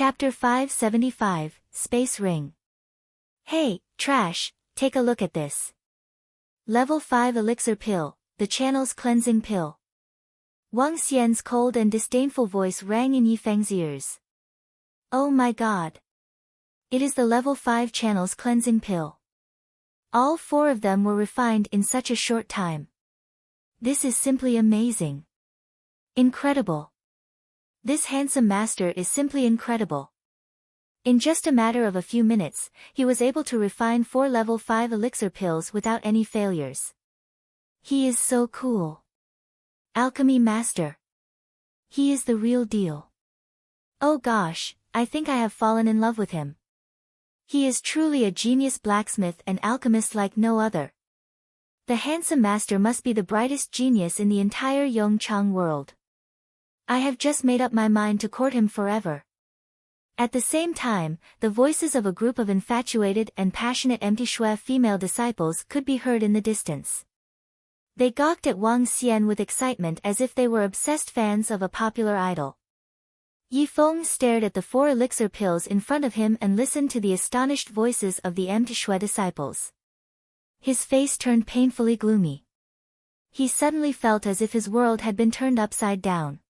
Chapter 575, Space Ring. Hey, Trash, take a look at this. Level 5 Elixir Pill, the channel's cleansing pill. Wang Xian's cold and disdainful voice rang in Yifeng's ears. Oh my god. It is the level 5 channel's cleansing pill. All 4 of them were refined in such a short time. This is simply amazing. Incredible. This handsome master is simply incredible. In just a matter of a few minutes, he was able to refine 4 level 5 elixir pills without any failures. He is so cool. Alchemy Master. He is the real deal. Oh gosh, I think I have fallen in love with him. He is truly a genius blacksmith and alchemist like no other. The handsome master must be the brightest genius in the entire Yongchang world. I have just made up my mind to court him forever. At the same time, the voices of a group of infatuated and passionate empty shui female disciples could be heard in the distance. They gawked at Wang Xian with excitement as if they were obsessed fans of a popular idol. Yifeng stared at the 4 elixir pills in front of him and listened to the astonished voices of the empty shui disciples. His face turned painfully gloomy. He suddenly felt as if his world had been turned upside down.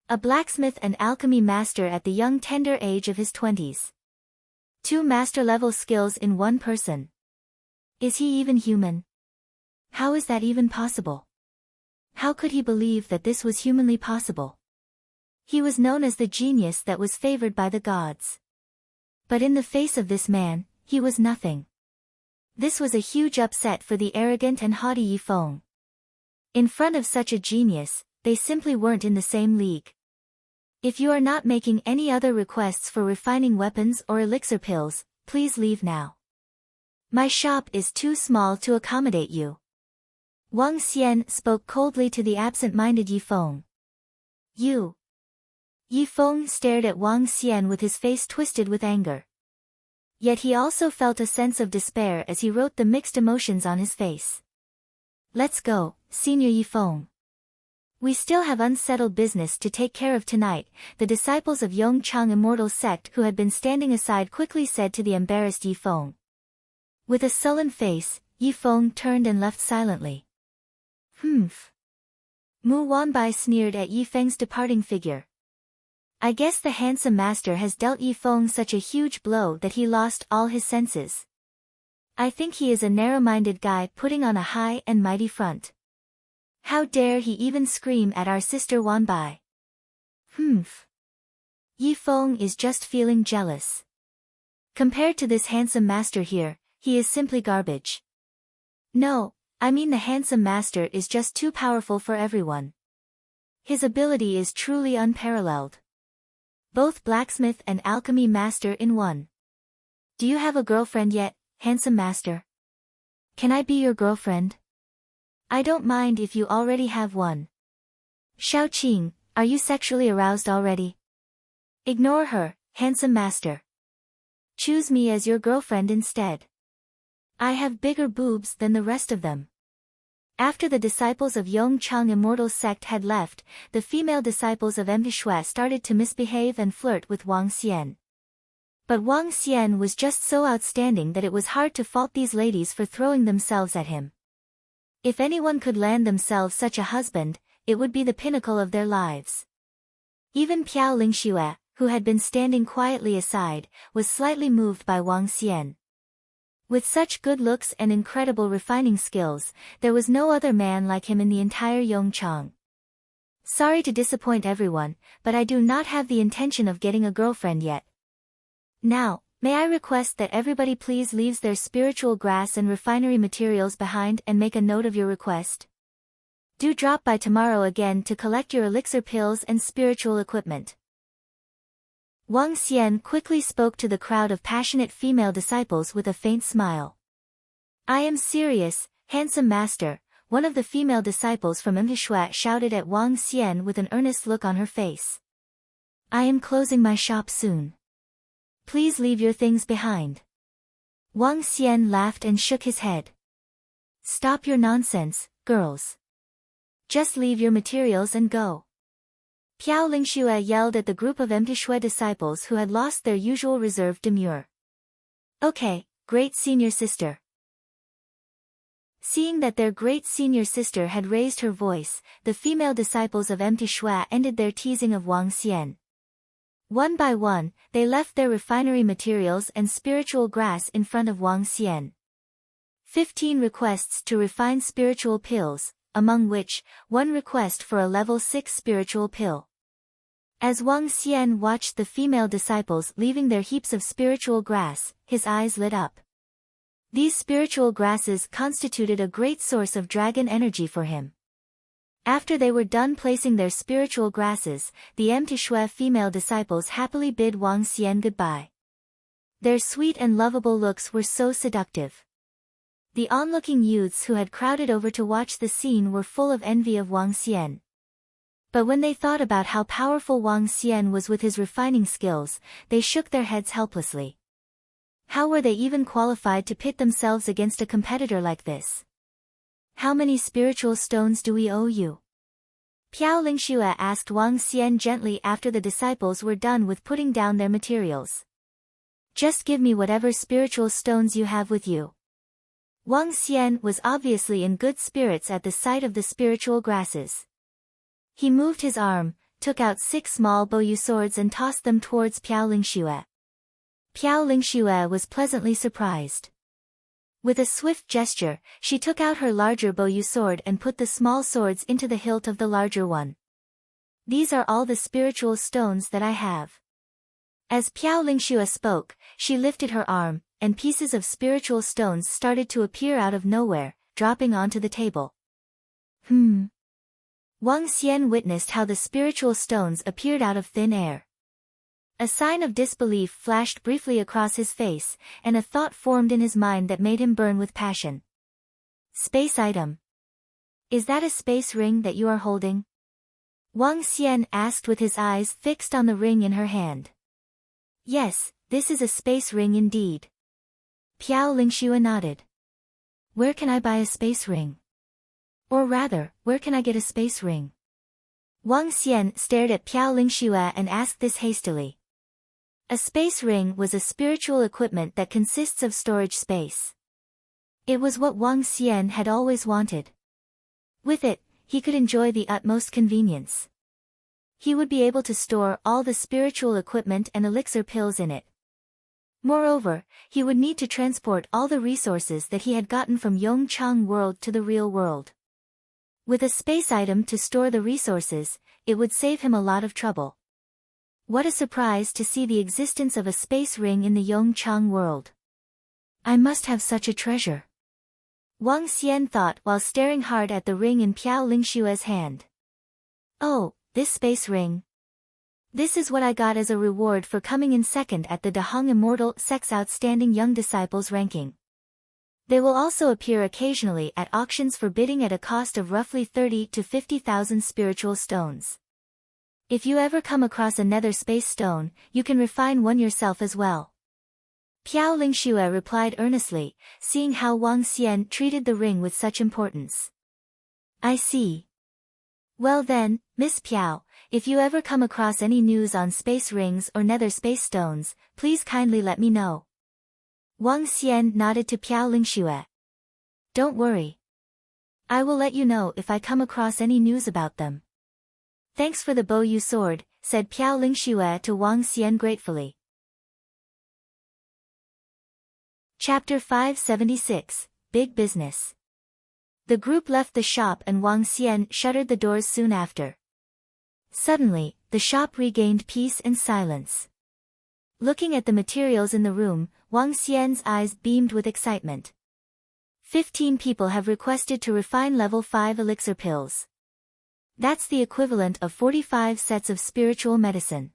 A blacksmith and alchemy master at the young tender age of his 20s. 2 master-level skills in one person. Is he even human? How is that even possible? How could he believe that this was humanly possible? He was known as the genius that was favored by the gods. But in the face of this man, he was nothing. This was a huge upset for the arrogant and haughty Yifeng. In front of such a genius, they simply weren't in the same league. If you are not making any other requests for refining weapons or elixir pills, please leave now. My shop is too small to accommodate you. Wang Xian spoke coldly to the absent-minded Yifeng. You. Yifeng stared at Wang Xian with his face twisted with anger. Yet he also felt a sense of despair as he wrote the mixed emotions on his face. Let's go, Senior Yifeng. We still have unsettled business to take care of tonight, the disciples of Yongchang Immortal Sect who had been standing aside quickly said to the embarrassed Yifeng. With a sullen face, Yifeng turned and left silently. Humph. Mu Wanbai sneered at Yifeng's departing figure. I guess the handsome master has dealt Yifeng such a huge blow that he lost all his senses. I think he is a narrow-minded guy putting on a high and mighty front. How dare he even scream at our sister Wanbai? Humph. Yifeng is just feeling jealous. Compared to this handsome master here, he is simply garbage. No, I mean the handsome master is just too powerful for everyone. His ability is truly unparalleled. Both blacksmith and alchemy master in one. Do you have a girlfriend yet, handsome master? Can I be your girlfriend? I don't mind if you already have one. Xiaoqing, are you sexually aroused already? Ignore her, handsome master. Choose me as your girlfriend instead. I have bigger boobs than the rest of them. After the disciples of Yongchang Immortal Sect had left, the female disciples of Empty Shui started to misbehave and flirt with Wang Xian. But Wang Xian was just so outstanding that it was hard to fault these ladies for throwing themselves at him. If anyone could land themselves such a husband, it would be the pinnacle of their lives. Even Piao Lingxue, who had been standing quietly aside, was slightly moved by Wang Xian. With such good looks and incredible refining skills, there was no other man like him in the entire Yongchang. Sorry to disappoint everyone, but I do not have the intention of getting a girlfriend yet. Now, may I request that everybody please leaves their spiritual grass and refinery materials behind and make a note of your request? Do drop by tomorrow again to collect your elixir pills and spiritual equipment. Wang Xian quickly spoke to the crowd of passionate female disciples with a faint smile. I am serious, handsome master, one of the female disciples from Imtishui shouted at Wang Xian with an earnest look on her face. I am closing my shop soon. Please leave your things behind. Wang Xian laughed and shook his head. Stop your nonsense, girls. Just leave your materials and go. Piao Lingxue yelled at the group of Emtishue disciples who had lost their usual reserved demure. Okay, great senior sister. Seeing that their great senior sister had raised her voice, the female disciples of Emtishue ended their teasing of Wang Xian. One by one, they left their refinery materials and spiritual grass in front of Wang Xian. 15 requests to refine spiritual pills, among which, one request for a level 6 spiritual pill. As Wang Xian watched the female disciples leaving their heaps of spiritual grass, his eyes lit up. These spiritual grasses constituted a great source of dragon energy for him. After they were done placing their spiritual grasses, the Emtishue female disciples happily bid Wang Xian goodbye. Their sweet and lovable looks were so seductive. The onlooking youths who had crowded over to watch the scene were full of envy of Wang Xian. But when they thought about how powerful Wang Xian was with his refining skills, they shook their heads helplessly. How were they even qualified to pit themselves against a competitor like this? How many spiritual stones do we owe you? Piao Lingxue asked Wang Xian gently after the disciples were done with putting down their materials. Just give me whatever spiritual stones you have with you. Wang Xian was obviously in good spirits at the sight of the spiritual grasses. He moved his arm, took out 6 small boyu swords and tossed them towards Piao Lingxue. Piao Lingxue was pleasantly surprised. With a swift gesture, she took out her larger boyu sword and put the small swords into the hilt of the larger one. These are all the spiritual stones that I have. As Piao Lingxue spoke, she lifted her arm, and pieces of spiritual stones started to appear out of nowhere, dropping onto the table. Wang Xian witnessed how the spiritual stones appeared out of thin air. A sign of disbelief flashed briefly across his face, and a thought formed in his mind that made him burn with passion. Space item. Is that a space ring that you are holding? Wang Xian asked with his eyes fixed on the ring in her hand. Yes, this is a space ring indeed. Piao Lingxue nodded. Where can I buy a space ring? Or rather, where can I get a space ring? Wang Xian stared at Piao Lingxue and asked this hastily. A space ring was a spiritual equipment that consists of storage space. It was what Wang Xian had always wanted. With it, he could enjoy the utmost convenience. He would be able to store all the spiritual equipment and elixir pills in it. Moreover, he would need to transport all the resources that he had gotten from Yongchang world to the real world. With a space item to store the resources, it would save him a lot of trouble. What a surprise to see the existence of a space ring in the Yongchang world. I must have such a treasure. Wang Xian thought while staring hard at the ring in Piao Lingxue's hand. Oh, this space ring. This is what I got as a reward for coming in second at the Dahong Immortal Sex Outstanding Young Disciples ranking. They will also appear occasionally at auctions for bidding at a cost of roughly 30 to 50,000 spiritual stones. If you ever come across a nether space stone, you can refine one yourself as well. Piao Lingxue replied earnestly, seeing how Wang Xian treated the ring with such importance. I see. Well then, Miss Piao, if you ever come across any news on space rings or nether space stones, please kindly let me know. Wang Xian nodded to Piao Lingxue. Don't worry. I will let you know if I come across any news about them. Thanks for the boyu sword, said Piao Lingxue to Wang Xian gratefully. Chapter 576, Big Business. The group left the shop and Wang Xian shuttered the doors soon after. Suddenly, the shop regained peace and silence. Looking at the materials in the room, Wang Xian's eyes beamed with excitement. 15 people have requested to refine level 5 elixir pills. That's the equivalent of 45 sets of spiritual medicine.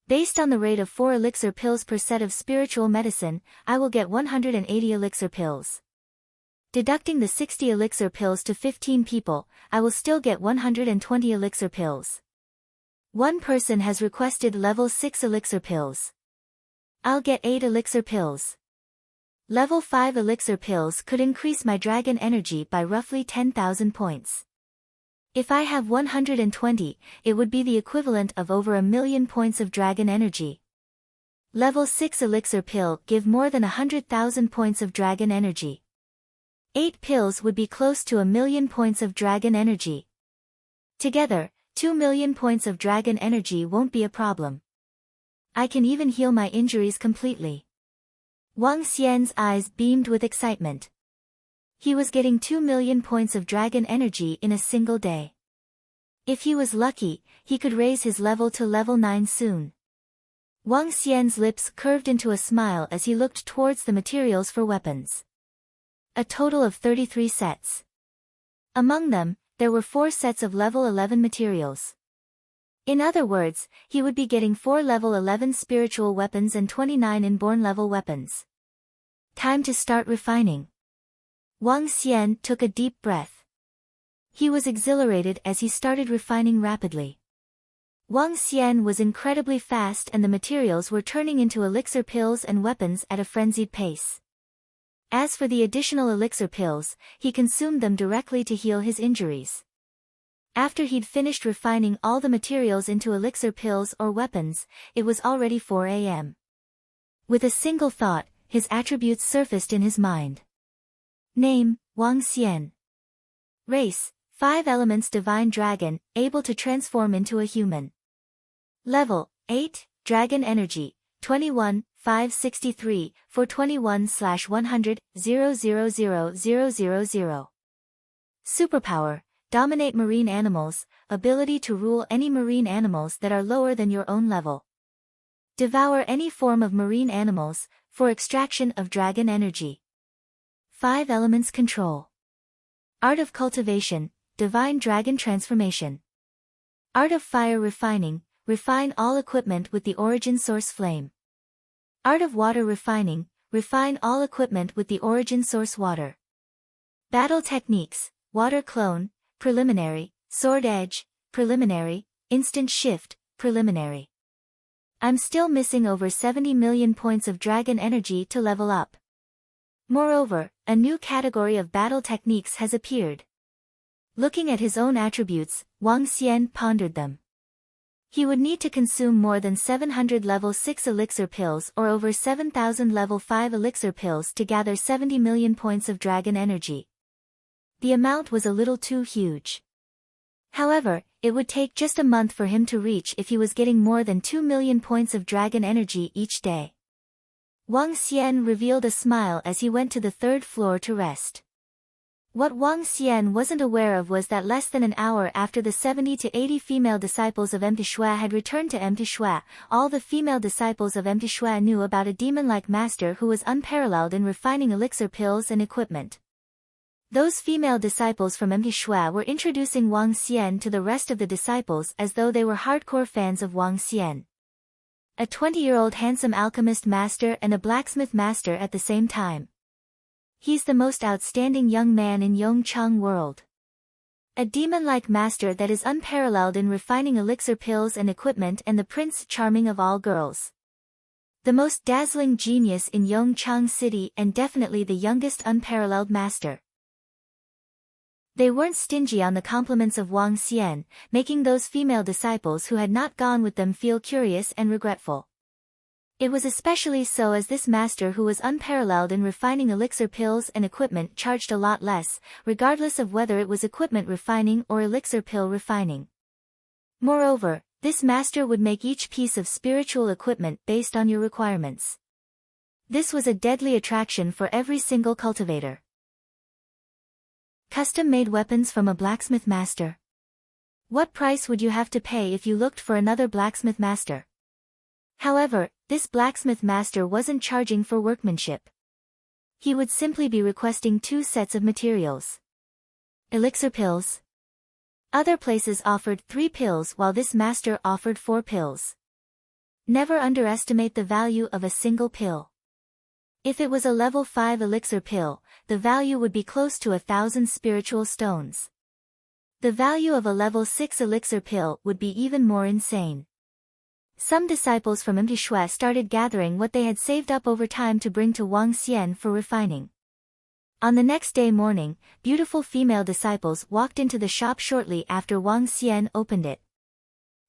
Based on the rate of 4 elixir pills per set of spiritual medicine, I will get 180 elixir pills. Deducting the 60 elixir pills to 15 people, I will still get 120 elixir pills. One person has requested level 6 elixir pills. I'll get 8 elixir pills. Level 5 elixir pills could increase my dragon energy by roughly 10,000 points. If I have 120, it would be the equivalent of over 1,000,000 points of dragon energy. Level 6 elixir pill give more than 100,000 points of dragon energy. 8 pills would be close to 1,000,000 points of dragon energy. Together, 2,000,000 points of dragon energy won't be a problem. I can even heal my injuries completely. Wang Xian's eyes beamed with excitement. He was getting 2,000,000 points of dragon energy in a single day. If he was lucky, he could raise his level to level 9 soon. Wang Xian's lips curved into a smile as he looked towards the materials for weapons. A total of 33 sets. Among them, there were 4 sets of level 11 materials. In other words, he would be getting 4 level 11 spiritual weapons and 29 inborn level weapons. Time to start refining. Wang Xian took a deep breath. He was exhilarated as he started refining rapidly. Wang Xian was incredibly fast and the materials were turning into elixir pills and weapons at a frenzied pace. As for the additional elixir pills, he consumed them directly to heal his injuries. After he'd finished refining all the materials into elixir pills or weapons, it was already 4 a.m. With a single thought, his attributes surfaced in his mind. Name, Wang Xian. Race, 5 elements divine dragon, able to transform into a human. Level, 8, dragon energy, 21, 563, 421/100, 0000000. Superpower, dominate marine animals, ability to rule any marine animals that are lower than your own level. Devour any form of marine animals, for extraction of dragon energy. 5 elements control. Art of cultivation, divine dragon transformation. Art of fire refining, refine all equipment with the origin source flame. Art of water refining, refine all equipment with the origin source water. Battle techniques, water clone, preliminary, sword edge, preliminary, instant shift, preliminary. I'm still missing over 70 million points of dragon energy to level up. Moreover, a new category of battle techniques has appeared. Looking at his own attributes, Wang Xian pondered them. He would need to consume more than 700 level 6 elixir pills or over 7,000 level 5 elixir pills to gather 70 million points of dragon energy. The amount was a little too huge. However, it would take just a month for him to reach if he was getting more than 2 million points of dragon energy each day. Wang Xian revealed a smile as he went to the 3rd floor to rest. What Wang Xian wasn't aware of was that less than an hour after the 70 to 80 female disciples of Empty Shui had returned to Empty Shui, all the female disciples of Empty Shui knew about a demon-like master who was unparalleled in refining elixir pills and equipment. Those female disciples from Empty Shui were introducing Wang Xian to the rest of the disciples as though they were hardcore fans of Wang Xian. A 20-year-old handsome alchemist master and a blacksmith master at the same time. He's the most outstanding young man in Yongchang world. A demon-like master that is unparalleled in refining elixir pills and equipment and the prince charming of all girls. The most dazzling genius in Yongchang city and definitely the youngest unparalleled master. They weren't stingy on the compliments of Wang Xian, making those female disciples who had not gone with them feel curious and regretful. It was especially so as this master who was unparalleled in refining elixir pills and equipment charged a lot less, regardless of whether it was equipment refining or elixir pill refining. Moreover, this master would make each piece of spiritual equipment based on your requirements. This was a deadly attraction for every single cultivator. Custom-made weapons from a blacksmith master. What price would you have to pay if you looked for another blacksmith master? However, this blacksmith master wasn't charging for workmanship. He would simply be requesting 2 sets of materials. Elixir pills. Other places offered 3 pills while this master offered 4 pills. Never underestimate the value of a single pill. If it was a level 5 elixir pill, the value would be close to 1,000 spiritual stones. The value of a level 6 elixir pill would be even more insane. Some disciples from Empty Shui started gathering what they had saved up over time to bring to Wang Xian for refining. On the next day morning, beautiful female disciples walked into the shop shortly after Wang Xian opened it.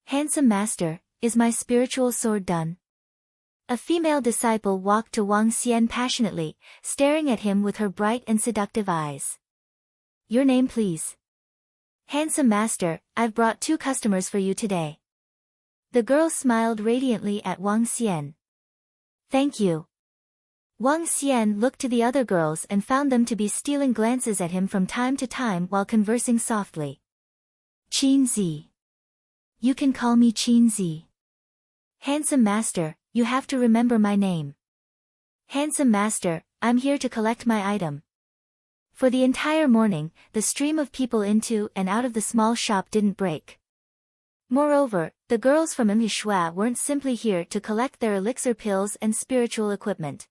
"Handsome master, is my spiritual sword done?" A female disciple walked to Wang Xian passionately, staring at him with her bright and seductive eyes. "Your name please." "Handsome master, I've brought 2 customers for you today." The girl smiled radiantly at Wang Xian. "Thank you." Wang Xian looked to the other girls and found them to be stealing glances at him from time to time while conversing softly. "Qin Zi. You can call me Qin Zi." "Handsome master, you have to remember my name." "Handsome master, I'm here to collect my item." For the entire morning, the stream of people into and out of the small shop didn't break. Moreover, the girls from Invincible weren't simply here to collect their elixir pills and spiritual equipment.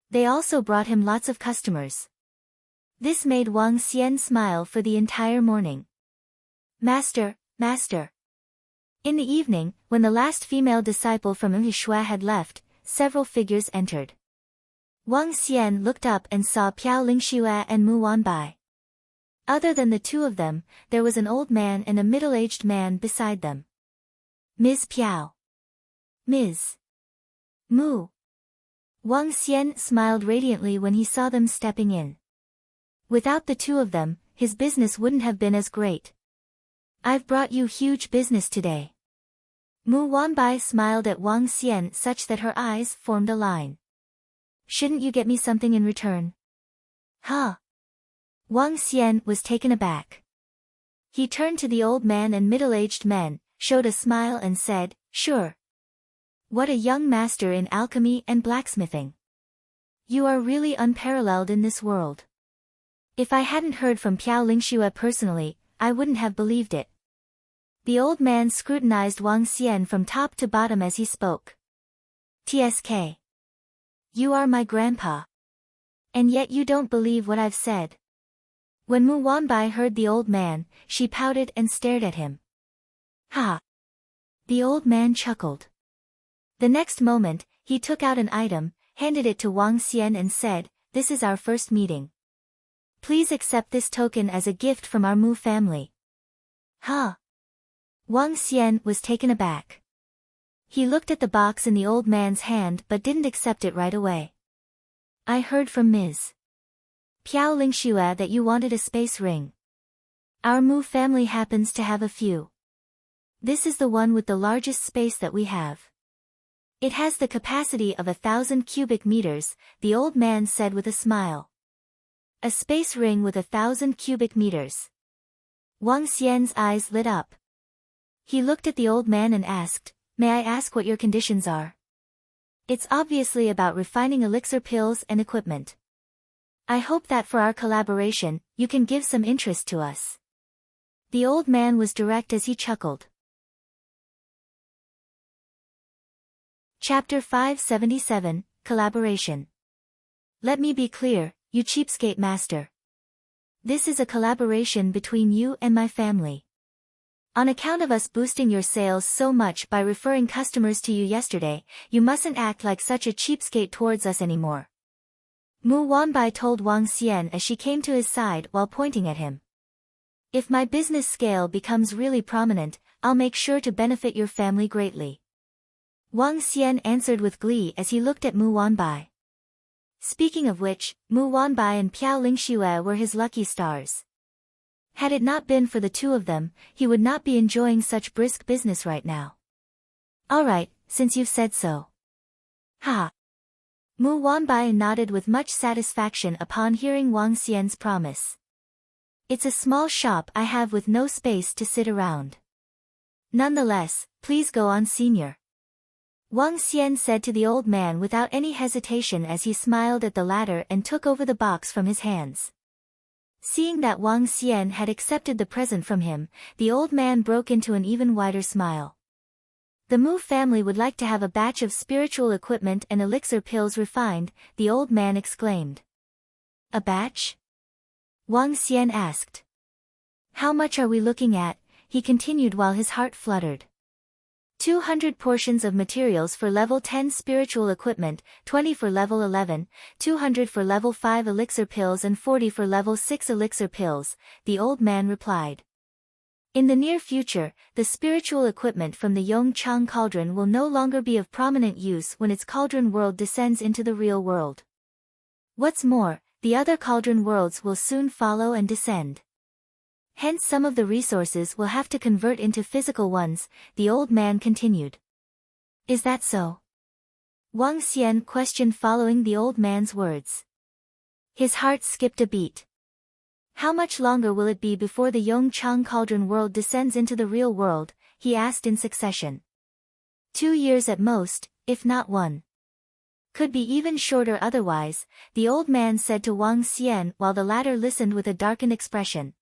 They also brought him lots of customers. This made Wang Xian smile for the entire morning. "Master, master." In the evening, when the last female disciple from Invincible had left, several figures entered. Wang Xian looked up and saw Piao Lingxue and Mu Wanbai. Other than the 2 of them, there was an old man and a middle-aged man beside them. "Ms. Piao." "Ms. Mu." Wang Xian smiled radiantly when he saw them stepping in. Without the 2 of them, his business wouldn't have been as great. "I've brought you huge business today." Mu Wanbai smiled at Wang Xian such that her eyes formed a line. "Shouldn't you get me something in return?" "Huh?" Wang Xian was taken aback. He turned to the old man and middle-aged men, showed a smile and said, "Sure." "What a young master in alchemy and blacksmithing. You are really unparalleled in this world. If I hadn't heard from Piao Lingxue personally, I wouldn't have believed it." The old man scrutinized Wang Xian from top to bottom as he spoke. "TSK. You are my grandpa. And yet you don't believe what I've said." When Mu Wanbai heard the old man, she pouted and stared at him. "Ha!" The old man chuckled. The next moment, he took out an item, handed it to Wang Xian and said, "This is our first meeting. Please accept this token as a gift from our Mu family." "Huh?" Wang Xian was taken aback. He looked at the box in the old man's hand but didn't accept it right away. "I heard from Ms. Piao Lingxue that you wanted a space ring. Our Mu family happens to have a few. This is the one with the largest space that we have. It has the capacity of 1,000 cubic meters," the old man said with a smile. "A space ring with 1,000 cubic meters." Wang Xian's eyes lit up. He looked at the old man and asked, "May I ask what your conditions are?" "It's obviously about refining elixir pills and equipment. I hope that for our collaboration, you can give some interest to us." The old man was direct as he chuckled. Chapter 577, Collaboration. "Let me be clear, you cheapskate master. This is a collaboration between you and my family. On account of us boosting your sales so much by referring customers to you yesterday, you mustn't act like such a cheapskate towards us anymore." Mu Wanbai told Wang Xian as she came to his side while pointing at him. "If my business scale becomes really prominent, I'll make sure to benefit your family greatly." Wang Xian answered with glee as he looked at Mu Wanbai. Speaking of which, Mu Wanbai and Piao Lingxue were his lucky stars. Had it not been for the 2 of them, he would not be enjoying such brisk business right now. "All right, since you've said so." "Ha!" Mu Wanbai nodded with much satisfaction upon hearing Wang Xian's promise. "It's a small shop I have with no space to sit around. Nonetheless, please go on, senior." Wang Xian said to the old man without any hesitation as he smiled at the latter and took over the box from his hands. Seeing that Wang Xian had accepted the present from him, the old man broke into an even wider smile. "The Mu family would like to have a batch of spiritual equipment and elixir pills refined," the old man exclaimed. "A batch?" Wang Xian asked. "How much are we looking at?" he continued while his heart fluttered. 200 portions of materials for level 10 spiritual equipment, 20 for level 11, 200 for level 5 elixir pills and 40 for level 6 elixir pills, the old man replied. In the near future, the spiritual equipment from the Yongchang cauldron will no longer be of prominent use when its cauldron world descends into the real world. What's more, the other cauldron worlds will soon follow and descend. Hence some of the resources will have to convert into physical ones, the old man continued. Is that so? Wang Xian questioned following the old man's words. His heart skipped a beat. How much longer will it be before the Yongchang cauldron world descends into the real world? He asked in succession. 2 years at most, if not 1. Could be even shorter otherwise, the old man said to Wang Xian while the latter listened with a darkened expression.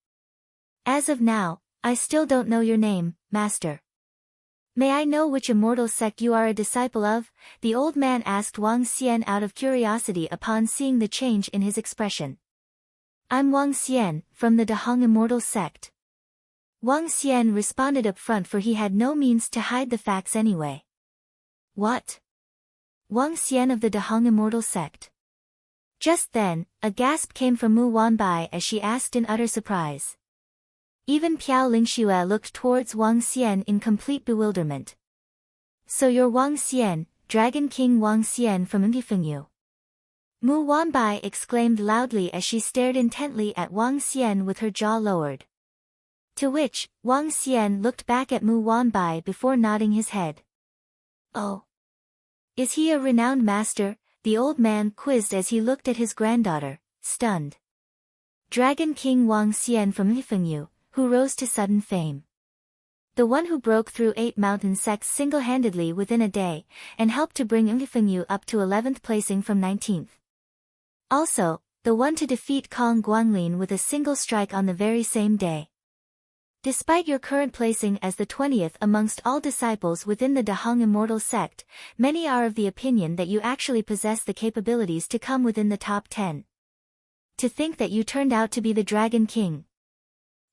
As of now, I still don't know your name, master. May I know which immortal sect you are a disciple of? The old man asked Wang Xian out of curiosity upon seeing the change in his expression. I'm Wang Xian, from the Dahong immortal sect. Wang Xian responded up front, for he had no means to hide the facts anyway. What? Wang Xian of the Dahong immortal sect? Just then, a gasp came from Mu Wanbai as she asked in utter surprise. Even Piao Lingxue looked towards Wang Xian in complete bewilderment. So you're Wang Xian, Dragon King Wang Xian from Invincible. Mu Wanbai exclaimed loudly as she stared intently at Wang Xian with her jaw lowered. To which, Wang Xian looked back at Mu Wanbai before nodding his head. Oh. Is he a renowned master? The old man quizzed as he looked at his granddaughter, stunned. Dragon King Wang Xian from Invincible, who rose to sudden fame. The one who broke through 8 mountain sects single-handedly within a day, and helped to bring Invincible up to 11th placing from 19th. Also, the one to defeat Kong Guanglin with a single strike on the very same day. Despite your current placing as the 20th amongst all disciples within the Dahong immortal sect, many are of the opinion that you actually possess the capabilities to come within the top 10. To think that you turned out to be the Dragon King.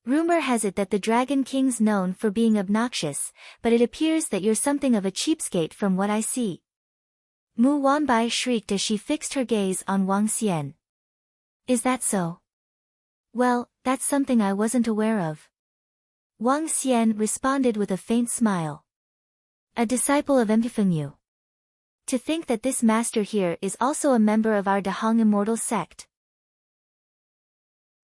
Rumor has it that the Dragon King's known for being obnoxious, but it appears that you're something of a cheapskate from what I see. Mu Wanbai shrieked as she fixed her gaze on Wang Xian. Is that so? Well, that's something I wasn't aware of. Wang Xian responded with a faint smile. A disciple of Invincible. To think that this master here is also a member of our Dahong immortal sect.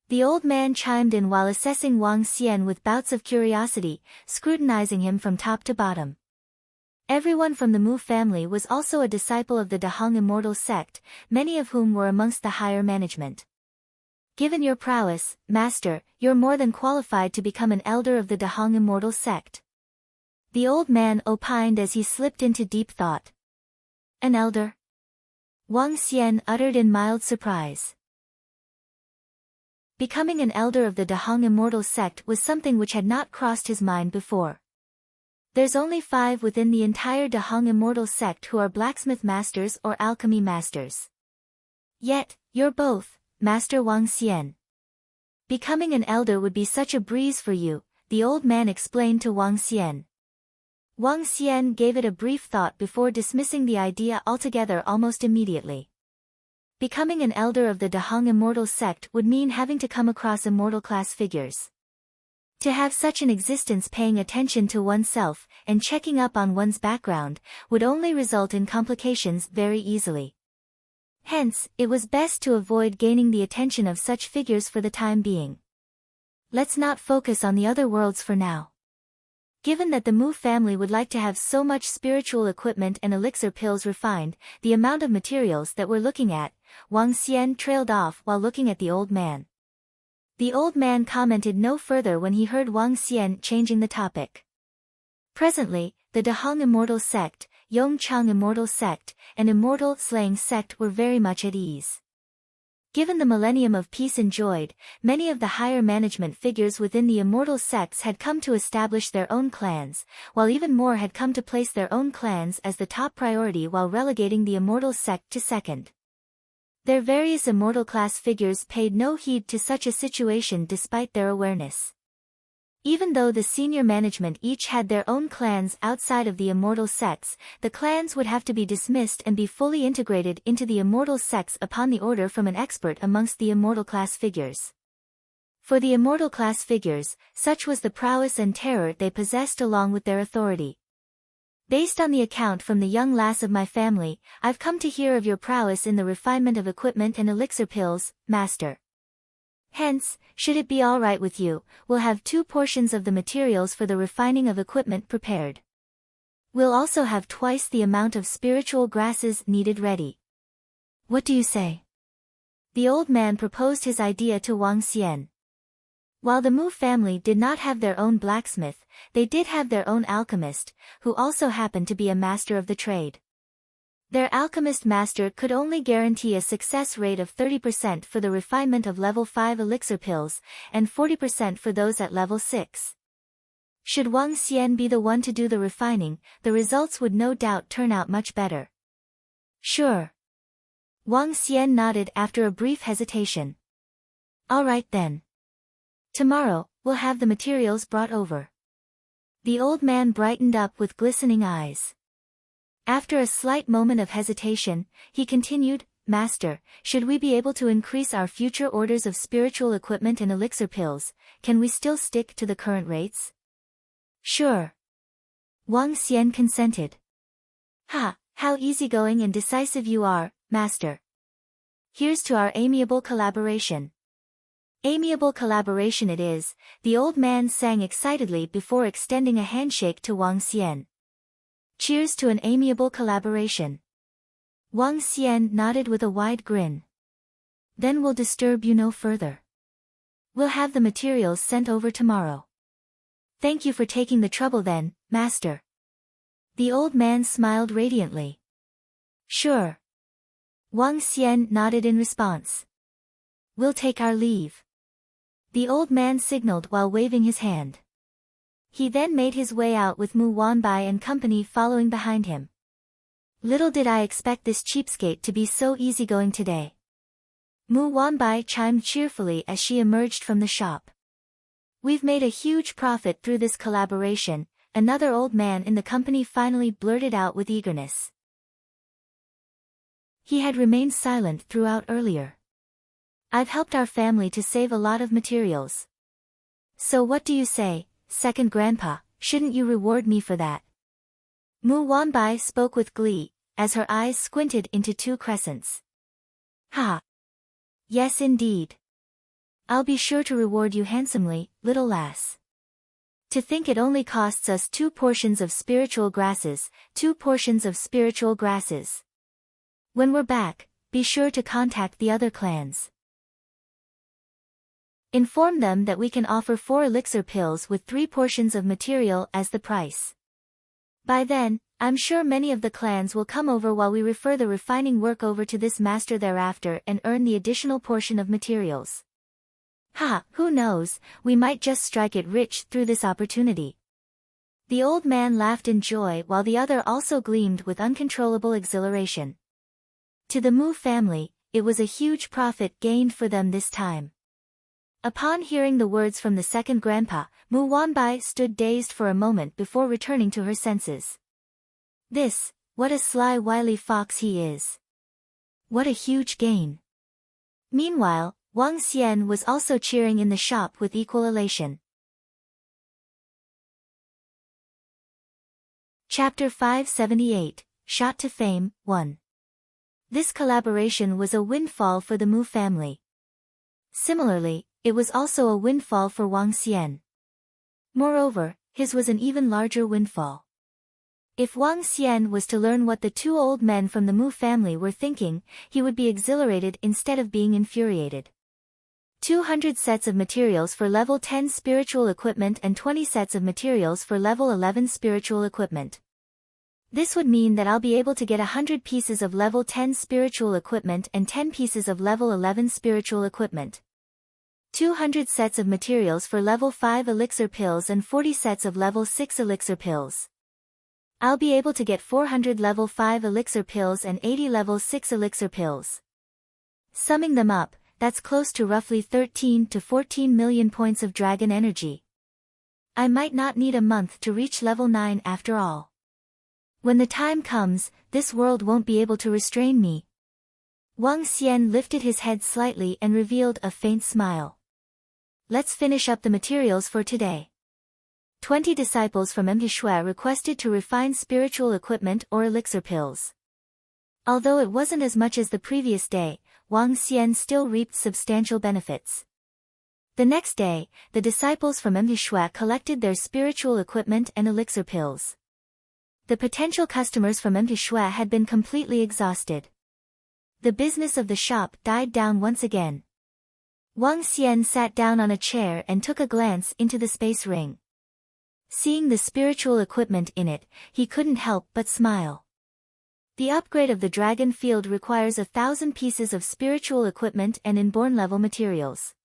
The old man chimed in while assessing Wang Xian with bouts of curiosity, scrutinizing him from top to bottom. Everyone from the Mu family was also a disciple of the Dahong immortal sect, many of whom were amongst the higher management. Given your prowess, master, you're more than qualified to become an elder of the Dahong immortal sect. The old man opined as he slipped into deep thought. An elder? Wang Xian uttered in mild surprise. Becoming an elder of the Dahong immortal sect was something which had not crossed his mind before. There's only 5 within the entire Dahong immortal sect who are blacksmith masters or alchemy masters. Yet, you're both, Master Wang Xian. Becoming an elder would be such a breeze for you, the old man explained to Wang Xian. Wang Xian gave it a brief thought before dismissing the idea altogether almost immediately. Becoming an elder of the Dahong immortal sect would mean having to come across immortal class figures. To have such an existence paying attention to oneself and checking up on one's background would only result in complications very easily. Hence, it was best to avoid gaining the attention of such figures for the time being. Let's not focus on the other worlds for now. Given that the Mu family would like to have so much spiritual equipment and elixir pills refined, the amount of materials that we're looking at, Wang Xian trailed off while looking at the old man. The old man commented no further when he heard Wang Xian changing the topic. Presently, the Dahong immortal sect, Yongchang immortal sect, and immortal slaying sect were very much at ease. Given the millennium of peace enjoyed, many of the higher management figures within the immortal sects had come to establish their own clans, while even more had come to place their own clans as the top priority while relegating the immortal sect to second. Their various immortal class figures paid no heed to such a situation despite their awareness. Even though the senior management each had their own clans outside of the immortal sects, the clans would have to be dismissed and be fully integrated into the immortal sects upon the order from an expert amongst the immortal class figures. For the immortal class figures, such was the prowess and terror they possessed along with their authority. Based on the account from the young lass of my family, I've come to hear of your prowess in the refinement of equipment and elixir pills, Master. Hence, should it be all right with you, we'll have 2 portions of the materials for the refining of equipment prepared. We'll also have twice the amount of spiritual grasses needed ready. What do you say? The old man proposed his idea to Wang Xian. While the Mu family did not have their own blacksmith, they did have their own alchemist, who also happened to be a master of the trade. Their alchemist master could only guarantee a success rate of 30% for the refinement of level 5 elixir pills, and 40% for those at level 6. Should Wang Xian be the one to do the refining, the results would no doubt turn out much better. Sure. Wang Xian nodded after a brief hesitation. All right then. Tomorrow, we'll have the materials brought over. The old man brightened up with glistening eyes. After a slight moment of hesitation, he continued, Master, should we be able to increase our future orders of spiritual equipment and elixir pills, can we still stick to the current rates? Sure. Wang Xian consented. Ha, how easygoing and decisive you are, Master. Here's to our amiable collaboration. Amiable collaboration it is, the old man sang excitedly before extending a handshake to Wang Xian. Cheers to an amiable collaboration. Wang Xian nodded with a wide grin. Then we'll disturb you no further. We'll have the materials sent over tomorrow. Thank you for taking the trouble then, Master. The old man smiled radiantly. Sure. Wang Xian nodded in response. We'll take our leave. The old man signaled while waving his hand. He then made his way out with Mu Wanbai and company following behind him. Little did I expect this cheapskate to be so easygoing today. Mu Wanbai chimed cheerfully as she emerged from the shop. We've made a huge profit through this collaboration, another old man in the company finally blurted out with eagerness. He had remained silent throughout earlier. I've helped our family to save a lot of materials. So what do you say, second grandpa, shouldn't you reward me for that? Mu Wanbai spoke with glee, as her eyes squinted into 2 crescents. Ha! Yes indeed. I'll be sure to reward you handsomely, little lass. To think it only costs us 2 portions of spiritual grasses, 2 portions of spiritual grasses. When we're back, be sure to contact the other clans. Inform them that we can offer 4 elixir pills with 3 portions of material as the price. By then, I'm sure many of the clans will come over while we refer the refining work over to this master thereafter and earn the additional portion of materials. Ha, who knows, we might just strike it rich through this opportunity. The old man laughed in joy while the other also gleamed with uncontrollable exhilaration. To the Mu family, it was a huge profit gained for them this time. Upon hearing the words from the second grandpa, Mu Wanbai stood dazed for a moment before returning to her senses. What a sly wily fox he is. What a huge gain. Meanwhile, Wang Xian was also cheering in the shop with equal elation. Chapter 578, Shot to Fame, 1. This collaboration was a windfall for the Mu family. Similarly, it was also a windfall for Wang Xian. Moreover, his was an even larger windfall. If Wang Xian was to learn what the 2 old men from the Mu family were thinking, he would be exhilarated instead of being infuriated. 200 sets of materials for level 10 spiritual equipment and 20 sets of materials for level 11 spiritual equipment. This would mean that I'll be able to get 100 pieces of level 10 spiritual equipment and 10 pieces of level 11 spiritual equipment. 200 sets of materials for level 5 elixir pills and 40 sets of level 6 elixir pills. I'll be able to get 400 level 5 elixir pills and 80 level 6 elixir pills. Summing them up, that's close to roughly 13 to 14 million points of dragon energy. I might not need a month to reach level 9 after all. When the time comes, this world won't be able to restrain me. Wang Xian lifted his head slightly and revealed a faint smile. Let's finish up the materials for today. 20 disciples from Embark requested to refine spiritual equipment or elixir pills. Although it wasn't as much as the previous day, Wang Xian still reaped substantial benefits. The next day, the disciples from Embark collected their spiritual equipment and elixir pills. The potential customers from Embark had been completely exhausted. The business of the shop died down once again. Wang Xian sat down on a chair and took a glance into the space ring. Seeing the spiritual equipment in it, he couldn't help but smile. The upgrade of the dragon field requires 1,000 pieces of spiritual equipment and inborn level materials.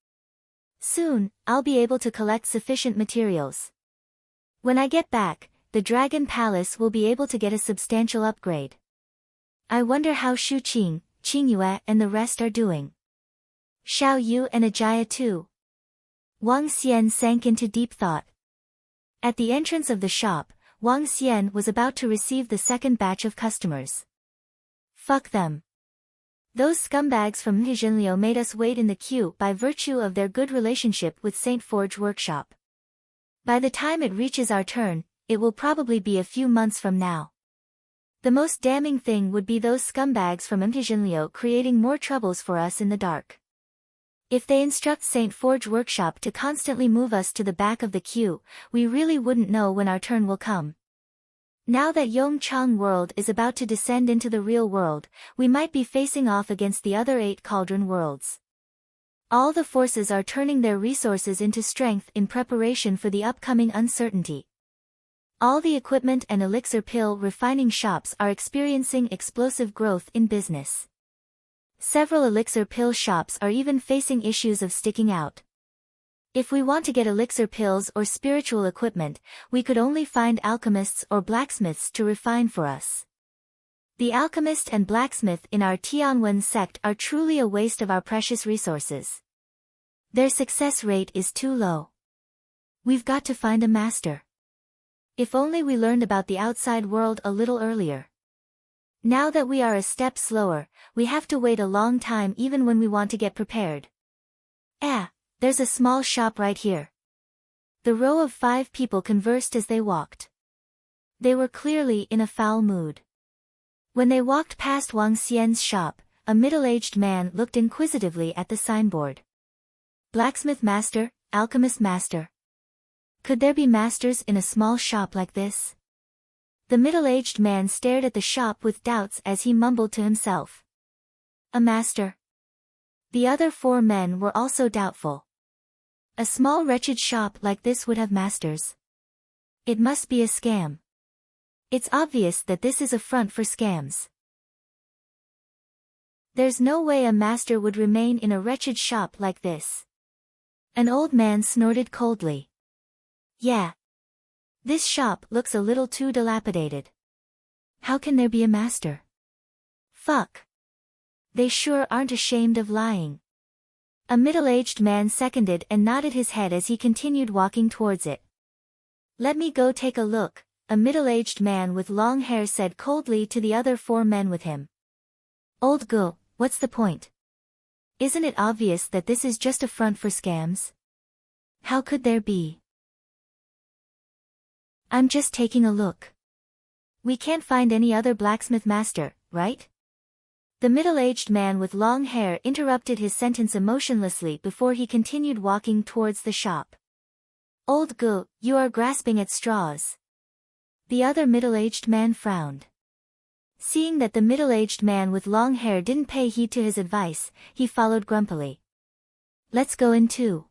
Soon, I'll be able to collect sufficient materials. When I get back, the Dragon Palace will be able to get a substantial upgrade. I wonder how Shu Qing, Qing Yue and the rest are doing. Xiao Yu and Ajaya too. Wang Xian sank into deep thought. At the entrance of the shop, Wang Xian was about to receive the second batch of customers. Fuck them. Those scumbags from Nijinliu made us wait in the queue by virtue of their good relationship with St. Forge Workshop. By the time it reaches our turn, it will probably be a few months from now. The most damning thing would be those scumbags from Nijinliu creating more troubles for us in the dark. If they instruct St. Forge Workshop to constantly move us to the back of the queue, we really wouldn't know when our turn will come. Now that Yongchang world is about to descend into the real world, we might be facing off against the other 8 cauldron worlds. All the forces are turning their resources into strength in preparation for the upcoming uncertainty. All the equipment and elixir pill refining shops are experiencing explosive growth in business. Several elixir pill shops are even facing issues of sticking out. If we want to get elixir pills or spiritual equipment, we could only find alchemists or blacksmiths to refine for us. The alchemist and blacksmith in our Tianwen sect are truly a waste of our precious resources. Their success rate is too low. We've got to find a master. If only we learned about the outside world a little earlier. Now that we are a step slower, we have to wait a long time even when we want to get prepared. There's a small shop right here. The row of 5 people conversed as they walked. They were clearly in a foul mood. When they walked past Wang Xian's shop, a middle-aged man looked inquisitively at the signboard. Blacksmith Master, Alchemist Master. Could there be masters in a small shop like this? The middle-aged man stared at the shop with doubts as he mumbled to himself. A master. The other 4 men were also doubtful. A small wretched shop like this would have masters. It must be a scam. It's obvious that this is a front for scams. There's no way a master would remain in a wretched shop like this. An old man snorted coldly. Yeah. This shop looks a little too dilapidated. How can there be a master? Fuck. They sure aren't ashamed of lying. A middle-aged man seconded and nodded his head as he continued walking towards it. Let me go take a look, a middle-aged man with long hair said coldly to the other 4 men with him. Old girl, what's the point? Isn't it obvious that this is just a front for scams? How could there be? I'm just taking a look. We can't find any other blacksmith master, right? The middle-aged man with long hair interrupted his sentence emotionlessly before he continued walking towards the shop. Old girl, you are grasping at straws. The other middle-aged man frowned. Seeing that the middle-aged man with long hair didn't pay heed to his advice, he followed grumpily. Let's go in too.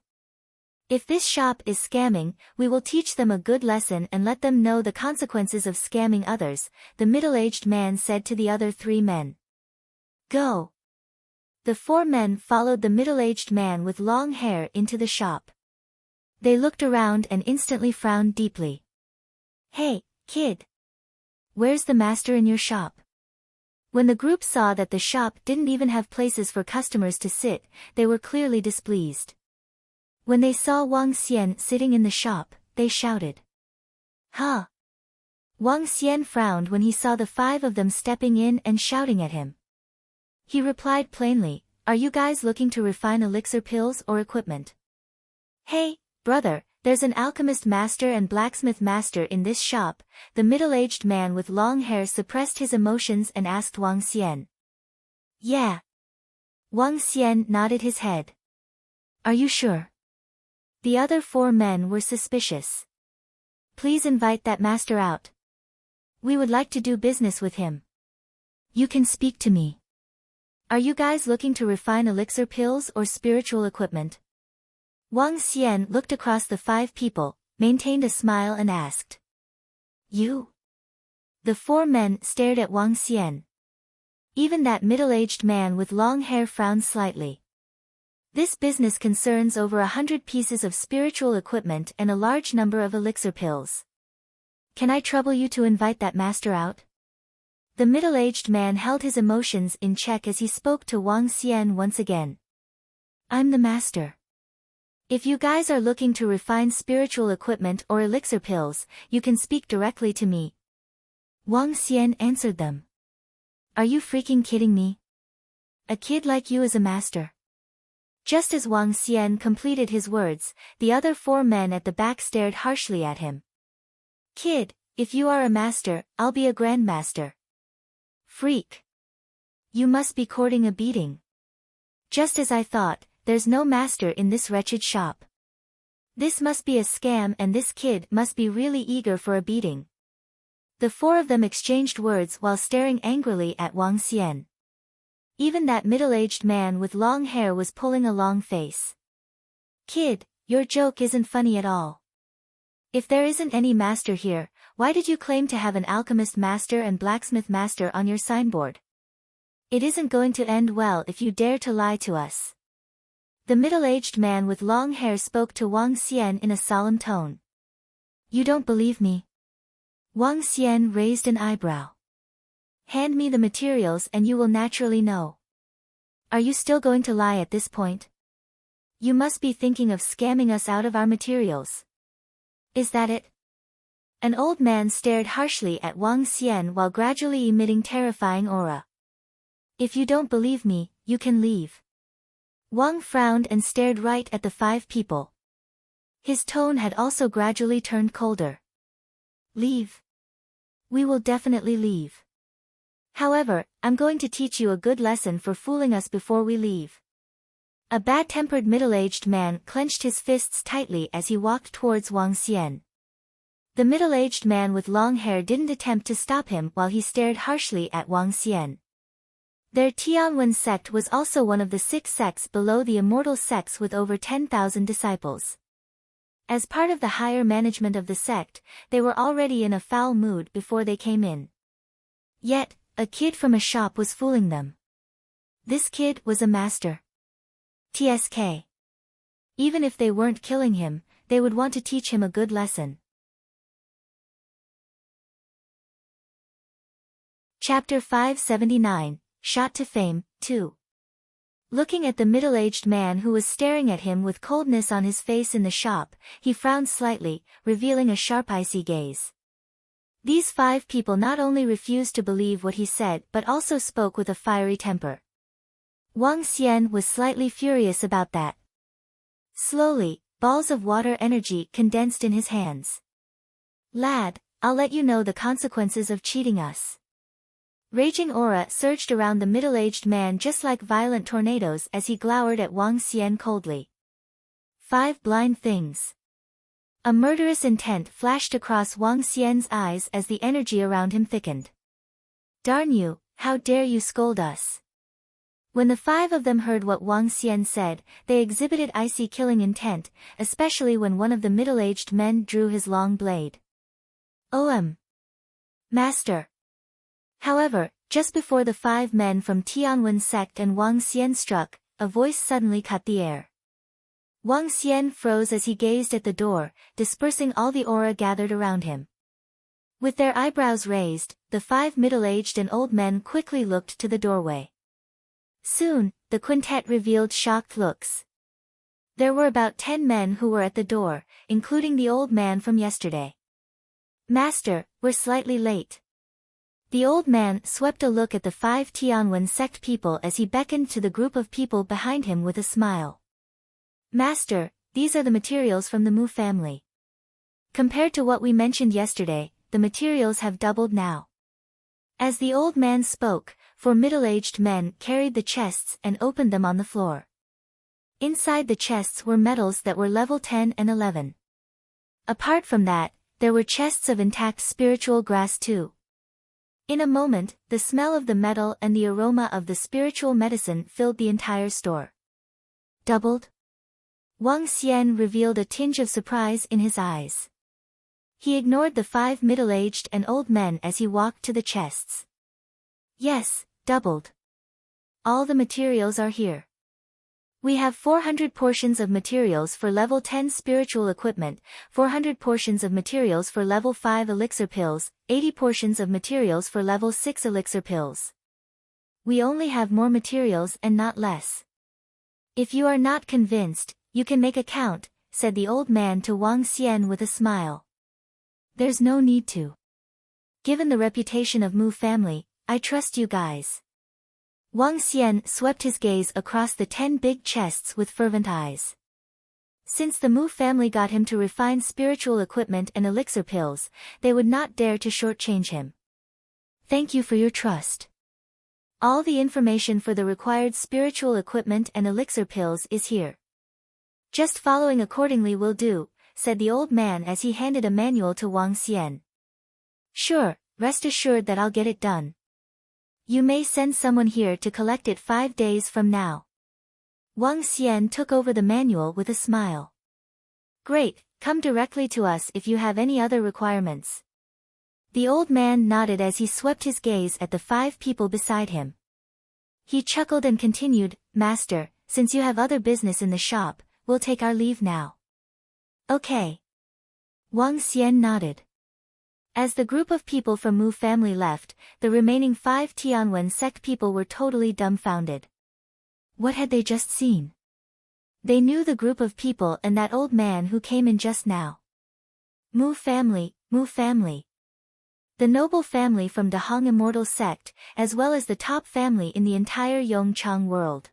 If this shop is scamming, we will teach them a good lesson and let them know the consequences of scamming others, the middle-aged man said to the other 3 men. Go. The 4 men followed the middle-aged man with long hair into the shop. They looked around and instantly frowned deeply. Hey, kid. Where's the master in your shop? When the group saw that the shop didn't even have places for customers to sit, they were clearly displeased. When they saw Wang Xian sitting in the shop, they shouted. Huh? Wang Xian frowned when he saw the 5 of them stepping in and shouting at him. He replied plainly, "Are you guys looking to refine elixir pills or equipment?" "Hey, brother, there's an alchemist master and blacksmith master in this shop." The middle-aged man with long hair suppressed his emotions and asked Wang Xian. "Yeah." Wang Xian nodded his head. "Are you sure?" The other 4 men were suspicious. "Please invite that master out. We would like to do business with him." "You can speak to me. Are you guys looking to refine elixir pills or spiritual equipment?" Wang Xian looked across the 5 people, maintained a smile and asked. "You?" The 4 men stared at Wang Xian. Even that middle-aged man with long hair frowned slightly. "This business concerns over 100 pieces of spiritual equipment and a large number of elixir pills. Can I trouble you to invite that master out?" The middle-aged man held his emotions in check as he spoke to Wang Xian once again. "I'm the master. If you guys are looking to refine spiritual equipment or elixir pills, you can speak directly to me." Wang Xian answered them. "Are you freaking kidding me? A kid like you is a master?" Just as Wang Xian completed his words, the other 4 men at the back stared harshly at him. "Kid, if you are a master, I'll be a grandmaster." "Freak. You must be courting a beating." "Just as I thought, there's no master in this wretched shop. This must be a scam and this kid must be really eager for a beating." The 4 of them exchanged words while staring angrily at Wang Xian. Even that middle-aged man with long hair was pulling a long face. "Kid, your joke isn't funny at all. If there isn't any master here, why did you claim to have an alchemist master and blacksmith master on your signboard? It isn't going to end well if you dare to lie to us." The middle-aged man with long hair spoke to Wang Xian in a solemn tone. "You don't believe me?" Wang Xian raised an eyebrow. "Hand me the materials and you will naturally know. Are you still going to lie at this point? You must be thinking of scamming us out of our materials. Is that it?" An old man stared harshly at Wang Xian while gradually emitting terrifying aura. "If you don't believe me, you can leave." Wang frowned and stared right at the 5 people. His tone had also gradually turned colder. "Leave? We will definitely leave. However, I'm going to teach you a good lesson for fooling us before we leave." A bad-tempered middle-aged man clenched his fists tightly as he walked towards Wang Xian. The middle-aged man with long hair didn't attempt to stop him while he stared harshly at Wang Xian. Their Tianwen sect was also one of the 6 sects below the immortal sects with over 10,000 disciples. As part of the higher management of the sect, they were already in a foul mood before they came in. Yet, a kid from a shop was fooling them. This kid was a master. TSK. Even if they weren't killing him, they would want to teach him a good lesson. Chapter 579, Shot to Fame, 2. Looking at the middle-aged man who was staring at him with coldness on his face in the shop, he frowned slightly, revealing a sharp icy gaze. These 5 people not only refused to believe what he said but also spoke with a fiery temper. Wang Xian was slightly furious about that. Slowly, balls of water energy condensed in his hands. "Lad, I'll let you know the consequences of cheating us." Raging aura surged around the middle-aged man just like violent tornadoes as he glowered at Wang Xian coldly. 5 blind things. A murderous intent flashed across Wang Xian's eyes as the energy around him thickened. "Darn you, how dare you scold us?" When the 5 of them heard what Wang Xian said, they exhibited icy killing intent, especially when one of the middle-aged men drew his long blade. Master. However, just before the 5 men from Tianwen sect and Wang Xian struck, a voice suddenly cut the air. Wang Xian froze as he gazed at the door, dispersing all the aura gathered around him. With their eyebrows raised, the 5 middle-aged and old men quickly looked to the doorway. Soon, the quintet revealed shocked looks. There were about 10 men who were at the door, including the old man from yesterday. Master, we're slightly late. The old man swept a look at the 5 Tianwen sect people as he beckoned to the group of people behind him with a smile. Master, these are the materials from the Mu family. Compared to what we mentioned yesterday, the materials have doubled now. As the old man spoke, 4 middle-aged men carried the chests and opened them on the floor. Inside the chests were metals that were level 10 and 11. Apart from that, there were chests of intact spiritual grass too. In a moment, the smell of the metal and the aroma of the spiritual medicine filled the entire store. Doubled? Wang Xian revealed a tinge of surprise in his eyes. He ignored the 5 middle-aged and old men as he walked to the chests. Yes, doubled. All the materials are here. We have 400 portions of materials for level 10 spiritual equipment, 400 portions of materials for level 5 elixir pills, 80 portions of materials for level 6 elixir pills. We only have more materials and not less. If you are not convinced, you can make a count, said the old man to Wang Xian with a smile. There's no need to. Given the reputation of Mu family, I trust you guys. Wang Xian swept his gaze across the 10 big chests with fervent eyes. Since the Mu family got him to refine spiritual equipment and elixir pills, they would not dare to shortchange him. Thank you for your trust. All the information for the required spiritual equipment and elixir pills is here. Just following accordingly will do, said the old man as he handed a manual to Wang Xian. Sure, rest assured that I'll get it done. You may send someone here to collect it 5 days from now. Wang Xian took over the manual with a smile. Great, come directly to us if you have any other requirements. The old man nodded as he swept his gaze at the 5 people beside him. He chuckled and continued, Master, since you have other business in the shop, we'll take our leave now. Okay. Wang Xian nodded. As the group of people from Mu family left, the remaining 5 Tianwen sect people were totally dumbfounded. What had they just seen? They knew the group of people and that old man who came in just now. Mu family, Mu family. The noble family from Dahong Immortal sect, as well as the top family in the entire Yongchang world.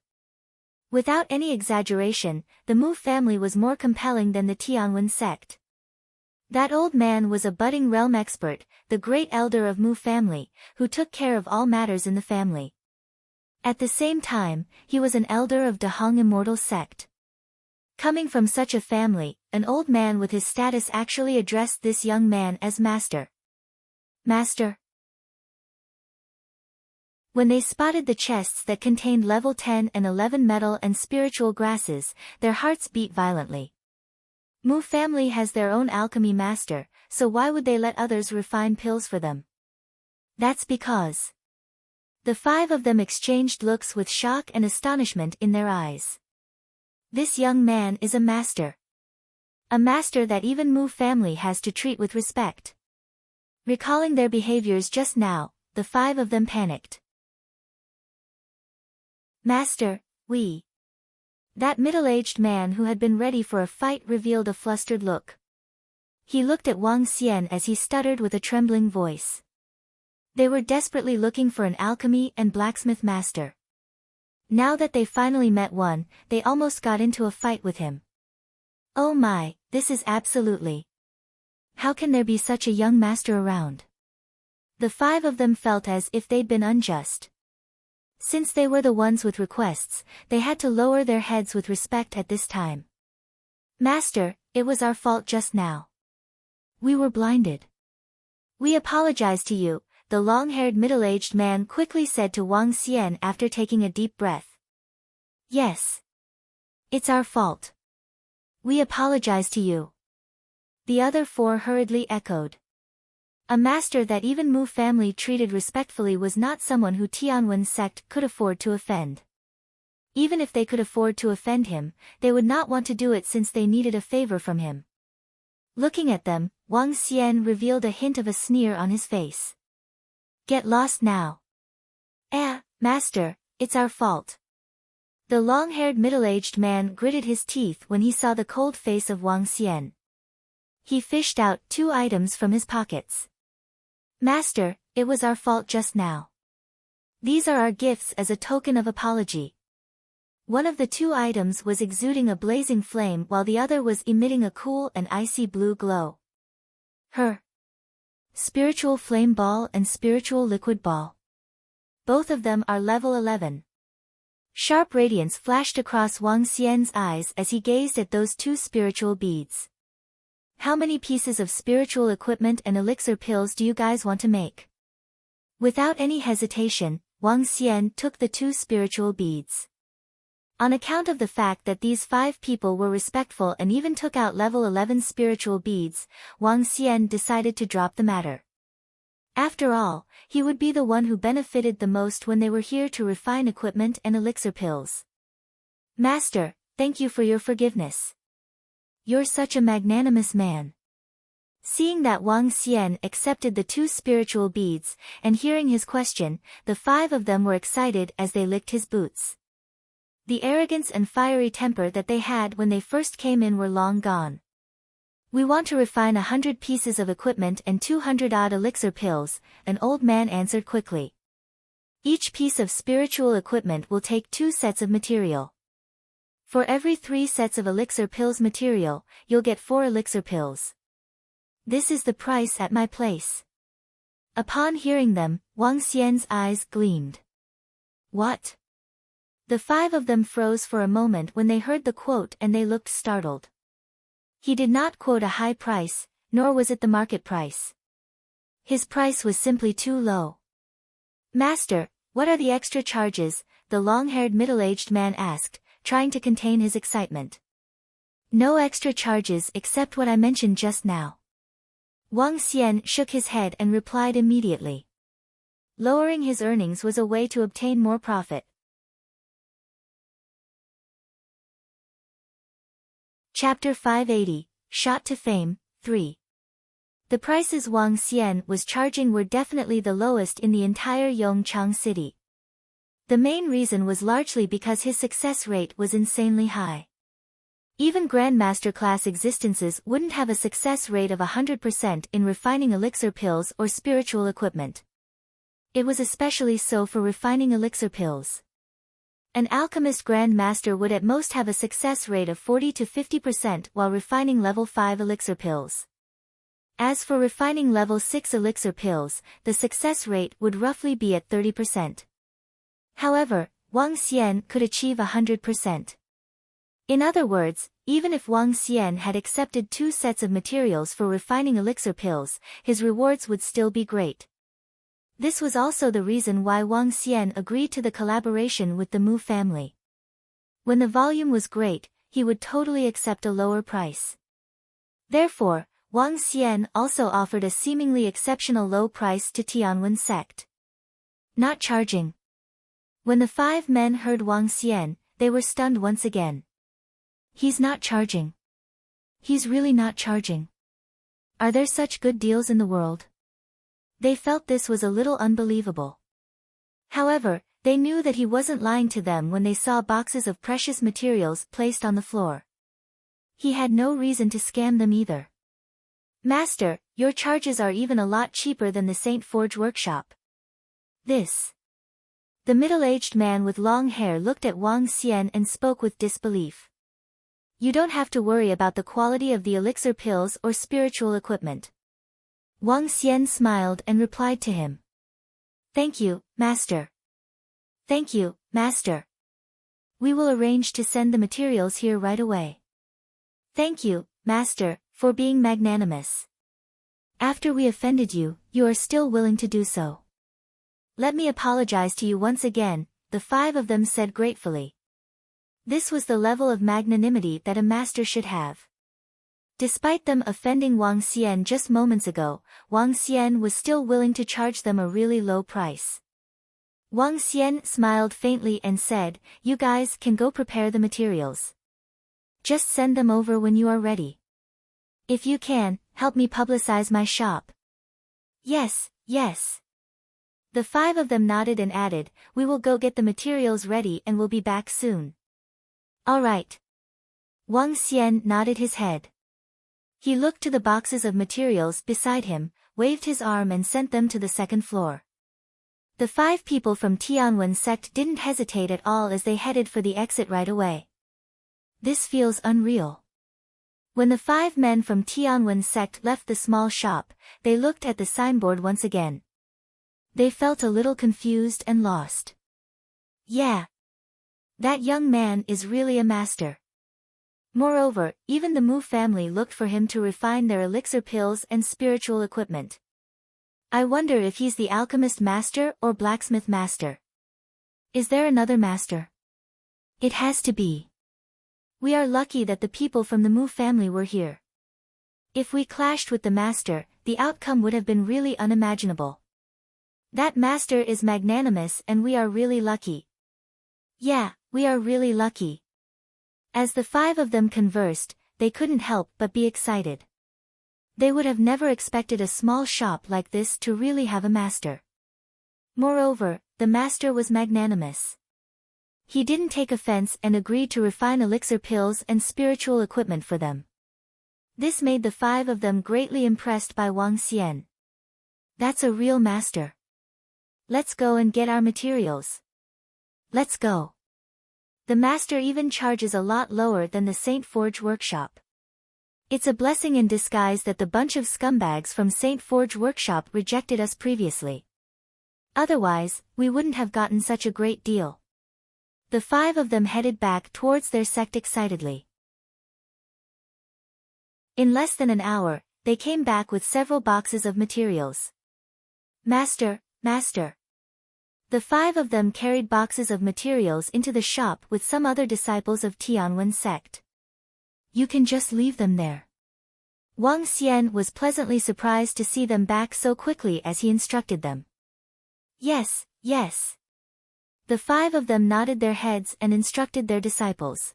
Without any exaggeration, the Mu family was more compelling than the Tianwen sect. That old man was a budding realm expert, the great elder of Mu family, who took care of all matters in the family. At the same time, he was an elder of Dahong Immortal sect. Coming from such a family, an old man with his status actually addressed this young man as Master. Master. When they spotted the chests that contained level 10 and 11 metal and spiritual grasses, their hearts beat violently. Mu family has their own alchemy master, so why would they let others refine pills for them? That's because. The 5 of them exchanged looks with shock and astonishment in their eyes. This young man is a master. A master that even Mu family has to treat with respect. Recalling their behaviors just now, the 5 of them panicked. Master, we. That middle-aged man who had been ready for a fight revealed a flustered look. He looked at Wang Xian as he stuttered with a trembling voice. They were desperately looking for an alchemy and blacksmith master. Now that they finally met one, they almost got into a fight with him. Oh my, this is absolutely. How can there be such a young master around? The 5 of them felt as if they'd been unjust. Since they were the ones with requests, they had to lower their heads with respect at this time. Master, it was our fault just now. We were blinded. We apologize to you, the long-haired middle-aged man quickly said to Wang Xian after taking a deep breath. Yes. It's our fault. We apologize to you. The other 4 hurriedly echoed. A master that even Mu family treated respectfully was not someone who Tianwen sect could afford to offend. Even if they could afford to offend him, they would not want to do it since they needed a favor from him. Looking at them, Wang Xian revealed a hint of a sneer on his face. Get lost now. Master, it's our fault. The long-haired middle-aged man gritted his teeth when he saw the cold face of Wang Xian. He fished out 2 items from his pockets. Master, it was our fault just now. These are our gifts as a token of apology. One of the 2 items was exuding a blazing flame while the other was emitting a cool and icy blue glow. Her spiritual flame ball and spiritual liquid ball. Both of them are level 11. Sharp radiance flashed across Wang Xian's eyes as he gazed at those 2 spiritual beads. How many pieces of spiritual equipment and elixir pills do you guys want to make? Without any hesitation, Wang Xian took the 2 spiritual beads. On account of the fact that these 5 people were respectful and even took out level 11 spiritual beads, Wang Xian decided to drop the matter. After all, he would be the one who benefited the most when they were here to refine equipment and elixir pills. Master, thank you for your forgiveness. You're such a magnanimous man. Seeing that Wang Xian accepted the 2 spiritual beads, and hearing his question, the 5 of them were excited as they licked his boots. The arrogance and fiery temper that they had when they first came in were long gone. We want to refine 100 pieces of equipment and 200-odd elixir pills, an old man answered quickly. Each piece of spiritual equipment will take 2 sets of material. For every 3 sets of elixir pills material, you'll get 4 elixir pills. This is the price at my place. Upon hearing them, Wang Xian's eyes gleamed. What? The 5 of them froze for a moment when they heard the quote and they looked startled. He did not quote a high price, nor was it the market price. His price was simply too low. Master, what are the extra charges? The long-haired middle-aged man asked, trying to contain his excitement. No extra charges except what I mentioned just now. Wang Xian shook his head and replied immediately. Lowering his earnings was a way to obtain more profit. Chapter 580, Shot to Fame, 3. The prices Wang Xian was charging were definitely the lowest in the entire Yongchang city. The main reason was largely because his success rate was insanely high. Even Grandmaster class existences wouldn't have a success rate of 100% in refining elixir pills or spiritual equipment. It was especially so for refining elixir pills. An alchemist grandmaster would at most have a success rate of 40 to 50% while refining level 5 elixir pills. As for refining level 6 elixir pills, the success rate would roughly be at 30%. However, Wang Xian could achieve 100%. In other words, even if Wang Xian had accepted 2 sets of materials for refining elixir pills, his rewards would still be great. This was also the reason why Wang Xian agreed to the collaboration with the Mu family. When the volume was great, he would totally accept a lower price. Therefore, Wang Xian also offered a seemingly exceptional low price to Tianwen sect. Not charging. When the 5 men heard Wang Xian, they were stunned once again. He's not charging. He's really not charging. Are there such good deals in the world? They felt this was a little unbelievable. However, they knew that he wasn't lying to them when they saw boxes of precious materials placed on the floor. He had no reason to scam them either. Master, your charges are even a lot cheaper than the Saint Forge workshop. This. The middle-aged man with long hair looked at Wang Xian and spoke with disbelief. You don't have to worry about the quality of the elixir pills or spiritual equipment. Wang Xian smiled and replied to him. Thank you, Master. Thank you, Master. We will arrange to send the materials here right away. Thank you, Master, for being magnanimous. After we offended you, you are still willing to do so. Let me apologize to you once again, the 5 of them said gratefully. This was the level of magnanimity that a master should have. Despite them offending Wang Xian just moments ago, Wang Xian was still willing to charge them a really low price. Wang Xian smiled faintly and said, You guys can go prepare the materials. Just send them over when you are ready. If you can, help me publicize my shop. Yes, yes. The 5 of them nodded and added, "We will go get the materials ready and we'll be back soon." "All right." Wang Xian nodded his head. He looked to the boxes of materials beside him, waved his arm and sent them to the second floor. The 5 people from Tianwen sect didn't hesitate at all as they headed for the exit right away. This feels unreal. When the 5 men from Tianwen sect left the small shop, they looked at the signboard once again. They felt a little confused and lost. Yeah. That young man is really a master. Moreover, even the Mu family looked for him to refine their elixir pills and spiritual equipment. I wonder if he's the alchemist master or blacksmith master. Is there another master? It has to be. We are lucky that the people from the Mu family were here. If we clashed with the master, the outcome would have been really unimaginable. That master is magnanimous and we are really lucky. Yeah, we are really lucky. As the 5 of them conversed, they couldn't help but be excited. They would have never expected a small shop like this to really have a master. Moreover, the master was magnanimous. He didn't take offense and agreed to refine elixir pills and spiritual equipment for them. This made the 5 of them greatly impressed by Wang Xian. That's a real master. Let's go and get our materials. Let's go. The master even charges a lot lower than the Saint Forge workshop. It's a blessing in disguise that the bunch of scumbags from Saint Forge workshop rejected us previously. Otherwise, we wouldn't have gotten such a great deal. The 5 of them headed back towards their sect excitedly. In less than an hour, they came back with several boxes of materials. Master, master. The 5 of them carried boxes of materials into the shop with some other disciples of Tianwen sect. You can just leave them there. Wang Xian was pleasantly surprised to see them back so quickly as he instructed them. Yes, yes. The 5 of them nodded their heads and instructed their disciples.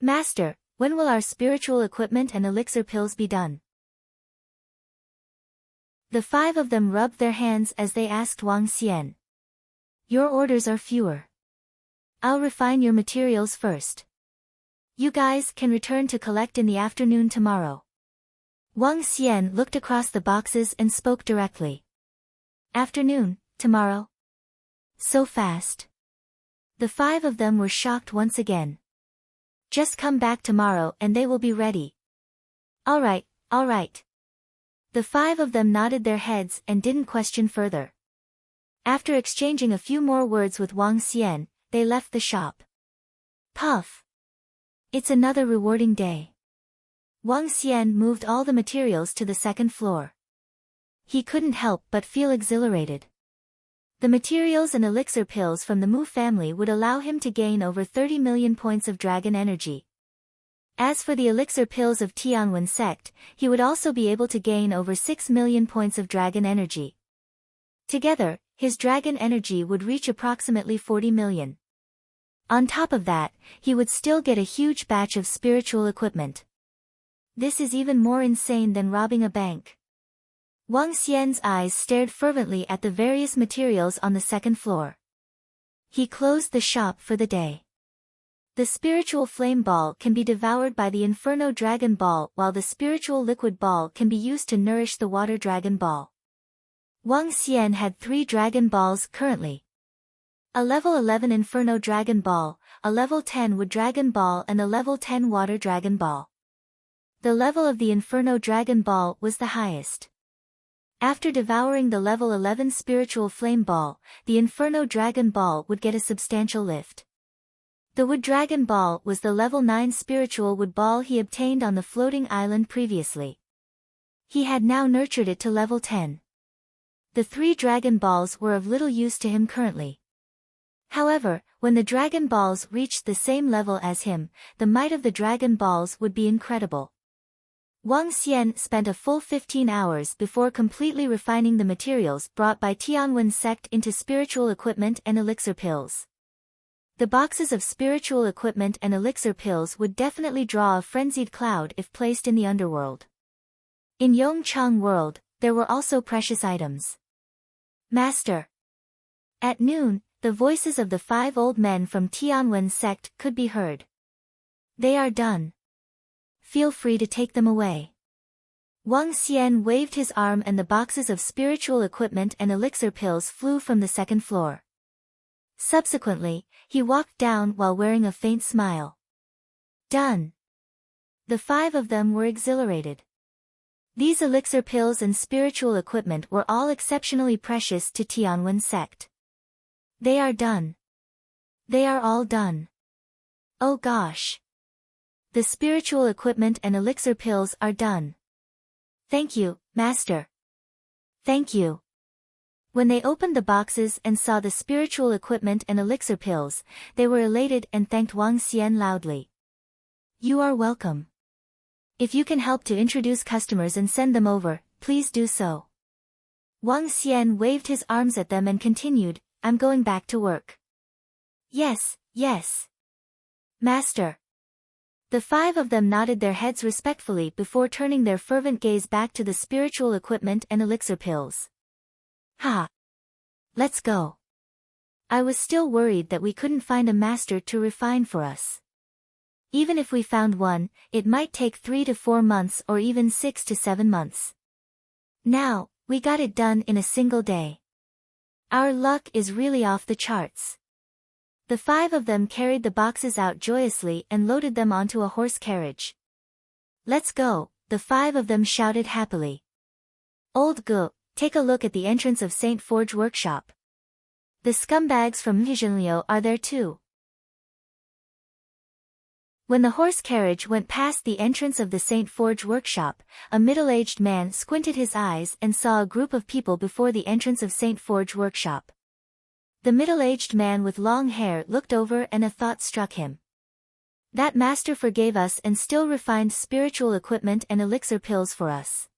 Master, when will our spiritual equipment and elixir pills be done? The 5 of them rubbed their hands as they asked Wang Xian. Your orders are fewer. I'll refine your materials first. You guys can return to collect in the afternoon tomorrow. Wang Xian looked across the boxes and spoke directly. Afternoon, tomorrow? So fast. The 5 of them were shocked once again. Just come back tomorrow and they will be ready. All right, all right. The 5 of them nodded their heads and didn't question further. After exchanging a few more words with Wang Xian, they left the shop. Puff. It's another rewarding day. Wang Xian moved all the materials to the second floor. He couldn't help but feel exhilarated. The materials and elixir pills from the Mu family would allow him to gain over 30 million points of dragon energy. As for the elixir pills of Tianwen sect, he would also be able to gain over 6 million points of dragon energy. Together, his dragon energy would reach approximately 40 million. On top of that, he would still get a huge batch of spiritual equipment. This is even more insane than robbing a bank. Wang Xian's eyes stared fervently at the various materials on the second floor. He closed the shop for the day. The spiritual flame ball can be devoured by the Inferno Dragon Ball while the spiritual liquid ball can be used to nourish the water dragon ball. Wang Xian had 3 dragon balls currently. A level 11 Inferno Dragon Ball, a level 10 Wood Dragon Ball and a level 10 Water Dragon Ball. The level of the Inferno Dragon Ball was the highest. After devouring the level 11 Spiritual Flame Ball, the Inferno Dragon Ball would get a substantial lift. The Wood Dragon Ball was the level 9 Spiritual Wood Ball he obtained on the floating island previously. He had now nurtured it to level 10. The 3 Dragon Balls were of little use to him currently. However, when the Dragon Balls reached the same level as him, the might of the Dragon Balls would be incredible. Wang Xian spent a full 15 hours before completely refining the materials brought by Tianwen sect into spiritual equipment and elixir pills. The boxes of spiritual equipment and elixir pills would definitely draw a frenzied crowd if placed in the underworld. In Yongchang World, there were also precious items. Master, At noon, the voices of the 5 old men from Tianwen's sect could be heard. They are done. Feel free to take them away. Wang Xian waved his arm and the boxes of spiritual equipment and elixir pills flew from the second floor. Subsequently, he walked down while wearing a faint smile. Done. The 5 of them were exhilarated. These elixir pills and spiritual equipment were all exceptionally precious to Tianwen sect. They are done. They are all done. Oh gosh. The spiritual equipment and elixir pills are done. Thank you, Master. Thank you. When they opened the boxes and saw the spiritual equipment and elixir pills, they were elated and thanked Wang Xian loudly. You are welcome. If you can help to introduce customers and send them over, please do so. Wang Xian waved his arms at them and continued, I'm going back to work. Yes, yes. Master. The 5 of them nodded their heads respectfully before turning their fervent gaze back to the spiritual equipment and elixir pills. Ha! Let's go. I was still worried that we couldn't find a master to refine for us. Even if we found one, it might take 3 to 4 months or even 6 to 7 months. Now, we got it done in a single day. Our luck is really off the charts. The 5 of them carried the boxes out joyously and loaded them onto a horse carriage. Let's go, the 5 of them shouted happily. Old Gu, take a look at the entrance of St. Forge Workshop. The scumbags from Mizhenliu are there too. When the horse carriage went past the entrance of the St. Forge Workshop, a middle-aged man squinted his eyes and saw a group of people before the entrance of St. Forge Workshop. The middle-aged man with long hair looked over and a thought struck him. That master forgave us and still refined spiritual equipment and elixir pills for us.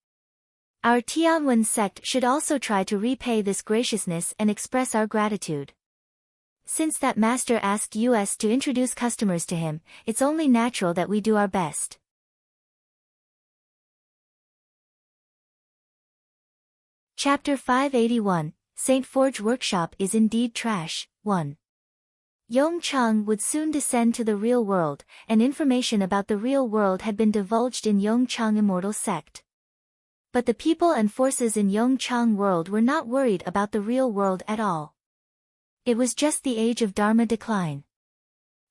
Our Tianwen sect should also try to repay this graciousness and express our gratitude. Since that master asked us to introduce customers to him, it's only natural that we do our best. Chapter 581, St. Forge Workshop is indeed trash. 1. Yongchang would soon descend to the real world, and information about the real world had been divulged in Yongchang Immortal Sect. But the people and forces in Yongchang world were not worried about the real world at all. It was just the age of Dharma decline.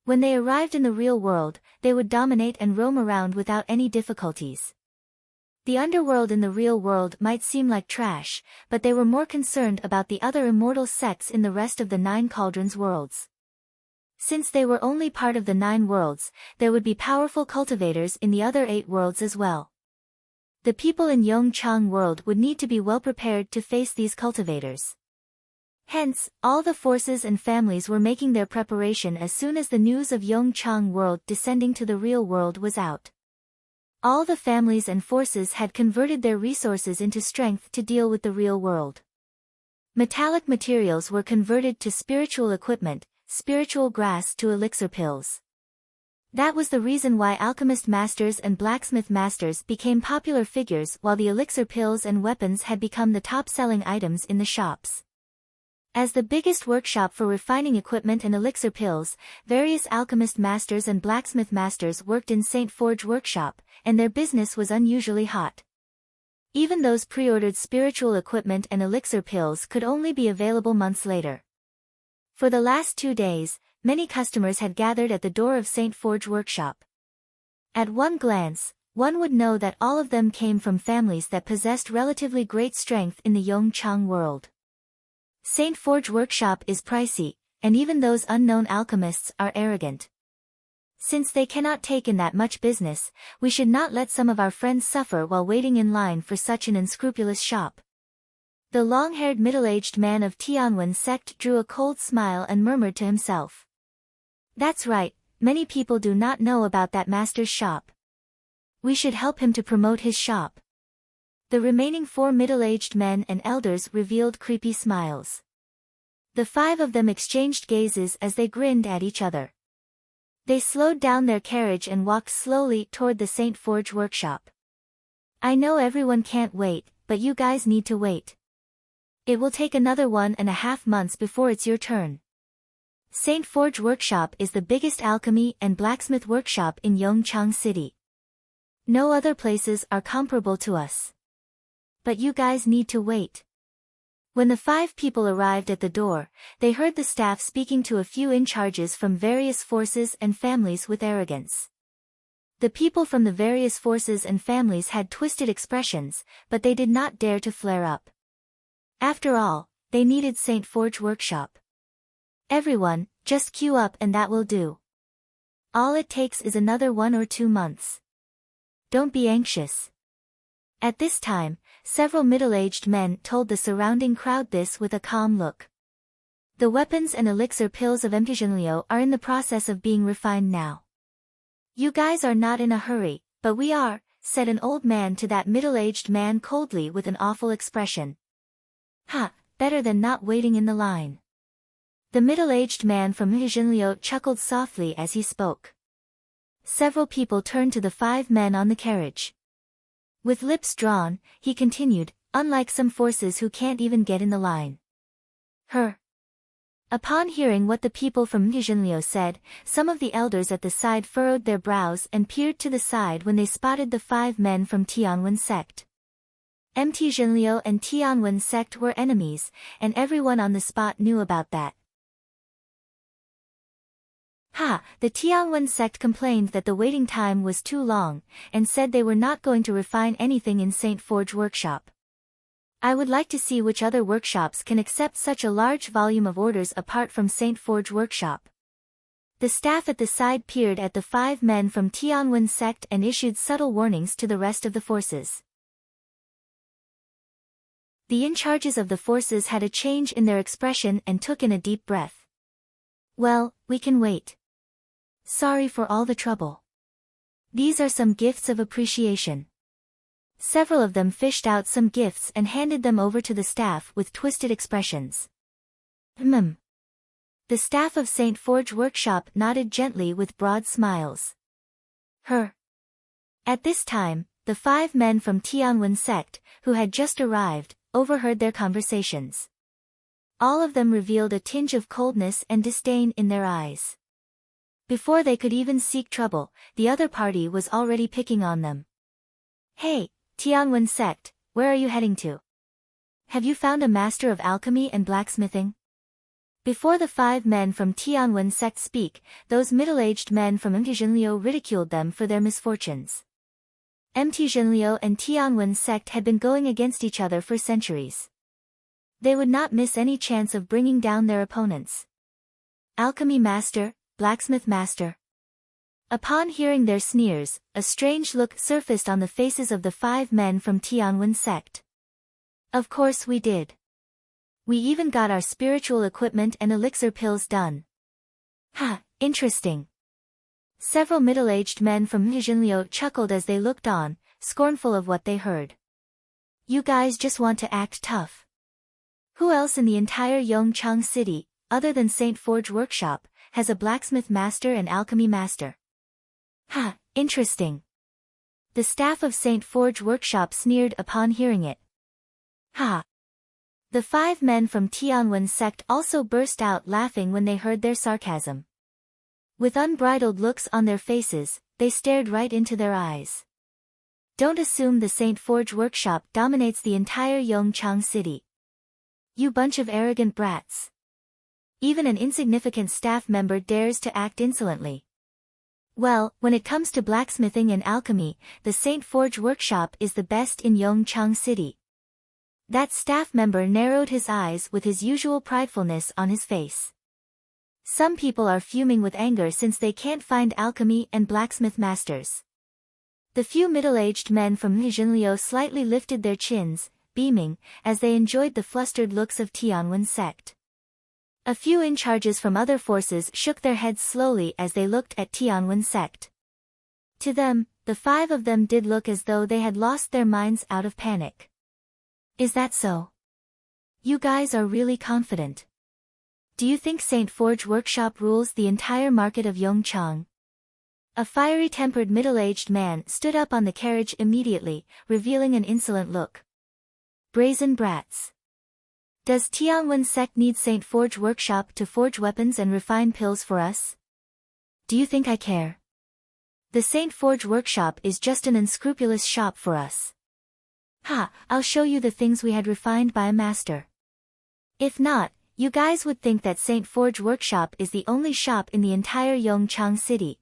When they arrived in the real world, they would dominate and roam around without any difficulties. The underworld in the real world might seem like trash, but they were more concerned about the other immortal sects in the rest of the 9 cauldrons worlds. Since they were only part of the 9 worlds, there would be powerful cultivators in the other 8 worlds as well. The people in Yongchang world would need to be well prepared to face these cultivators. Hence, all the forces and families were making their preparation as soon as the news of Yongchang world descending to the real world was out. All the families and forces had converted their resources into strength to deal with the real world. Metallic materials were converted to spiritual equipment, spiritual grass to elixir pills. That was the reason why alchemist masters and blacksmith masters became popular figures while the elixir pills and weapons had become the top-selling items in the shops. As the biggest workshop for refining equipment and elixir pills, various alchemist masters and blacksmith masters worked in St. Forge Workshop, and their business was unusually hot. Even those pre-ordered spiritual equipment and elixir pills could only be available months later. For the last 2 days, many customers had gathered at the door of St. Forge Workshop. At one glance, one would know that all of them came from families that possessed relatively great strength in the Yongchang world. St. Forge Workshop is pricey, and even those unknown alchemists are arrogant. Since they cannot take in that much business, we should not let some of our friends suffer while waiting in line for such an unscrupulous shop. The long-haired middle-aged man of Tianwen sect drew a cold smile and murmured to himself. That's right, many people do not know about that master's shop. We should help him to promote his shop. The remaining 4 middle-aged men and elders revealed creepy smiles. The 5 of them exchanged gazes as they grinned at each other. They slowed down their carriage and walked slowly toward the St. Forge Workshop. I know everyone can't wait, but you guys need to wait. It will take another 1.5 months before it's your turn. St. Forge Workshop is the biggest alchemy and blacksmith workshop in Yongchang City. No other places are comparable to us. But you guys need to wait. When the 5 people arrived at the door, they heard the staff speaking to a few in-charges from various forces and families with arrogance. The people from the various forces and families had twisted expressions, but they did not dare to flare up. After all, they needed St. Forge Workshop. Everyone, just queue up and that will do. All it takes is another 1 or 2 months. Don't be anxious. At this time, several middle-aged men told the surrounding crowd this with a calm look. The weapons and elixir pills of Empigenlio are in the process of being refined now. You guys are not in a hurry, but we are, said an old man to that middle-aged man coldly with an awful expression. Ha, better than not waiting in the line. The middle-aged man from Empigenlio chuckled softly as he spoke. Several people turned to the 5 men on the carriage. With lips drawn, he continued, unlike some forces who can't even get in the line. Upon hearing what the people from Empigenlio said, some of the elders at the side furrowed their brows and peered to the side when they spotted the 5 men from Tianwen sect. Empigenlio and Tianwen sect were enemies, and everyone on the spot knew about that. The Tianwen sect complained that the waiting time was too long, and said they were not going to refine anything in St. Forge Workshop. I would like to see which other workshops can accept such a large volume of orders apart from St. Forge Workshop. The staff at the side peered at the 5 men from Tianwen sect and issued subtle warnings to the rest of the forces. The in-charges of the forces had a change in their expression and took in a deep breath. Well, we can wait. Sorry for all the trouble. These are some gifts of appreciation. Several of them fished out some gifts and handed them over to the staff with twisted expressions. The staff of St. Forge Workshop nodded gently with broad smiles. At this time, the 5 men from Tianwen sect, who had just arrived, overheard their conversations. All of them revealed a tinge of coldness and disdain in their eyes. Before they could even seek trouble, the other party was already picking on them. Hey, Tianwen sect, where are you heading to? Have you found a master of alchemy and blacksmithing? Before the 5 men from Tianwen sect speak, those middle-aged men from Empigenlio ridiculed them for their misfortunes. Empigenlio and Tianwen sect had been going against each other for centuries. They would not miss any chance of bringing down their opponents. Alchemy master, blacksmith master. Upon hearing their sneers, a strange look surfaced on the faces of the 5 men from Tianwen sect. Of course we did. We even got our spiritual equipment and elixir pills done. Interesting. Several middle-aged men from Empigenlio chuckled as they looked on, scornful of what they heard. You guys just want to act tough. Who else in the entire Yongchang City, other than St. Forge Workshop, has a blacksmith master and alchemy master? Interesting. The staff of St. Forge Workshop sneered upon hearing it. The 5 men from Tianwen sect also burst out laughing when they heard their sarcasm. With unbridled looks on their faces, they stared right into their eyes. Don't assume the St. Forge Workshop dominates the entire Yongchang City. You bunch of arrogant brats. Even an insignificant staff member dares to act insolently. Well, when it comes to blacksmithing and alchemy, the St. Forge Workshop is the best in Yongchang City. That staff member narrowed his eyes with his usual pridefulness on his face. Some people are fuming with anger since they can't find alchemy and blacksmith masters. The few middle-aged men from Empigenlio slightly lifted their chins, beaming, as they enjoyed the flustered looks of Tianwen sect. A few in-charges from other forces shook their heads slowly as they looked at Tianwen sect. To them, the 5 of them did look as though they had lost their minds out of panic. Is that so? You guys are really confident. Do you think St. Forge Workshop rules the entire market of Yongchang? A fiery-tempered middle-aged man stood up on the carriage immediately, revealing an insolent look. Brazen brats. Does Tianwen sect need Saint Forge Workshop to forge weapons and refine pills for us? Do you think I care? The Saint Forge Workshop is just an unscrupulous shop for us. Ha, I'll show you the things we had refined by a master. If not, you guys would think that Saint Forge Workshop is the only shop in the entire Yongchang city.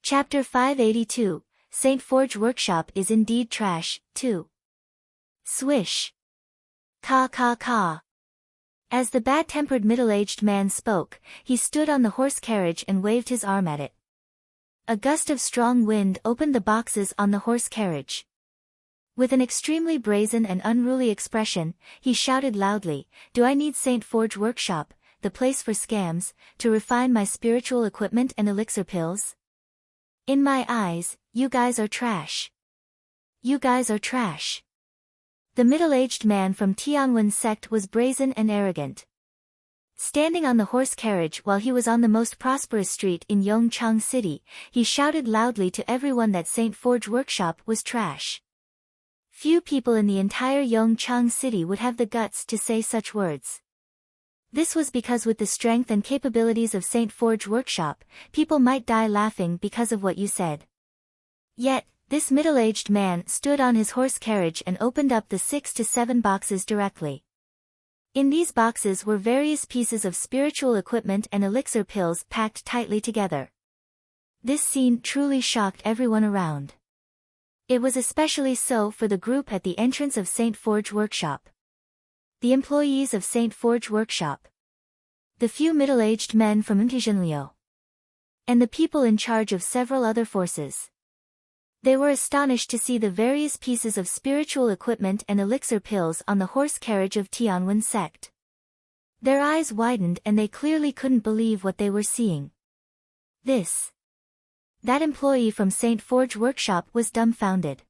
Chapter 582, Saint Forge Workshop is indeed trash, too. Swish. Ka ka ka. As the bad-tempered middle-aged man spoke, he stood on the horse carriage and waved his arm at it. A gust of strong wind opened the boxes on the horse carriage. With an extremely brazen and unruly expression, he shouted loudly, "Do I need Saint Forge Workshop, the place for scams, to refine my spiritual equipment and elixir pills? In my eyes, you guys are trash. You guys are trash." The middle-aged man from Tianwen sect was brazen and arrogant. Standing on the horse carriage while he was on the most prosperous street in Yongchang City, he shouted loudly to everyone that Saint Forge Workshop was trash. Few people in the entire Yongchang City would have the guts to say such words. This was because with the strength and capabilities of Saint Forge Workshop, people might die laughing because of what you said. Yet, this middle-aged man stood on his horse carriage and opened up the 6 to 7 boxes directly. In these boxes were various pieces of spiritual equipment and elixir pills packed tightly together. This scene truly shocked everyone around. It was especially so for the group at the entrance of Saint Forge Workshop. The employees of Saint Forge Workshop. The few middle-aged men from Invincible. And the people in charge of several other forces. They were astonished to see the various pieces of spiritual equipment and elixir pills on the horse carriage of Tianwen sect. Their eyes widened and they clearly couldn't believe what they were seeing. That employee from Saint Forge Workshop was dumbfounded.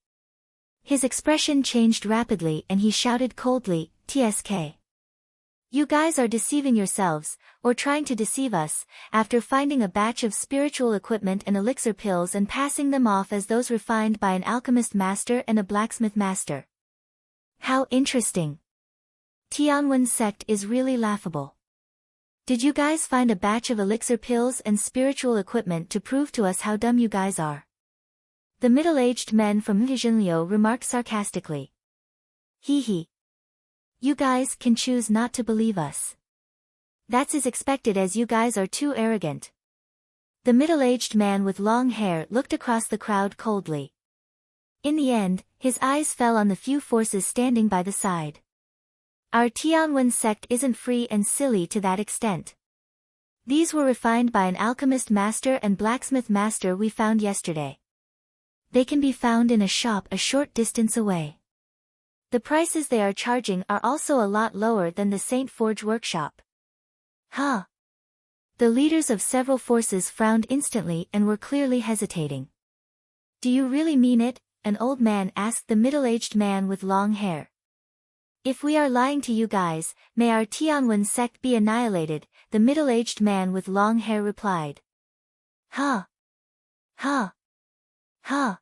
His expression changed rapidly and he shouted coldly, "TSK. You guys are deceiving yourselves, or trying to deceive us, after finding a batch of spiritual equipment and elixir pills and passing them off as those refined by an alchemist master and a blacksmith master. How interesting. Tianwen sect is really laughable. Did you guys find a batch of elixir pills and spiritual equipment to prove to us how dumb you guys are?" The middle-aged men from Invincible remarked sarcastically. "Hee hee. You guys can choose not to believe us. That's as expected as you guys are too arrogant." The middle-aged man with long hair looked across the crowd coldly. In the end, his eyes fell on the few forces standing by the side. Our Tianwen sect isn't free and silly to that extent. These were refined by an alchemist master and blacksmith master we found yesterday. They can be found in a shop a short distance away. The prices they are charging are also a lot lower than the Saint Forge Workshop. Huh? The leaders of several forces frowned instantly and were clearly hesitating. "Do you really mean it?" an old man asked the middle-aged man with long hair. "If we are lying to you guys, may our Tianwen sect be annihilated," the middle-aged man with long hair replied. "Huh? Huh? Huh?"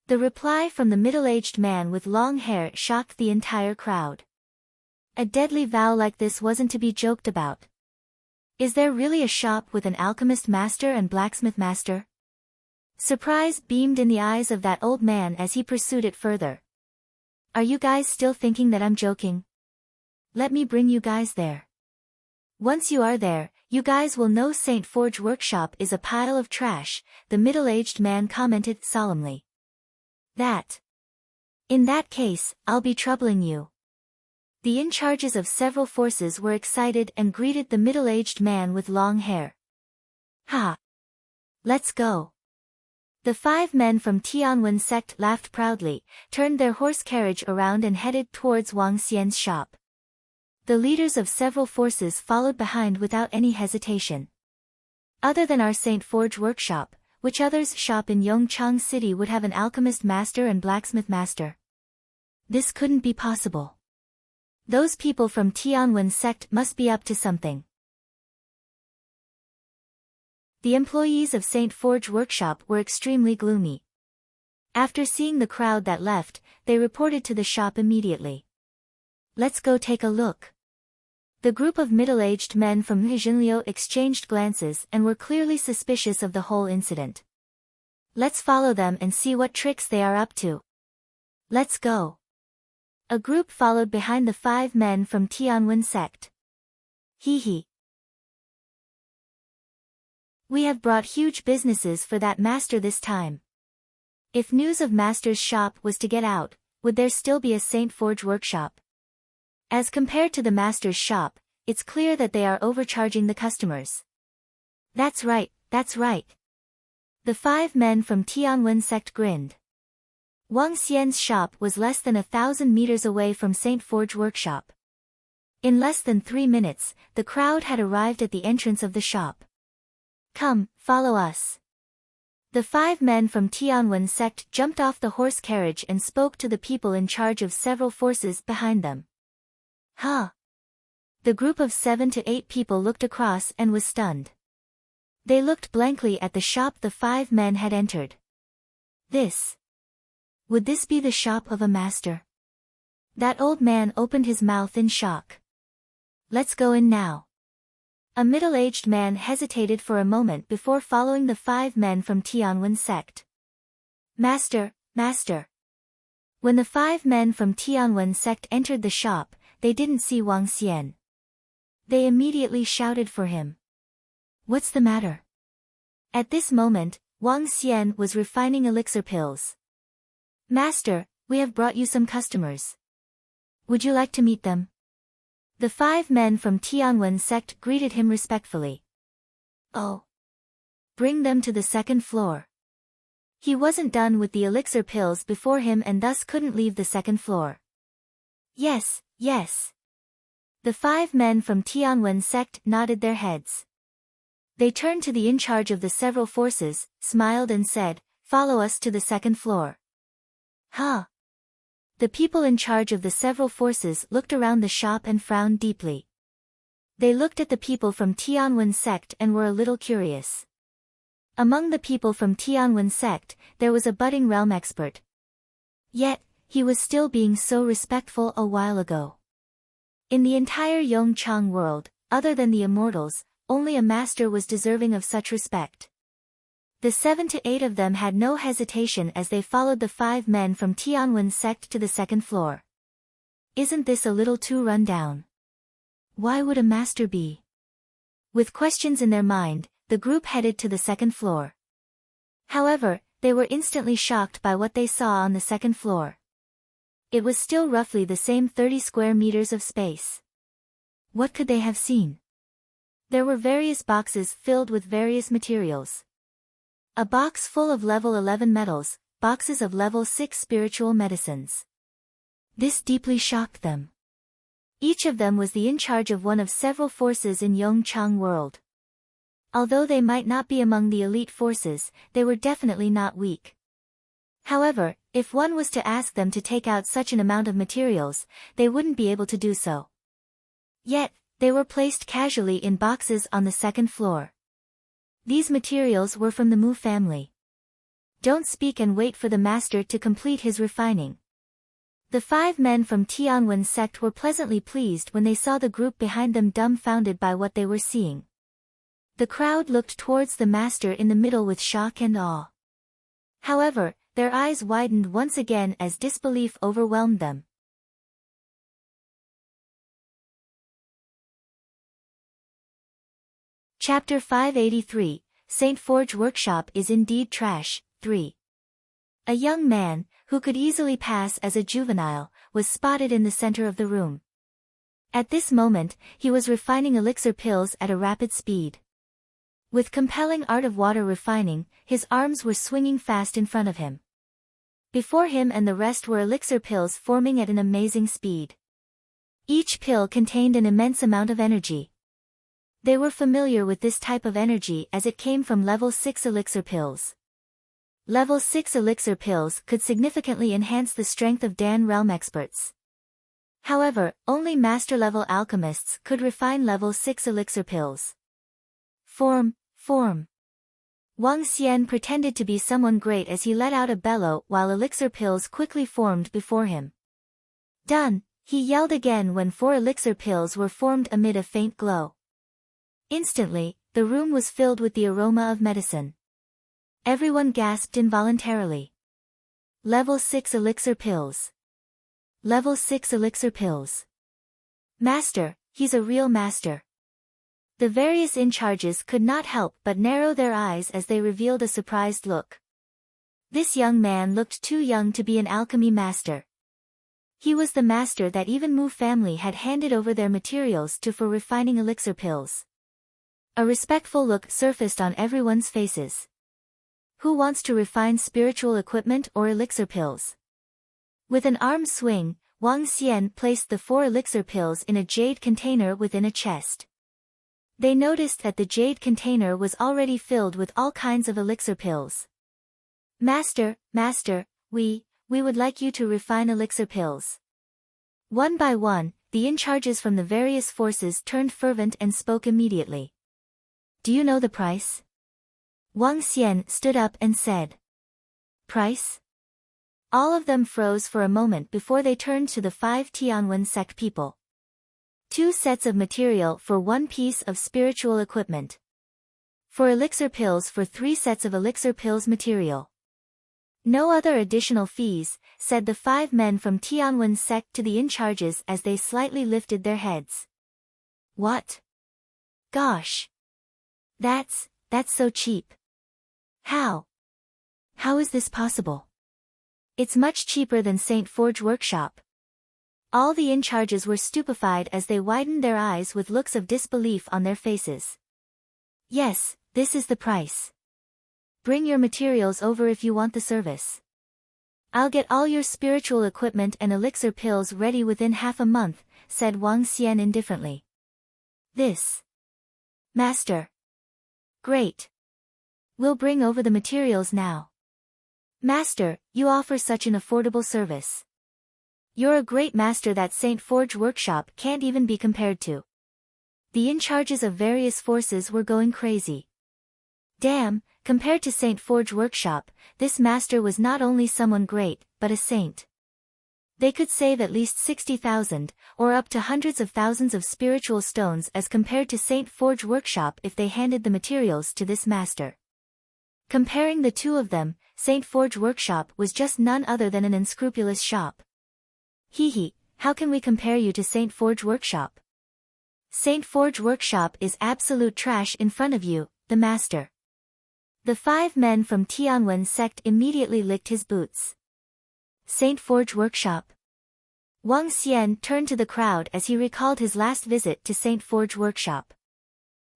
The reply from the middle-aged man with long hair shocked the entire crowd. A deadly vow like this wasn't to be joked about. Is there really a shop with an alchemist master and blacksmith master? Surprise beamed in the eyes of that old man as he pursued it further. "Are you guys still thinking that I'm joking? Let me bring you guys there. Once you are there, you guys will know Saint Forge Workshop is a pile of trash," the middle-aged man commented solemnly. "In that case, I'll be troubling you." The in-charges of several forces were excited and greeted the middle-aged man with long hair. "Ha! Let's go." The 5 men from Tianwen sect laughed proudly, turned their horse carriage around and headed towards Wang Xian's shop. The leaders of several forces followed behind without any hesitation. Other than our Saint Forge Workshop, which others' shop in Yongchang City would have an alchemist master and blacksmith master? This couldn't be possible. Those people from Tianwen sect must be up to something. The employees of Saint Forge Workshop were extremely gloomy. After seeing the crowd that left, they reported to the shop immediately. Let's go take a look. The group of middle-aged men from Nijinliu exchanged glances and were clearly suspicious of the whole incident. Let's follow them and see what tricks they are up to. Let's go. A group followed behind the 5 men from Tianwen sect. Hee hee. We have brought huge businesses for that master this time. If news of master's shop was to get out, would there still be a Saint Forge workshop? As compared to the master's shop, it's clear that they are overcharging the customers. That's right, that's right. The 5 men from Tianwen sect grinned. Wang Xian's shop was less than 1,000 meters away from Saint Forge workshop. In less than 3 minutes, the crowd had arrived at the entrance of the shop. Come, follow us. The 5 men from Tianwen sect jumped off the horse carriage and spoke to the people in charge of several forces behind them. Huh? The group of 7 to 8 people looked across and was stunned. They looked blankly at the shop the 5 men had entered. Would this be the shop of a master? That old man opened his mouth in shock. Let's go in now. A middle-aged man hesitated for a moment before following the 5 men from Tianwen sect. Master, master. When the 5 men from Tianwen sect entered the shop, they didn't see Wang Xian. They immediately shouted for him. What's the matter? At this moment, Wang Xian was refining elixir pills. Master, we have brought you some customers. Would you like to meet them? The 5 men from Tianwen sect greeted him respectfully. Oh. Bring them to the 2nd floor. He wasn't done with the elixir pills before him and thus couldn't leave the 2nd floor. Yes, yes. The 5 men from Tianwen sect nodded their heads. They turned to the in-charge of the several forces, smiled and said, follow us to the 2nd floor. Huh? The people in charge of the several forces looked around the shop and frowned deeply. They looked at the people from Tianwen sect and were a little curious. Among the people from Tianwen sect, there was a budding realm expert. Yet, he was still being so respectful a while ago. In the entire Yongchang world, other than the immortals, only a master was deserving of such respect. The 7 to 8 of them had no hesitation as they followed the 5 men from Tianwen sect to the 2nd floor. Isn't this a little too run down? Why would a master be? With questions in their mind, the group headed to the 2nd floor. However, they were instantly shocked by what they saw on the 2nd floor. It was still roughly the same 30 square meters of space. What could they have seen? There were various boxes filled with various materials. A box full of level 11 metals, boxes of level 6 spiritual medicines. This deeply shocked them. Each of them was the in charge of one of several forces in Yongchang world. Although they might not be among the elite forces, they were definitely not weak. However, if one was to ask them to take out such an amount of materials, they wouldn't be able to do so. Yet, they were placed casually in boxes on the 2nd floor. These materials were from the Mu family. Don't speak and wait for the master to complete his refining. The 5 men from Tianwen sect were pleasantly pleased when they saw the group behind them dumbfounded by what they were seeing. The crowd looked towards the master in the middle with shock and awe. However, their eyes widened once again as disbelief overwhelmed them. Chapter 583, Saint Forge Workshop is indeed trash, 3. A young man, who could easily pass as a juvenile, was spotted in the center of the room. At this moment, he was refining elixir pills at a rapid speed. With compelling art of water refining, his arms were swinging fast in front of him. Before him and the rest were elixir pills forming at an amazing speed. Each pill contained an immense amount of energy. They were familiar with this type of energy as it came from level 6 elixir pills. Level 6 elixir pills could significantly enhance the strength of Dan realm experts. However, only master-level alchemists could refine level 6 elixir pills. Form. Wang Xian pretended to be someone great as he let out a bellow while elixir pills quickly formed before him. Done, he yelled again when 4 elixir pills were formed amid a faint glow. Instantly, the room was filled with the aroma of medicine. Everyone gasped involuntarily. Level 6 elixir pills. Level 6 elixir pills. Master, he's a real master. The various in-charges could not help but narrow their eyes as they revealed a surprised look. This young man looked too young to be an alchemy master. He was the master that even Mu family had handed over their materials to for refining elixir pills. A respectful look surfaced on everyone's faces. Who wants to refine spiritual equipment or elixir pills? With an arm swing, Wang Xian placed the 4 elixir pills in a jade container within a chest. They noticed that the jade container was already filled with all kinds of elixir pills. Master, we would like you to refine elixir pills. One by one, the in-charges from the various forces turned fervent and spoke immediately. Do you know the price? Wang Xian stood up and said. Price? All of them froze for a moment before they turned to the 5 Tianwen sect people. 2 sets of material for 1 piece of spiritual equipment. For elixir pills for 3 sets of elixir pills material. No other additional fees, said the 5 men from Tianwen sect to the in-charges as they slightly lifted their heads. What? Gosh. That's so cheap. How? How is this possible? It's much cheaper than St. Forge Workshop. All the in-charges were stupefied as they widened their eyes with looks of disbelief on their faces. Yes, this is the price. Bring your materials over if you want the service. I'll get all your spiritual equipment and elixir pills ready within half a month, said Wang Xian indifferently. This. Master. Great. We'll bring over the materials now. Master, you offer such an affordable service. You're a great master that St. Forge Workshop can't even be compared to. The in-charges of various forces were going crazy. Damn, compared to St. Forge Workshop, this master was not only someone great, but a saint. They could save at least 60,000, or up to hundreds of thousands of spiritual stones as compared to St. Forge Workshop if they handed the materials to this master. Comparing the two of them, St. Forge Workshop was just none other than an unscrupulous shop. Hee, how can we compare you to St. Forge Workshop? St. Forge Workshop is absolute trash in front of you, the master. The 5 men from Tianwen sect immediately licked his boots. St. Forge Workshop. Wang Xian turned to the crowd as he recalled his last visit to St. Forge Workshop.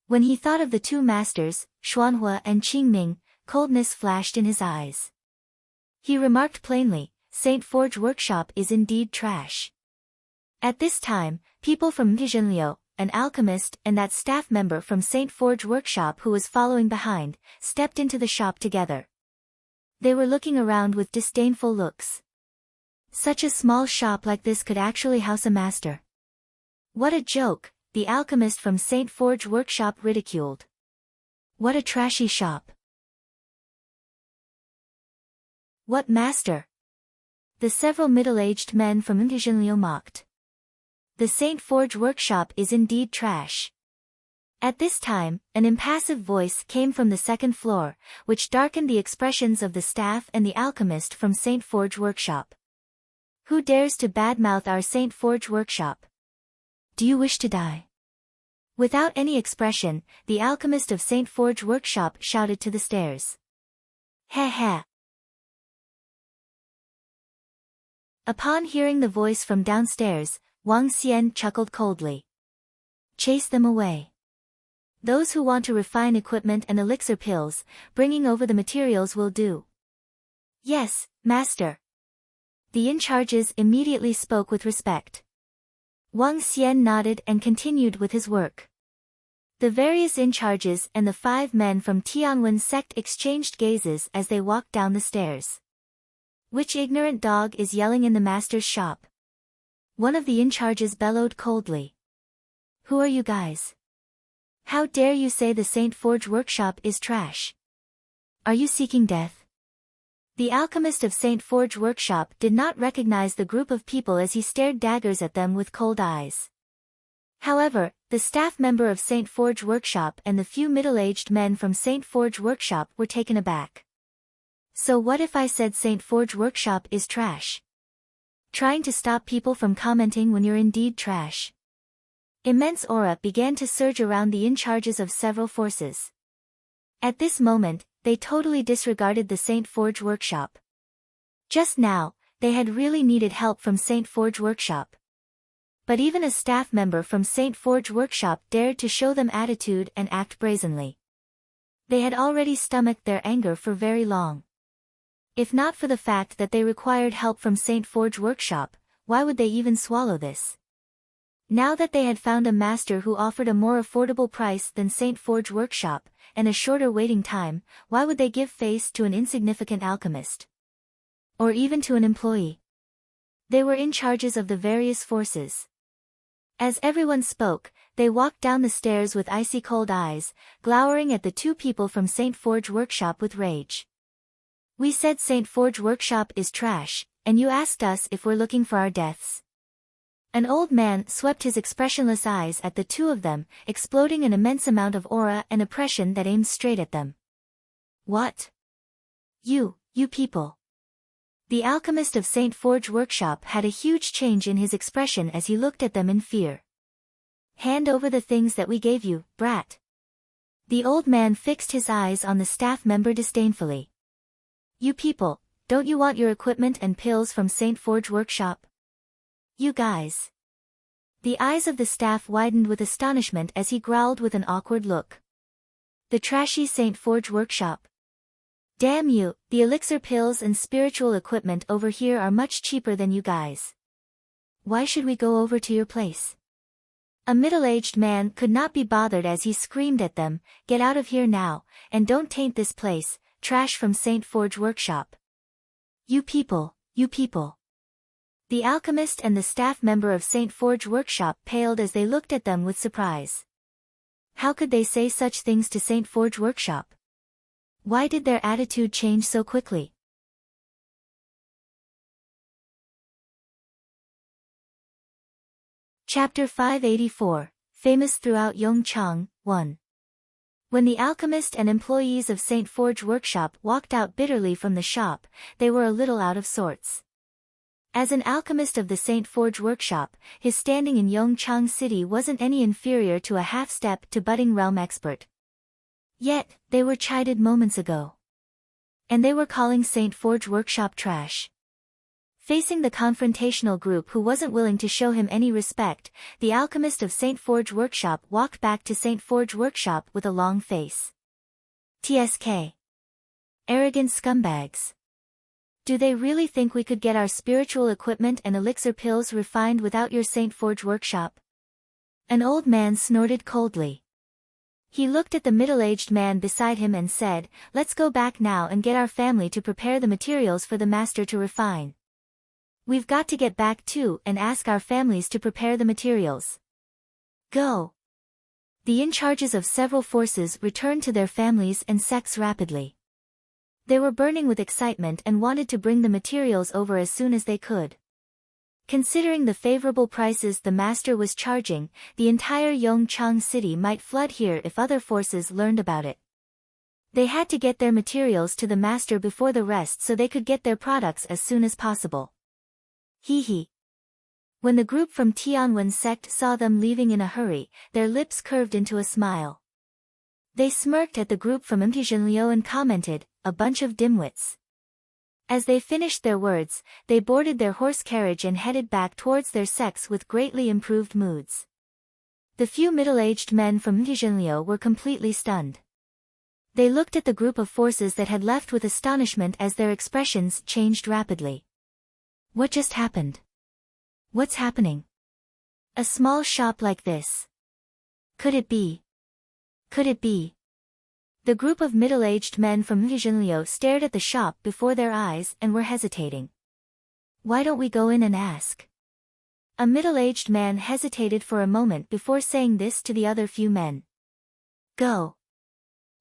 When he thought of the 2 masters, Xuanhua and Qingming, coldness flashed in his eyes. He remarked plainly, St. Forge Workshop is indeed trash. At this time, people from Zhenliu, an alchemist and that staff member from St. Forge Workshop who was following behind, stepped into the shop together. They were looking around with disdainful looks. Such a small shop like this could actually house a master. What a joke, the alchemist from St. Forge Workshop ridiculed. What a trashy shop. What master? The several middle-aged men from Zhenliu mocked. The St. Forge Workshop is indeed trash. At this time, an impassive voice came from the 2nd floor, which darkened the expressions of the staff and the alchemist from St. Forge Workshop. Who dares to badmouth our St. Forge Workshop? Do you wish to die? Without any expression, the alchemist of St. Forge Workshop shouted to the stairs. Heh. Upon hearing the voice from downstairs, Wang Xian chuckled coldly. Chase them away. Those who want to refine equipment and elixir pills, bringing over the materials will do. Yes, master. The in-charges immediately spoke with respect. Wang Xian nodded and continued with his work. The various in-charges and the 5 men from Tianwen sect exchanged gazes as they walked down the stairs. Which ignorant dog is yelling in the master's shop? One of the in-charges bellowed coldly. Who are you guys? How dare you say the St. Forge Workshop is trash? Are you seeking death? The alchemist of St. Forge Workshop did not recognize the group of people as he stared daggers at them with cold eyes. However, the staff member of St. Forge Workshop and the few middle-aged men from St. Forge Workshop were taken aback. So what if I said St. Forge Workshop is trash? Trying to stop people from commenting when you're indeed trash. Immense aura began to surge around the in-charges of several forces. At this moment, they totally disregarded the St. Forge Workshop. Just now, they had really needed help from St. Forge Workshop. But even a staff member from St. Forge Workshop dared to show them attitude and act brazenly. They had already stomached their anger for very long. If not for the fact that they required help from St. Forge Workshop, why would they even swallow this? Now that they had found a master who offered a more affordable price than St. Forge Workshop, and a shorter waiting time, why would they give face to an insignificant alchemist? Or even to an employee? They were in charges of the various forces. As everyone spoke, they walked down the stairs with icy cold eyes, glowering at the two people from St. Forge Workshop with rage. We said St. Forge Workshop is trash, and you asked us if we're looking for our deaths. An old man swept his expressionless eyes at the two of them, exploding an immense amount of aura and oppression that aimed straight at them. What? You people. The alchemist of St. Forge Workshop had a huge change in his expression as he looked at them in fear. Hand over the things that we gave you, brat. The old man fixed his eyes on the staff member disdainfully. You people, don't you want your equipment and pills from St. Forge Workshop? You guys. The eyes of the staff widened with astonishment as he growled with an awkward look. The trashy St. Forge Workshop. Damn you, the elixir pills and spiritual equipment over here are much cheaper than you guys. Why should we go over to your place? A middle-aged man could not be bothered as he screamed at them, get out of here now, and don't taint this place, trash from St. Forge Workshop. You people. The alchemist and the staff member of St. Forge Workshop paled as they looked at them with surprise. How could they say such things to St. Forge Workshop? Why did their attitude change so quickly? Chapter 584, Famous Throughout Yongchang, 1. When the alchemist and employees of St. Forge Workshop walked out bitterly from the shop, they were a little out of sorts. As an alchemist of the St. Forge Workshop, his standing in Yongchang City wasn't any inferior to a half-step to budding realm expert. Yet, they were chided moments ago. And they were calling St. Forge Workshop trash. Facing the confrontational group who wasn't willing to show him any respect, the alchemist of St. Forge Workshop walked back to St. Forge Workshop with a long face. TSK. Arrogant scumbags. Do they really think we could get our spiritual equipment and elixir pills refined without your St. Forge Workshop? An old man snorted coldly. He looked at the middle-aged man beside him and said, let's go back now and get our family to prepare the materials for the master to refine. We've got to get back too and ask our families to prepare the materials. Go. The in-charges of several forces returned to their families and sects rapidly. They were burning with excitement and wanted to bring the materials over as soon as they could. Considering the favorable prices the master was charging, the entire Yongchang city might flood here if other forces learned about it. They had to get their materials to the master before the rest so they could get their products as soon as possible. Hee. When the group from Tianwen's sect saw them leaving in a hurry, their lips curved into a smile. They smirked at the group from Invincible and commented, a bunch of dimwits. As they finished their words, they boarded their horse carriage and headed back towards their sects with greatly improved moods. The few middle-aged men from Invincible were completely stunned. They looked at the group of forces that had left with astonishment as their expressions changed rapidly. What just happened? What's happening? A small shop like this. Could it be? The group of middle-aged men from Invincible stared at the shop before their eyes and were hesitating. Why don't we go in and ask? A middle-aged man hesitated for a moment before saying this to the other few men. Go.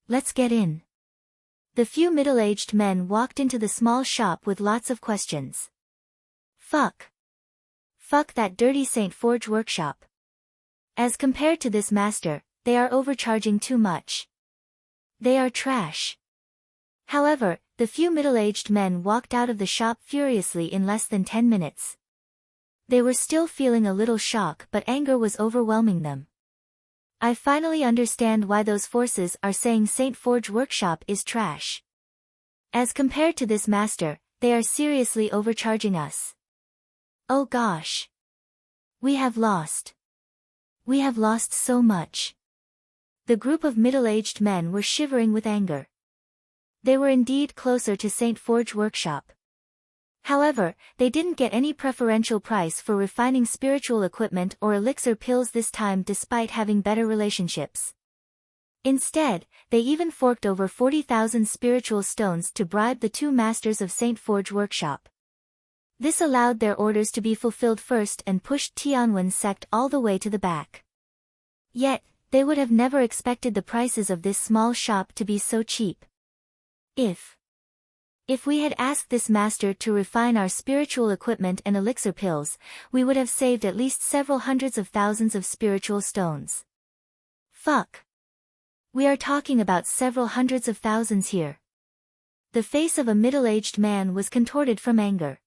Let's get in. The few middle-aged men walked into the small shop with lots of questions. Fuck. Fuck that dirty St. Forge workshop. As compared to this master, they are overcharging too much. They are trash. However, the few middle-aged men walked out of the shop furiously in less than 10 minutes. They were still feeling a little shock, but anger was overwhelming them. I finally understand why those forces are saying St. Forge workshop is trash. As compared to this master, they are seriously overcharging us. Oh gosh. We have lost. We have lost so much. The group of middle-aged men were shivering with anger. They were indeed closer to St. Forge workshop. However, they didn't get any preferential price for refining spiritual equipment or elixir pills this time despite having better relationships. Instead, they even forked over 40,000 spiritual stones to bribe the two masters of St. Forge workshop. This allowed their orders to be fulfilled first and pushed Tianwen sect all the way to the back. Yet, they would have never expected the prices of this small shop to be so cheap. If we had asked this master to refine our spiritual equipment and elixir pills, we would have saved at least several hundreds of thousands of spiritual stones. Fuck. We are talking about several hundreds of thousands here. The face of a middle-aged man was contorted from anger.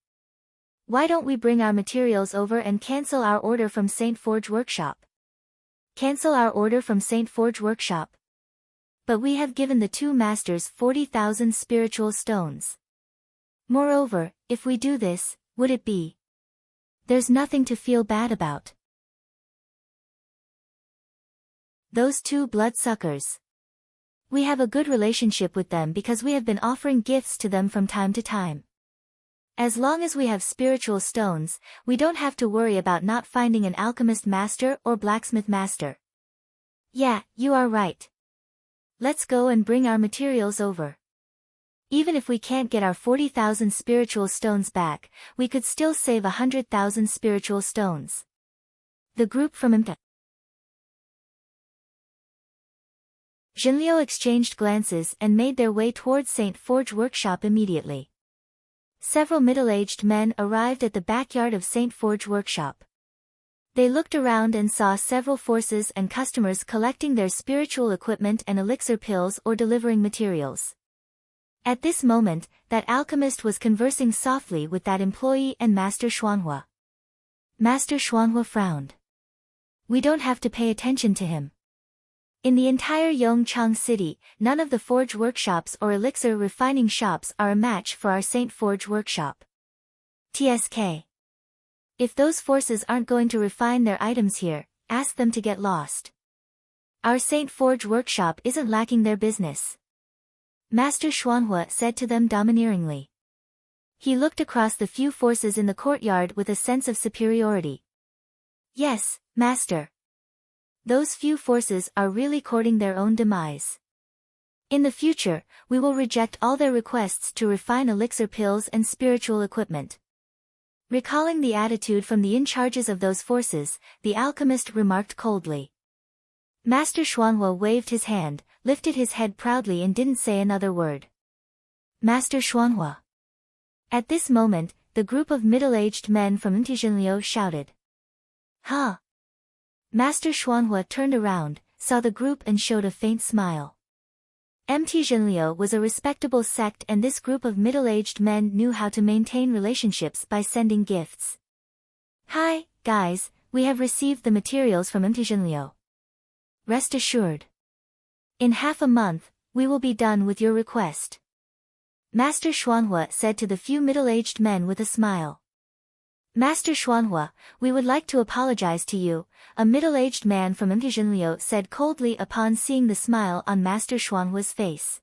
Why don't we bring our materials over and cancel our order from St. Forge workshop? Cancel our order from St. Forge workshop. But we have given the two masters 40,000 spiritual stones. Moreover, if we do this, would it be? There's nothing to feel bad about. Those two bloodsuckers. We have a good relationship with them because we have been offering gifts to them from time to time. As long as we have spiritual stones, we don't have to worry about not finding an alchemist master or blacksmith master. Yeah, you are right. Let's go and bring our materials over. Even if we can't get our 40,000 spiritual stones back, we could still save 100,000 spiritual stones. The group from Jinliu exchanged glances and made their way towards St. Forge workshop immediately. Several middle-aged men arrived at the backyard of St. Forge workshop. They looked around and saw several forces and customers collecting their spiritual equipment and elixir pills or delivering materials. At this moment, that alchemist was conversing softly with that employee and Master Xuanhua. Master Xuanhua frowned. We don't have to pay attention to him. In the entire Yongchang city, none of the forge workshops or elixir refining shops are a match for our St. Forge workshop. TSK. If those forces aren't going to refine their items here, ask them to get lost. Our St. Forge workshop isn't lacking their business. Master Xuanhua said to them domineeringly. He looked across the few forces in the courtyard with a sense of superiority. Yes, Master. Those few forces are really courting their own demise. In the future, we will reject all their requests to refine elixir pills and spiritual equipment. Recalling the attitude from the in-charges of those forces, the alchemist remarked coldly. Master Xuanhua waved his hand, lifted his head proudly and didn't say another word. Master Xuanhua. At this moment, the group of middle-aged men from Jinliu shouted. Huh? Master Xuanhua turned around, saw the group and showed a faint smile. Jinliu was a respectable sect and this group of middle-aged men knew how to maintain relationships by sending gifts. Hi, guys, we have received the materials from Jinliu. Rest assured. In half a month, we will be done with your request. Master Xuanhua said to the few middle-aged men with a smile. Master Xuanhua, we would like to apologize to you, a middle-aged man from Jinliu said coldly upon seeing the smile on Master Xuanhua's face.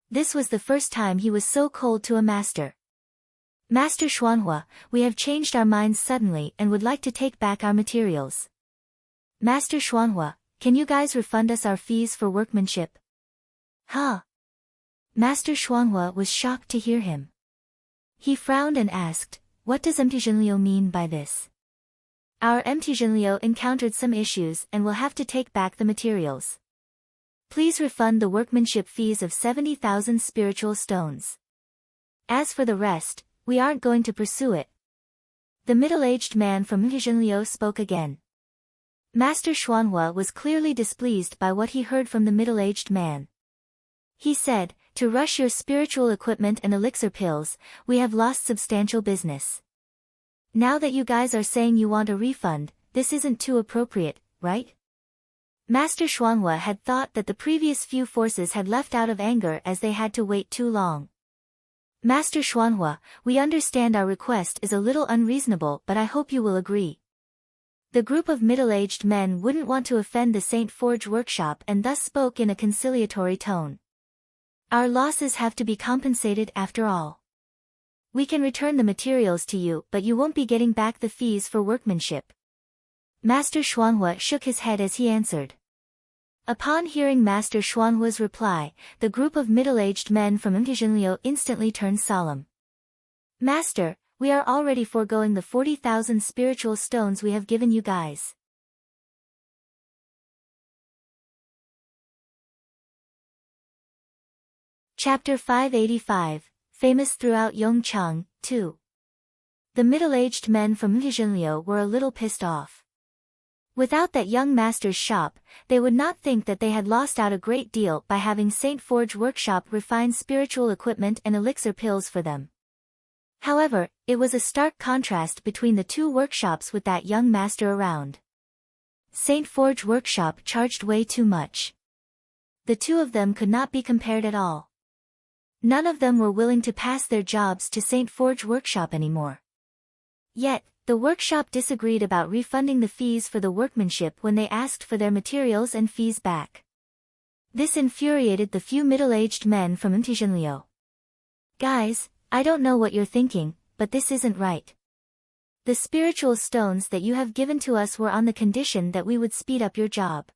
This was the first time he was so cold to a master. Master Xuanhua, we have changed our minds suddenly and would like to take back our materials. Master Xuanhua, can you guys refund us our fees for workmanship? Huh? Master Xuanhua was shocked to hear him. He frowned and asked, what does Jinliu mean by this? Our Jinliu encountered some issues and will have to take back the materials. Please refund the workmanship fees of 70,000 spiritual stones. As for the rest, we aren't going to pursue it. The middle-aged man from Zhenliu spoke again. Master Xuanhua was clearly displeased by what he heard from the middle-aged man. He said, "To rush your spiritual equipment and elixir pills, we have lost substantial business. Now that you guys are saying you want a refund, this isn't too appropriate, right?" Master Xuanhua had thought that the previous few forces had left out of anger as they had to wait too long. "Master Xuanhua, we understand our request is a little unreasonable, but I hope you will agree." The group of middle-aged men wouldn't want to offend the Saint Forge workshop and thus spoke in a conciliatory tone. "Our losses have to be compensated after all. We can return the materials to you, but you won't be getting back the fees for workmanship." Master Xuanhua shook his head as he answered. Upon hearing Master Xuanhua's reply, the group of middle-aged men from Zhenliu instantly turned solemn. "Master, we are already foregoing the 40,000 spiritual stones we have given you guys." Chapter 585, Famous Throughout Yongchang, 2. The middle-aged men from Zhenliu were a little pissed off. Without that young master's shop, they would not think that they had lost out a great deal by having Saint Forge Workshop refine spiritual equipment and elixir pills for them. However, it was a stark contrast between the two workshops with that young master around. Saint Forge Workshop charged way too much. The two of them could not be compared at all. None of them were willing to pass their jobs to Saint Forge Workshop anymore. Yet, the workshop disagreed about refunding the fees for the workmanship when they asked for their materials and fees back. This infuriated the few middle-aged men from Zhenliu. "Guys, I don't know what you're thinking, but this isn't right. The spiritual stones that you have given to us were on the condition that we would speed up your job.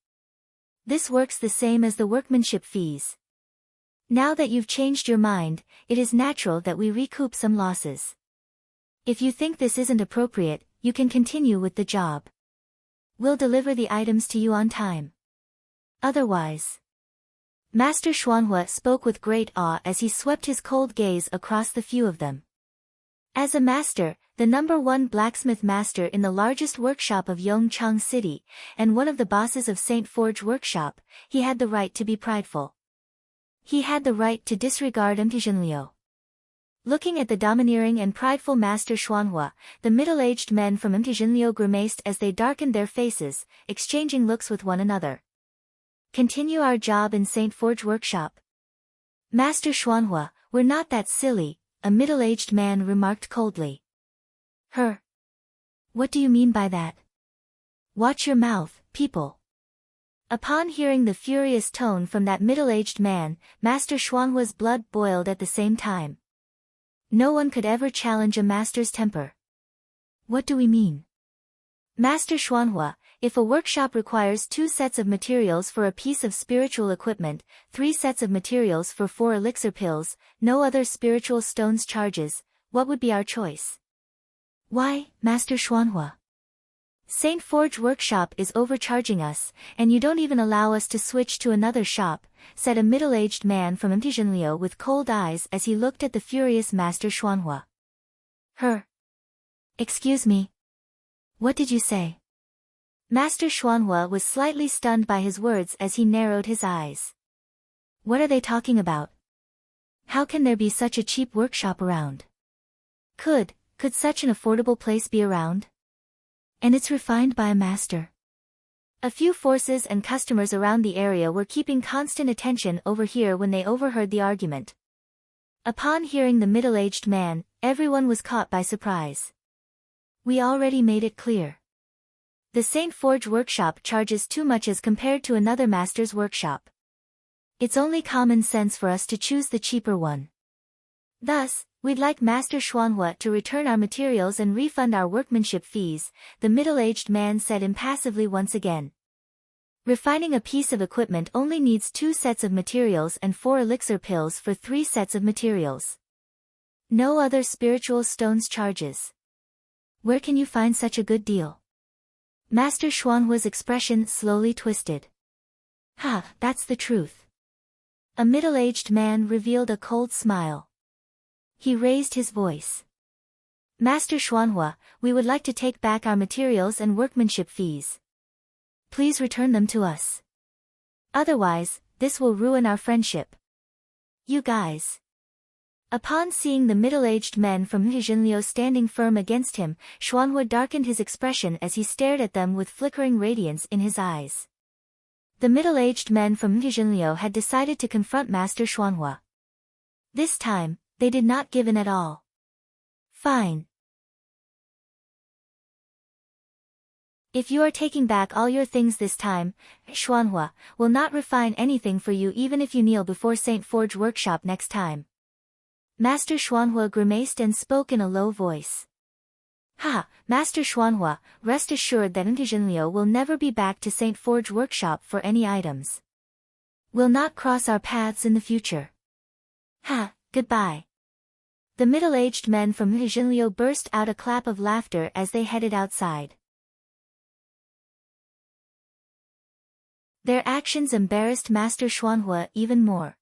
This works the same as the workmanship fees. Now that you've changed your mind, it is natural that we recoup some losses. If you think this isn't appropriate, you can continue with the job. We'll deliver the items to you on time. Otherwise..." Master Xuanhua spoke with great awe as he swept his cold gaze across the few of them. As a master, the #1 blacksmith master in the largest workshop of Yongchang City, and one of the bosses of Saint Forge Workshop, he had the right to be prideful. He had the right to disregard Zhenliu. Looking at the domineering and prideful Master Xuanhua, the middle-aged men from Zhenliu grimaced as they darkened their faces, exchanging looks with one another. "Continue our job in Saint Forge Workshop." "Master Xuanhua, we're not that silly," a middle-aged man remarked coldly. "Her? What do you mean by that? Watch your mouth, people." Upon hearing the furious tone from that middle-aged man, Master Xuanhua's blood boiled at the same time. No one could ever challenge a master's temper. "What do we mean?" "Master Xuanhua, if a workshop requires 2 sets of materials for a piece of spiritual equipment, 3 sets of materials for 4 elixir pills, no other spiritual stones charges, what would be our choice?" "Why, Master Xuanhua? Saint Forge Workshop is overcharging us, and you don't even allow us to switch to another shop," said a middle-aged man from Zhenliu with cold eyes as he looked at the furious Master Xuanhua. "Her? Excuse me? What did you say?" Master Xuanhua was slightly stunned by his words as he narrowed his eyes. What are they talking about? How can there be such a cheap workshop around? Could such an affordable place be around? And it's refined by a master. A few forces and customers around the area were keeping constant attention over here when they overheard the argument. Upon hearing the middle-aged man, everyone was caught by surprise. "We already made it clear. The Saint Forge Workshop charges too much as compared to another master's workshop. It's only common sense for us to choose the cheaper one. Thus, we'd like Master Xuanhua to return our materials and refund our workmanship fees," the middle-aged man said impassively once again. "Refining a piece of equipment only needs 2 sets of materials and 4 elixir pills for 3 sets of materials. No other spiritual stones charges. Where can you find such a good deal?" Master Xuanhua's expression slowly twisted. Ha, that's the truth. A middle-aged man revealed a cold smile. He raised his voice. Master Xuanhua, we would like to take back our materials and workmanship fees. Please return them to us. Otherwise, this will ruin our friendship. You guys. Upon seeing the middle-aged men from Hijinliu standing firm against him, Xuanhua darkened his expression as he stared at them with flickering radiance in his eyes. The middle-aged men from Hijinliu had decided to confront Master Xuanhua. This time, they did not give in at all. Fine. If you are taking back all your things this time, Xuanhua will not refine anything for you even if you kneel before Saint Forge workshop next time. Master Xuanhua grimaced and spoke in a low voice. Ha, Master Xuanhua, rest assured that Ntijinliu will never be back to Saint Forge workshop for any items. Will not cross our paths in the future. Ha, goodbye. The middle-aged men from Ntijinliu burst out a clap of laughter as they headed outside. Their actions embarrassed Master Xuanhua even more.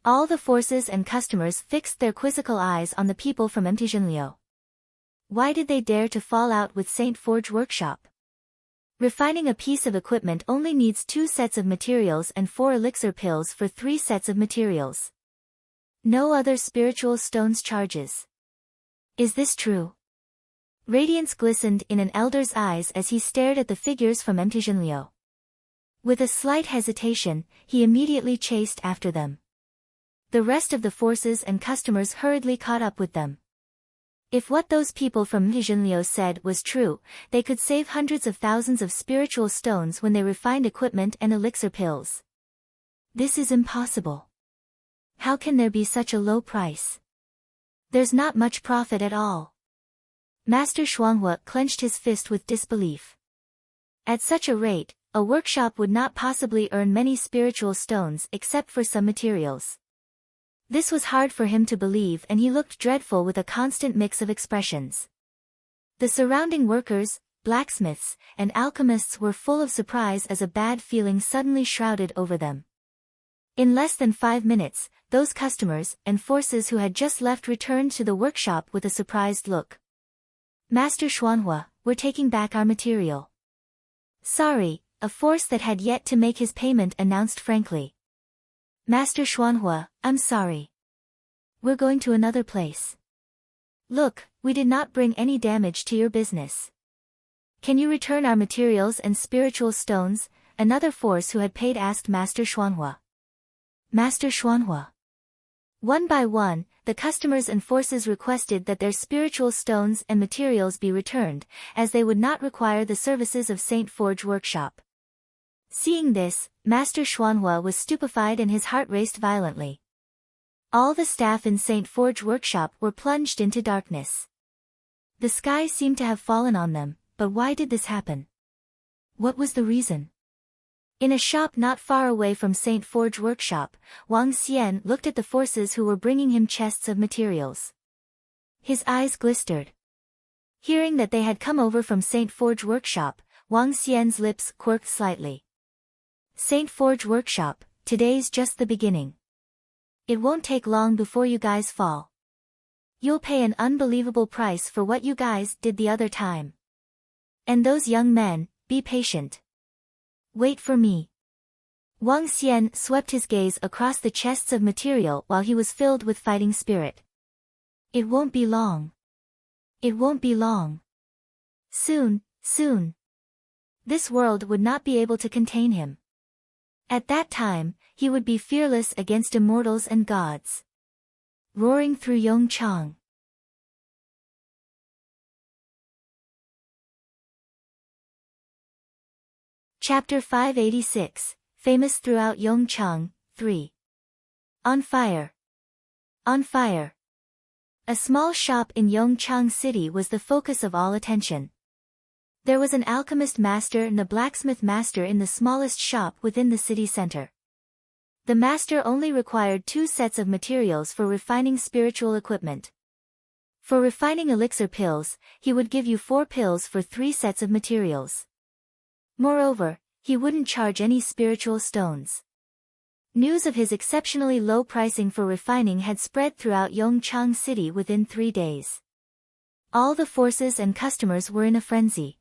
All the forces and customers fixed their quizzical eyes on the people from Ntijinliu. Why did they dare to fall out with Saint Forge workshop? Refining a piece of equipment only needs 2 sets of materials and 4 elixir pills for 3 sets of materials. No other spiritual stones charges. Is this true? Radiance glistened in an elder's eyes as he stared at the figures from Ntijinliu. With a slight hesitation, he immediately chased after them. The rest of the forces and customers hurriedly caught up with them. If what those people from Ntijinliu said was true, they could save hundreds of thousands of spiritual stones when they refined equipment and elixir pills. This is impossible. How can there be such a low price? There's not much profit at all. Master Xuanhua clenched his fist with disbelief. At such a rate, a workshop would not possibly earn many spiritual stones except for some materials. This was hard for him to believe and he looked dreadful with a constant mix of expressions. The surrounding workers, blacksmiths, and alchemists were full of surprise as a bad feeling suddenly shrouded over them. In less than 5 minutes, those customers and forces who had just left returned to the workshop with a surprised look. Master Xuanhua, we're taking back our material. Sorry, a force that had yet to make his payment announced frankly. Master Xuanhua, I'm sorry. We're going to another place. Look, we did not bring any damage to your business. Can you return our materials and spiritual stones? Another force who had paid asked Master Xuanhua. Master Xuanhua. One by one, the customers and forces requested that their spiritual stones and materials be returned, as they would not require the services of Saint Forge workshop. Seeing this, Master Xuanhua was stupefied and his heart raced violently. All the staff in Saint Forge workshop were plunged into darkness. The sky seemed to have fallen on them, but why did this happen? What was the reason? In a shop not far away from Saint Forge workshop, Wang Xian looked at the forces who were bringing him chests of materials. His eyes glistered. Hearing that they had come over from Saint Forge workshop, Wang Xian's lips quirked slightly. Saint Forge workshop, today's just the beginning. It won't take long before you guys fall. You'll pay an unbelievable price for what you guys did the other time. And those young men, be patient. Wait for me. Wang Xian swept his gaze across the chests of material while he was filled with fighting spirit. It won't be long. It won't be long. Soon, soon. This world would not be able to contain him. At that time, he would be fearless against immortals and gods. Roaring through Yongchang. Chapter 586, Famous Throughout Yongchang, 3. On Fire. On Fire. A small shop in Yongchang City was the focus of all attention. There was an alchemist master and a blacksmith master in the smallest shop within the city center. The master only required 2 sets of materials for refining spiritual equipment. For refining elixir pills, he would give you 4 pills for 3 sets of materials. Moreover, he wouldn't charge any spiritual stones. News of his exceptionally low pricing for refining had spread throughout Yongchang City within 3 days. All the forces and customers were in a frenzy.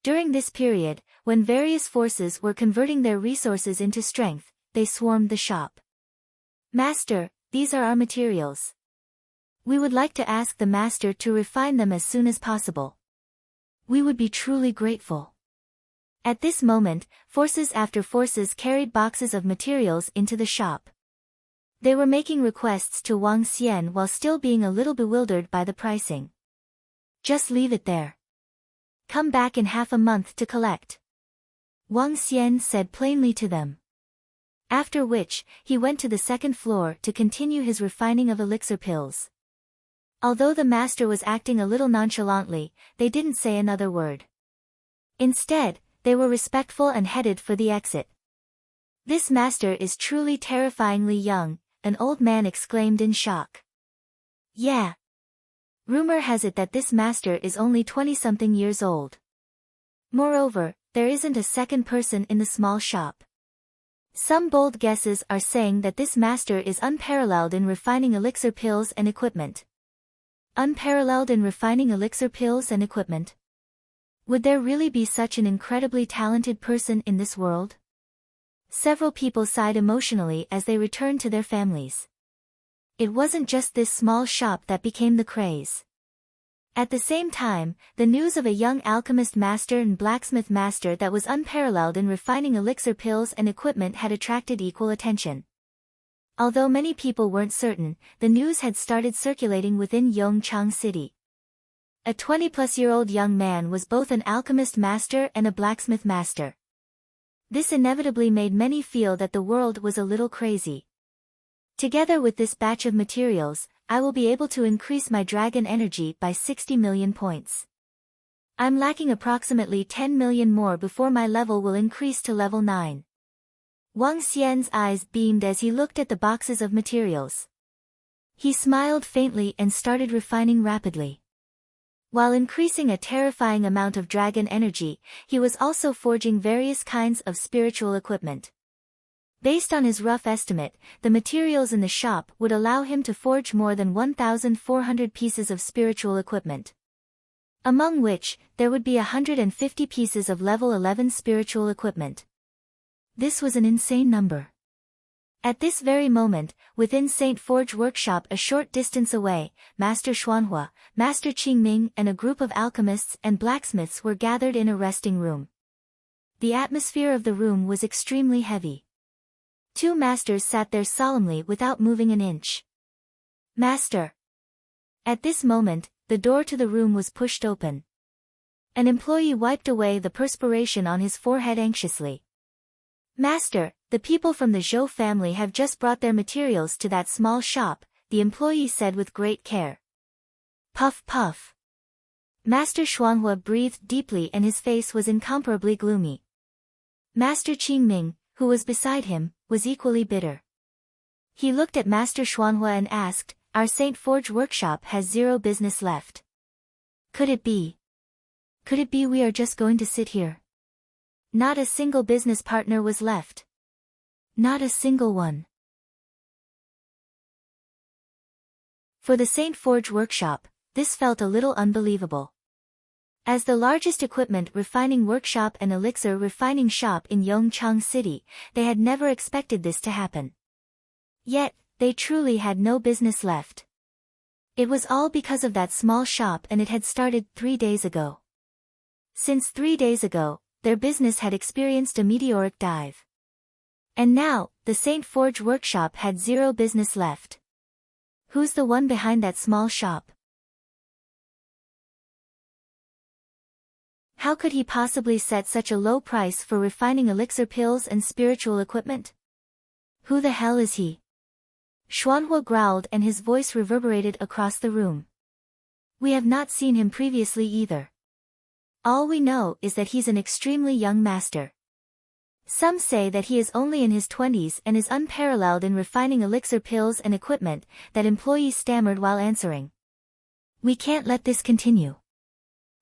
During this period, when various forces were converting their resources into strength, they swarmed the shop. "Master, these are our materials. We would like to ask the master to refine them as soon as possible. We would be truly grateful." At this moment, forces after forces carried boxes of materials into the shop. They were making requests to Wang Xian while still being a little bewildered by the pricing. "Just leave it there. Come back in half a month to collect," Wang Xian said plainly to them. After which, he went to the second floor to continue his refining of elixir pills. Although the master was acting a little nonchalantly, they didn't say another word. Instead, they were respectful and headed for the exit. "This master is truly terrifyingly young," an old man exclaimed in shock. "Yeah. Rumor has it that this master is only 20-something years old. Moreover, there isn't a second person in the small shop. Some bold guesses are saying that this master is unparalleled in refining elixir pills and equipment." Unparalleled in refining elixir pills and equipment? Would there really be such an incredibly talented person in this world? Several people sighed emotionally as they returned to their families. It wasn't just this small shop that became the craze. At the same time, the news of a young alchemist master and blacksmith master that was unparalleled in refining elixir pills and equipment had attracted equal attention. Although many people weren't certain, the news had started circulating within Yongchang City. A 20-plus-year-old young man was both an alchemist master and a blacksmith master. This inevitably made many feel that the world was a little crazy. "Together with this batch of materials, I will be able to increase my dragon energy by 60 million points. I'm lacking approximately 10 million more before my level will increase to level 9. Wang Xian's eyes beamed as he looked at the boxes of materials. He smiled faintly and started refining rapidly. While increasing a terrifying amount of dragon energy, he was also forging various kinds of spiritual equipment. Based on his rough estimate, the materials in the shop would allow him to forge more than 1,400 pieces of spiritual equipment. Among which, there would be 150 pieces of level 11 spiritual equipment. This was an insane number. At this very moment, within Saint Forge Workshop a short distance away, Master Xuanhua, Master Qingming and a group of alchemists and blacksmiths were gathered in a resting room. The atmosphere of the room was extremely heavy. 2 masters sat there solemnly without moving an inch. "Master!" At this moment, the door to the room was pushed open. An employee wiped away the perspiration on his forehead anxiously. "Master, the people from the Zhou family have just brought their materials to that small shop," the employee said with great care. Puff puff. Master Xuanhua breathed deeply and his face was incomparably gloomy. Master Qingming, who was beside him, was equally bitter. He looked at Master Xuanhua and asked, "Our Saint Forge Workshop has 0 business left. Could it be we are just going to sit here? Not a single business partner was left. Not a single one." For the Saint Forge Workshop, this felt a little unbelievable. As the largest equipment refining workshop and elixir refining shop in Yongchang City, they had never expected this to happen. Yet, they truly had no business left. It was all because of that small shop and it had started 3 days ago. Since 3 days ago, their business had experienced a meteoric dive. And now, the Saint Forge Workshop had 0 business left. Who's the one behind that small shop? How could he possibly set such a low price for refining elixir pills and spiritual equipment? Who the hell is he? Xuanhua growled and his voice reverberated across the room. We have not seen him previously either. All we know is that he's an extremely young master. Some say that he is only in his 20s and is unparalleled in refining elixir pills and equipment, that employee stammered while answering. We can't let this continue.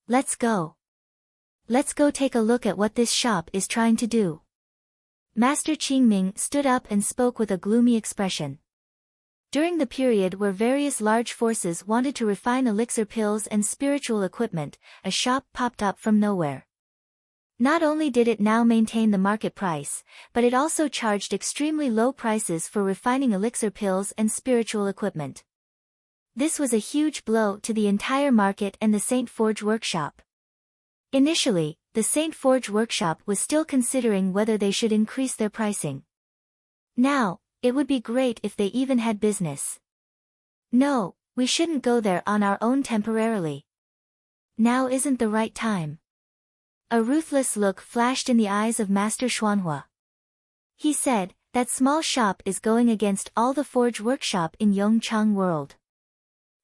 Let's go. Let's go take a look at what this shop is trying to do. Master Qingming stood up and spoke with a gloomy expression. During the period where various large forces wanted to refine elixir pills and spiritual equipment, a shop popped up from nowhere. Not only did it now maintain the market price, but it also charged extremely low prices for refining elixir pills and spiritual equipment. This was a huge blow to the entire market and the Saint Forge workshop. Initially, the Saint Forge workshop was still considering whether they should increase their pricing. Now, it would be great if they even had business. No, we shouldn't go there on our own temporarily. Now isn't the right time. A ruthless look flashed in the eyes of Master Xuanhua. He said, that small shop is going against all the forge workshop in Yongchang world.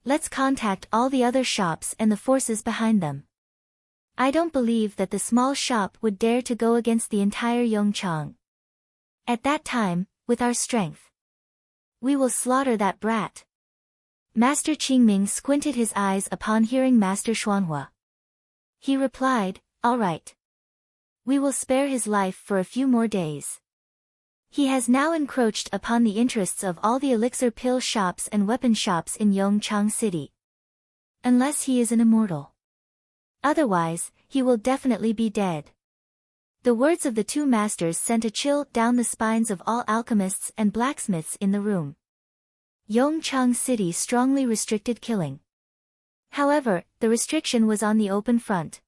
Let's contact all the other shops and the forces behind them. I don't believe that the small shop would dare to go against the entire Yongchang. At that time, with our strength, we will slaughter that brat. Master Qingming squinted his eyes upon hearing Master Xuanhua. He replied, all right. We will spare his life for a few more days. He has now encroached upon the interests of all the elixir pill shops and weapon shops in Yongchang City. Unless he is an immortal. Otherwise, he will definitely be dead. The words of the two masters sent a chill down the spines of all alchemists and blacksmiths in the room. Yongchang City strongly restricted killing. However, the restriction was on the open front.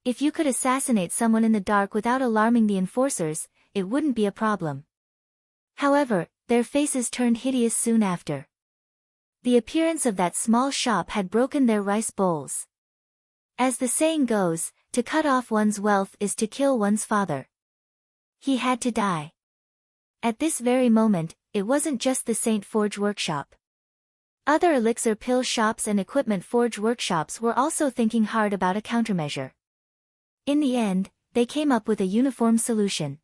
If you could assassinate someone in the dark without alarming the enforcers, it wouldn't be a problem. However, their faces turned hideous soon after. The appearance of that small shop had broken their rice bowls. As the saying goes, to cut off one's wealth is to kill one's father. He had to die. At this very moment, it wasn't just the Saint Forge workshop. Other elixir pill shops and equipment forge workshops were also thinking hard about a countermeasure. In the end, they came up with a uniform solution.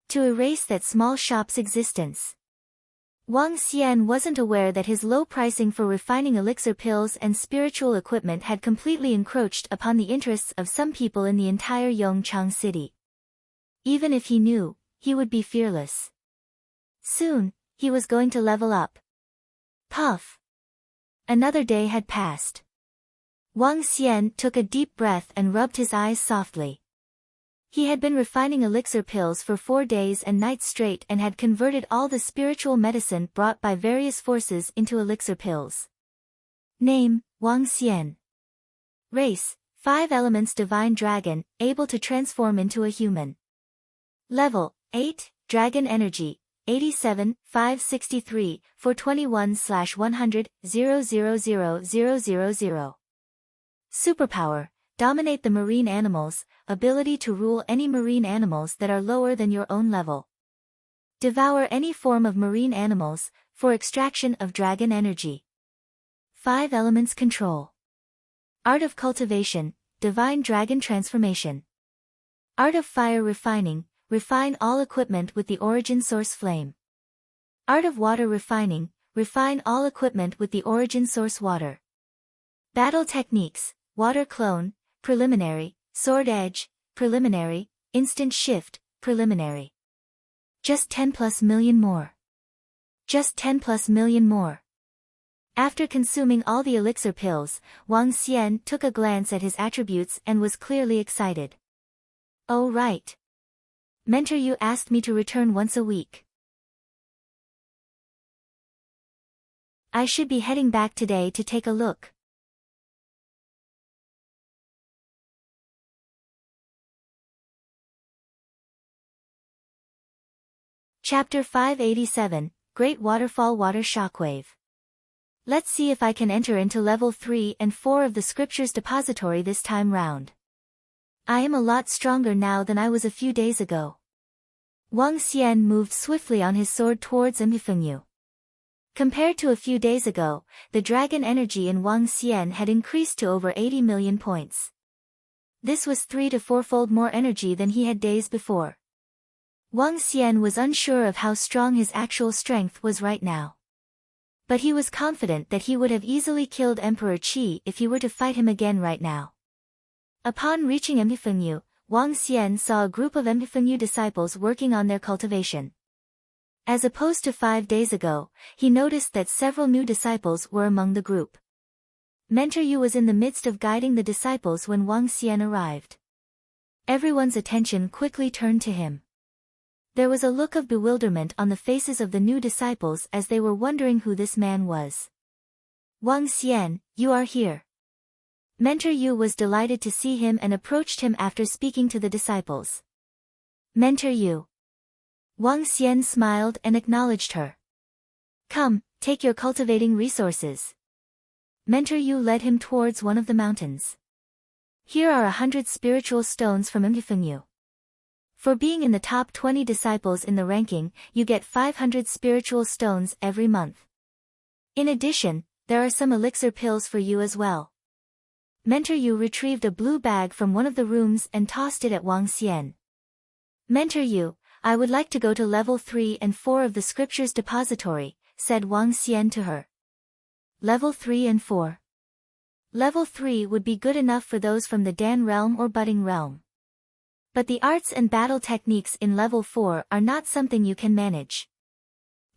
To erase that small shop's existence. Wang Xian wasn't aware that his low pricing for refining elixir pills and spiritual equipment had completely encroached upon the interests of some people in the entire Yongchang City. Even if he knew, he would be fearless. Soon, he was going to level up. Puff. Another day had passed. Wang Xian took a deep breath and rubbed his eyes softly. He had been refining elixir pills for 4 days and nights straight and had converted all the spiritual medicine brought by various forces into elixir pills. Name, Wang Xian. Race, 5 elements divine dragon, able to transform into a human. Level, 8, dragon energy, 87, 563, 421/100, 000000. Superpower, dominate the marine animals, ability to rule any marine animals that are lower than your own level. Devour any form of marine animals, for extraction of dragon energy. 5 elements control. Art of cultivation, divine dragon transformation. Art of fire refining, refine all equipment with the origin source flame. Art of water refining, refine all equipment with the origin source water. Battle techniques, water clone, preliminary, sword edge, preliminary, instant shift, preliminary. Just 10+ million more. Just 10+ million more. After consuming all the elixir pills, Wang Xian took a glance at his attributes and was clearly excited. Oh right. Mentor, you asked me to return once a week. I should be heading back today to take a look. Chapter 587, Great Waterfall Water Shockwave. Let's see if I can enter into level 3 and 4 of the scriptures depository this time round. I am a lot stronger now than I was a few days ago. Wang Xian moved swiftly on his sword towards Mifengyu. Compared to a few days ago, the dragon energy in Wang Xian had increased to over 80 million points. This was 3 to 4-fold more energy than he had days before. Wang Xian was unsure of how strong his actual strength was right now. But he was confident that he would have easily killed Emperor Qi if he were to fight him again right now. Upon reaching Emifengyu, Wang Xian saw a group of Emifengyu disciples working on their cultivation. As opposed to 5 days ago, he noticed that several new disciples were among the group. Mentor Yu was in the midst of guiding the disciples when Wang Xian arrived. Everyone's attention quickly turned to him. There was a look of bewilderment on the faces of the new disciples as they were wondering who this man was. Wang Xian, you are here. Mentor Yu was delighted to see him and approached him after speaking to the disciples. Mentor Yu. Wang Xian smiled and acknowledged her. Come, take your cultivating resources. Mentor Yu led him towards one of the mountains. Here are 100 spiritual stones from Emifengyu. For being in the top 20 disciples in the ranking, you get 500 spiritual stones every month. In addition, there are some elixir pills for you as well. Mentor Yu retrieved a blue bag from one of the rooms and tossed it at Wang Xian. Mentor Yu, I would like to go to level 3 and 4 of the scriptures depository, said Wang Xian to her. Level 3 and 4. Level 3 would be good enough for those from the Dan realm or budding realm. But the arts and battle techniques in level 4 are not something you can manage.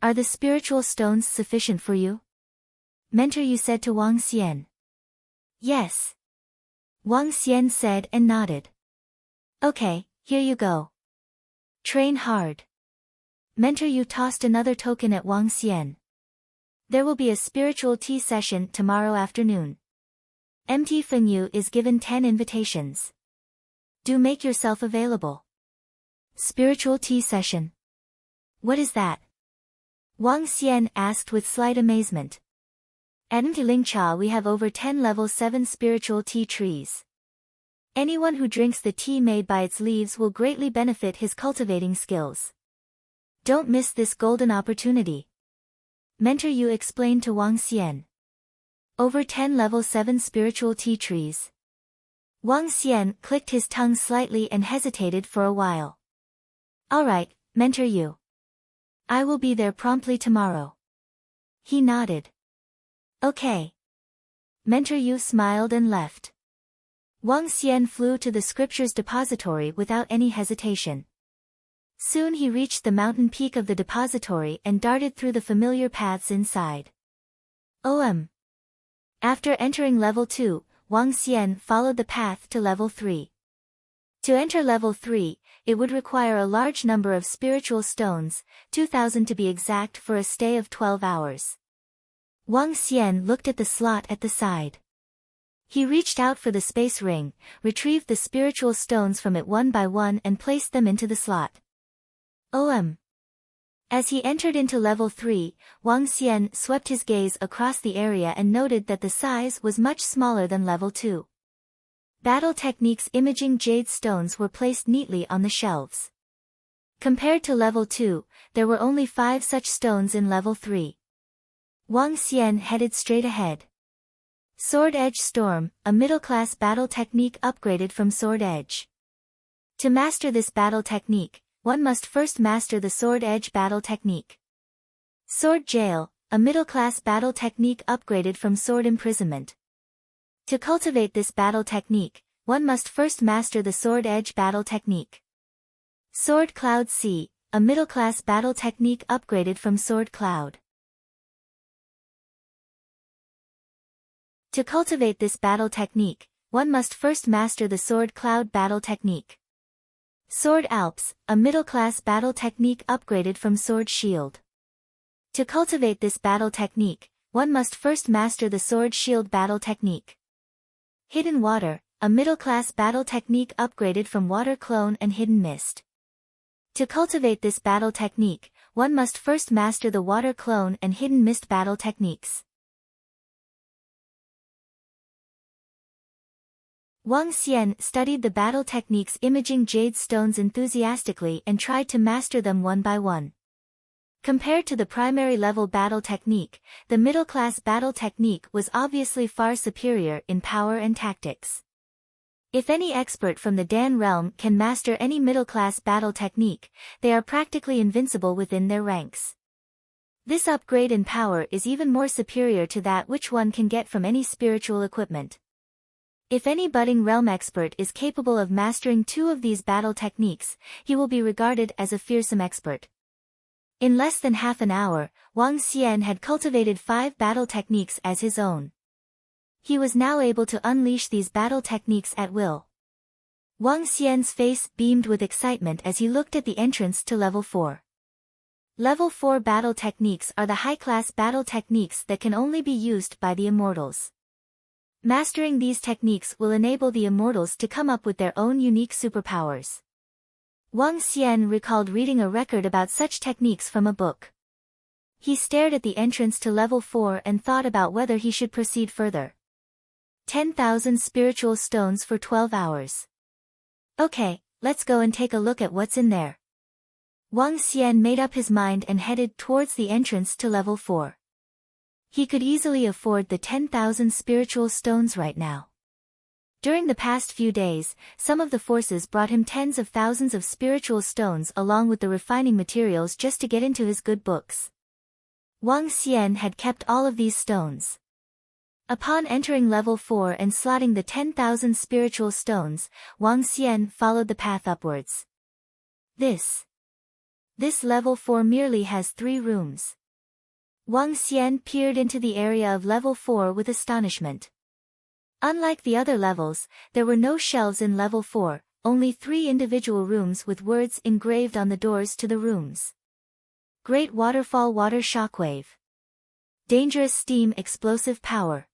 Are the spiritual stones sufficient for you? Mentor Yu said to Wang Xian. Yes. Wang Xian said and nodded. Okay, here you go. Train hard. Mentor Yu tossed another token at Wang Xian. There will be a spiritual tea session tomorrow afternoon. MT Fengyu is given 10 invitations. Do make yourself available. Spiritual tea session. What is that? Wang Xian asked with slight amazement. At MT Lingcha we have over 10 level 7 spiritual tea trees. Anyone who drinks the tea made by its leaves will greatly benefit his cultivating skills. Don't miss this golden opportunity. Mentor Yu explained to Wang Xian. Over 10 level 7 spiritual tea trees. Wang Xian clicked his tongue slightly and hesitated for a while. Alright, Mentor Yu. I will be there promptly tomorrow. He nodded. Okay. Mentor Yu smiled and left. Wang Xian flew to the scriptures depository without any hesitation. Soon he reached the mountain peak of the depository and darted through the familiar paths inside. After entering level 2, Wang Xian followed the path to level 3. To enter level 3, it would require a large number of spiritual stones, 2,000 to be exact, for a stay of 12 hours. Wang Xian looked at the slot at the side. He reached out for the space ring, retrieved the spiritual stones from it one by one and placed them into the slot. As he entered into level 3, Wang Xian swept his gaze across the area and noted that the size was much smaller than level 2. Battle Techniques imaging jade stones were placed neatly on the shelves. Compared to level 2, there were only 5 such stones in level 3. Wang Xian headed straight ahead. Sword Edge Storm, a middle-class battle technique upgraded from Sword Edge. To master this battle technique, one must first master the Sword Edge battle technique. Sword Jail, a middle-class battle technique upgraded from Sword Imprisonment. To cultivate this battle technique, one must first master the Sword Edge battle technique. Sword Cloud Sea, a middle-class battle technique upgraded from Sword Cloud. To cultivate this battle technique, one must first master the Sword Cloud battle technique. Sword Alps, a middle-class battle technique upgraded from Sword Shield. To cultivate this battle technique, one must first master the Sword Shield battle technique. Hidden Water, a middle-class battle technique upgraded from Water Clone and Hidden Mist. To cultivate this battle technique, one must first master the Water Clone and Hidden Mist battle techniques. Wang Xian studied the battle techniques imaging jade stones enthusiastically and tried to master them one by one. Compared to the primary level battle technique, the middle-class battle technique was obviously far superior in power and tactics. If any expert from the Dan realm can master any middle-class battle technique, they are practically invincible within their ranks. This upgrade in power is even more superior to that which one can get from any spiritual equipment. If any budding realm expert is capable of mastering 2 of these battle techniques, he will be regarded as a fearsome expert. In less than half an hour, Wang Xian had cultivated 5 battle techniques as his own. He was now able to unleash these battle techniques at will. Wang Xian's face beamed with excitement as he looked at the entrance to level 4. Level 4 battle techniques are the high-class battle techniques that can only be used by the immortals. Mastering these techniques will enable the immortals to come up with their own unique superpowers. Wang Xian recalled reading a record about such techniques from a book. He stared at the entrance to level 4 and thought about whether he should proceed further. 10,000 spiritual stones for 12 hours. Okay, let's go and take a look at what's in there. Wang Xian made up his mind and headed towards the entrance to level 4. He could easily afford the 10,000 spiritual stones right now. During the past few days, some of the forces brought him tens of thousands of spiritual stones along with the refining materials just to get into his good books. Wang Xian had kept all of these stones. Upon entering level 4 and slotting the 10,000 spiritual stones, Wang Xian followed the path upwards. This level 4 merely has 3 rooms. Wang Xian peered into the area of level 4 with astonishment. Unlike the other levels, there were no shelves in level 4, only 3 individual rooms with words engraved on the doors to the rooms. Great Waterfall Water Shockwave. Dangerous Steam Explosive Power.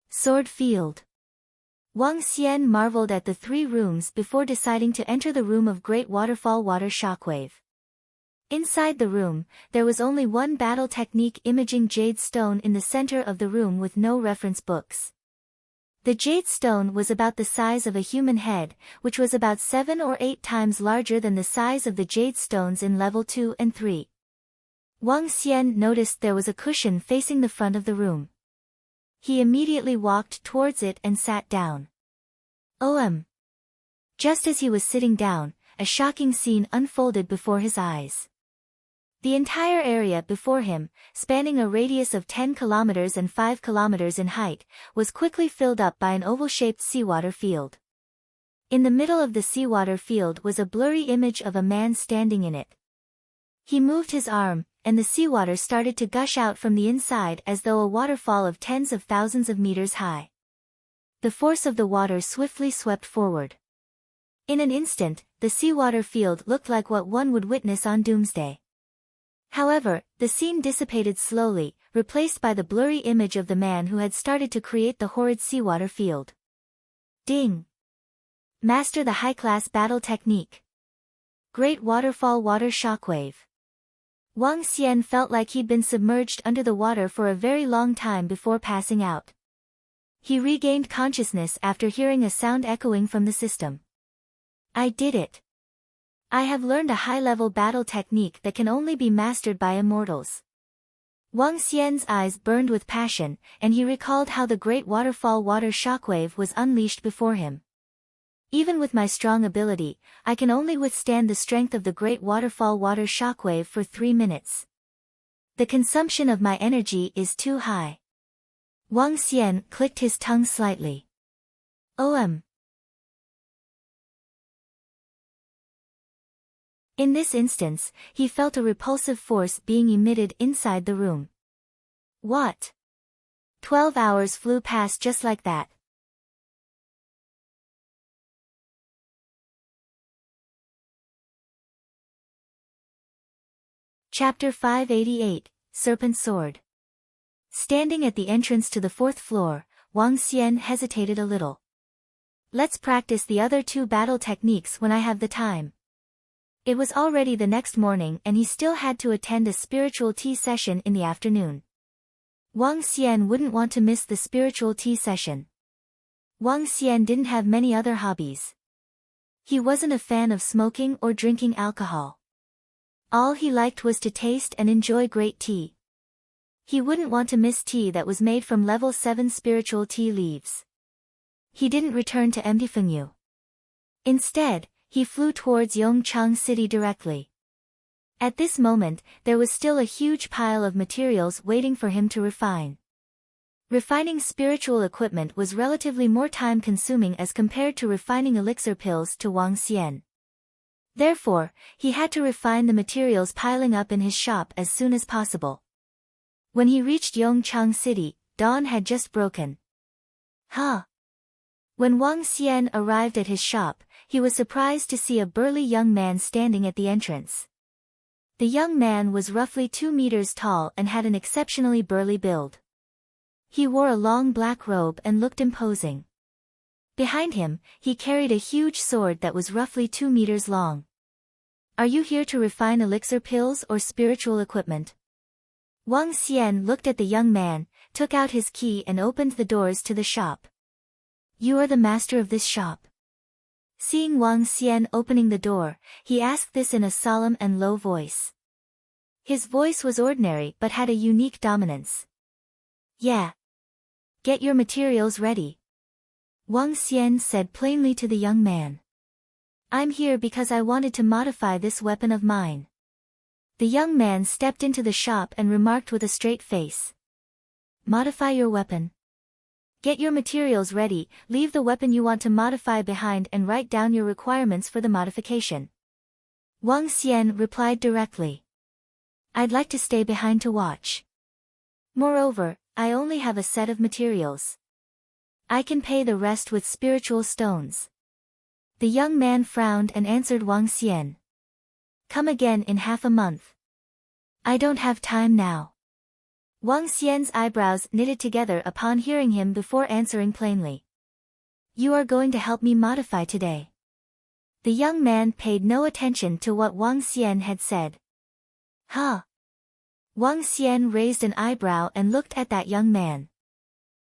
Sword Field. Wang Xian marveled at the 3 rooms before deciding to enter the room of Great Waterfall Water Shockwave. Inside the room, there was only one battle technique imaging jade stone in the center of the room with no reference books. The jade stone was about the size of a human head, which was about 7 or 8 times larger than the size of the jade stones in level 2 and 3. Wang Xian noticed there was a cushion facing the front of the room. He immediately walked towards it and sat down. Just as he was sitting down, a shocking scene unfolded before his eyes. The entire area before him, spanning a radius of 10 kilometers and 5 kilometers in height, was quickly filled up by an oval-shaped seawater field. In the middle of the seawater field was a blurry image of a man standing in it. He moved his arm, and the seawater started to gush out from the inside as though a waterfall of tens of thousands of meters high. The force of the water swiftly swept forward. In an instant, the seawater field looked like what one would witness on Doomsday. However, the scene dissipated slowly, replaced by the blurry image of the man who had started to create the horrid seawater field. Ding! Master the high-class battle technique. Great Waterfall Water Shockwave. Wang Xian felt like he'd been submerged under the water for a very long time before passing out. He regained consciousness after hearing a sound echoing from the system. I did it. I have learned a high-level battle technique that can only be mastered by immortals. Wang Xian's eyes burned with passion, and he recalled how the Great Waterfall Water Shockwave was unleashed before him. Even with my strong ability, I can only withstand the strength of the Great Waterfall Water Shockwave for 3 minutes. The consumption of my energy is too high. Wang Xian clicked his tongue slightly. In this instance, he felt a repulsive force being emitted inside the room. What? 12 hours flew past just like that. Chapter 588, Serpent Sword. Standing at the entrance to the 4th floor, Wang Xian hesitated a little. Let's practice the other 2 battle techniques when I have the time. It was already the next morning and he still had to attend a spiritual tea session in the afternoon. Wang Xian wouldn't want to miss the spiritual tea session. Wang Xian didn't have many other hobbies. He wasn't a fan of smoking or drinking alcohol. All he liked was to taste and enjoy great tea. He wouldn't want to miss tea that was made from level 7 spiritual tea leaves. He didn't return to Embark. Instead, he flew towards Yongchang City directly. At this moment, there was still a huge pile of materials waiting for him to refine. Refining spiritual equipment was relatively more time-consuming as compared to refining elixir pills to Wang Xian. Therefore, he had to refine the materials piling up in his shop as soon as possible. When he reached Yongchang City, dawn had just broken. When Wang Xian arrived at his shop, he was surprised to see a burly young man standing at the entrance. The young man was roughly 2 meters tall and had an exceptionally burly build. He wore a long black robe and looked imposing. Behind him, he carried a huge sword that was roughly 2 meters long. Are you here to refine elixir pills or spiritual equipment? Wang Xian looked at the young man, took out his key and opened the doors to the shop. You are the master of this shop? Seeing Wang Xian opening the door, he asked this in a solemn and low voice. His voice was ordinary but had a unique dominance. Yeah. Get your materials ready. Wang Xian said plainly to the young man. I'm here because I wanted to modify this weapon of mine. The young man stepped into the shop and remarked with a straight face. Modify your weapon. Get your materials ready, leave the weapon you want to modify behind and write down your requirements for the modification. Wang Xian replied directly. I'd like to stay behind to watch. Moreover, I only have a set of materials. I can pay the rest with spiritual stones. The young man frowned and answered Wang Xian. Come again in half a month. I don't have time now. Wang Xian's eyebrows knitted together upon hearing him before answering plainly. You are going to help me modify today. The young man paid no attention to what Wang Xian had said. Wang Xian raised an eyebrow and looked at that young man.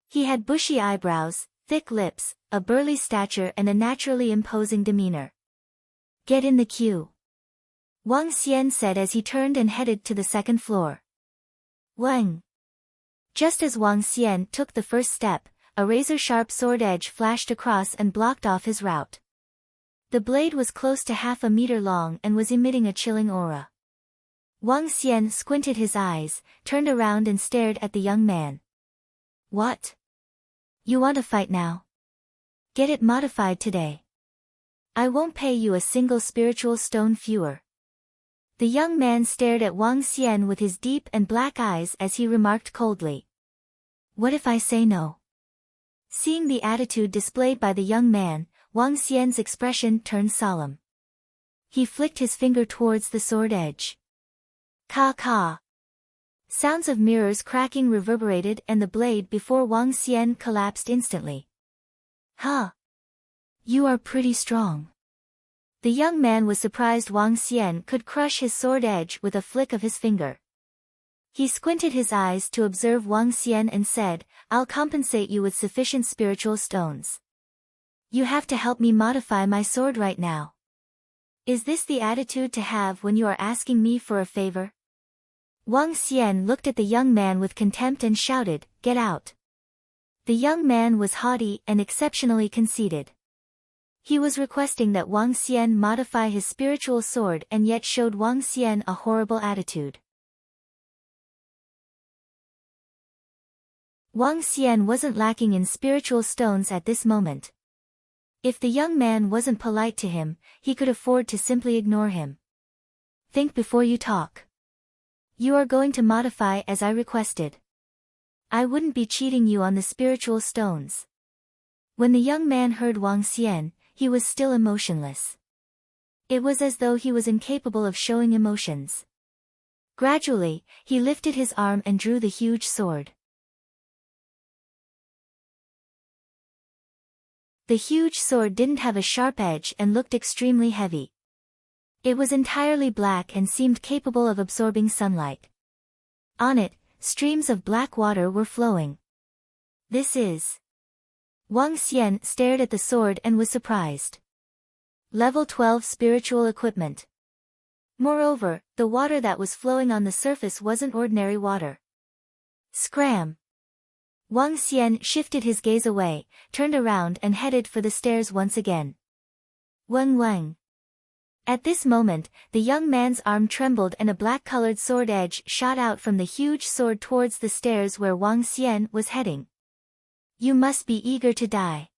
He had bushy eyebrows, thick lips, a burly stature and a naturally imposing demeanor. Get in the queue. Wang Xian said as he turned and headed to the second floor. Wang. Just as Wang Xian took the first step, a razor-sharp sword edge flashed across and blocked off his route. The blade was close to half a meter long and was emitting a chilling aura. Wang Xian squinted his eyes, turned around and stared at the young man. What? You want to fight now? Get it modified today. I won't pay you a single spiritual stone fewer. The young man stared at Wang Xian with his deep and black eyes as he remarked coldly. What if I say no? Seeing the attitude displayed by the young man, Wang Xian's expression turned solemn. He flicked his finger towards the sword edge. Ka. Sounds of mirrors cracking reverberated and the blade before Wang Xian collapsed instantly. You are pretty strong. The young man was surprised Wang Xian could crush his sword edge with a flick of his finger. He squinted his eyes to observe Wang Xian and said, I'll compensate you with sufficient spiritual stones. You have to help me modify my sword right now. Is this the attitude to have when you are asking me for a favor? Wang Xian looked at the young man with contempt and shouted, Get out. The young man was haughty and exceptionally conceited. He was requesting that Wang Xian modify his spiritual sword and yet showed Wang Xian a horrible attitude. Wang Xian wasn't lacking in spiritual stones at this moment. If the young man wasn't polite to him, he could afford to simply ignore him. Think before you talk. You are going to modify as I requested. I wouldn't be cheating you on the spiritual stones. When the young man heard Wang Xian, he was still emotionless. It was as though he was incapable of showing emotions. Gradually, he lifted his arm and drew the huge sword. The huge sword didn't have a sharp edge and looked extremely heavy. It was entirely black and seemed capable of absorbing sunlight. On it, streams of black water were flowing. This is... Wang Xian stared at the sword and was surprised. Level 12 spiritual equipment. Moreover, the water that was flowing on the surface wasn't ordinary water. Scram! Wang Xian shifted his gaze away, turned around and headed for the stairs once again. Wang. At this moment, the young man's arm trembled and a black-colored sword edge shot out from the huge sword towards the stairs where Wang Xian was heading. You must be eager to die.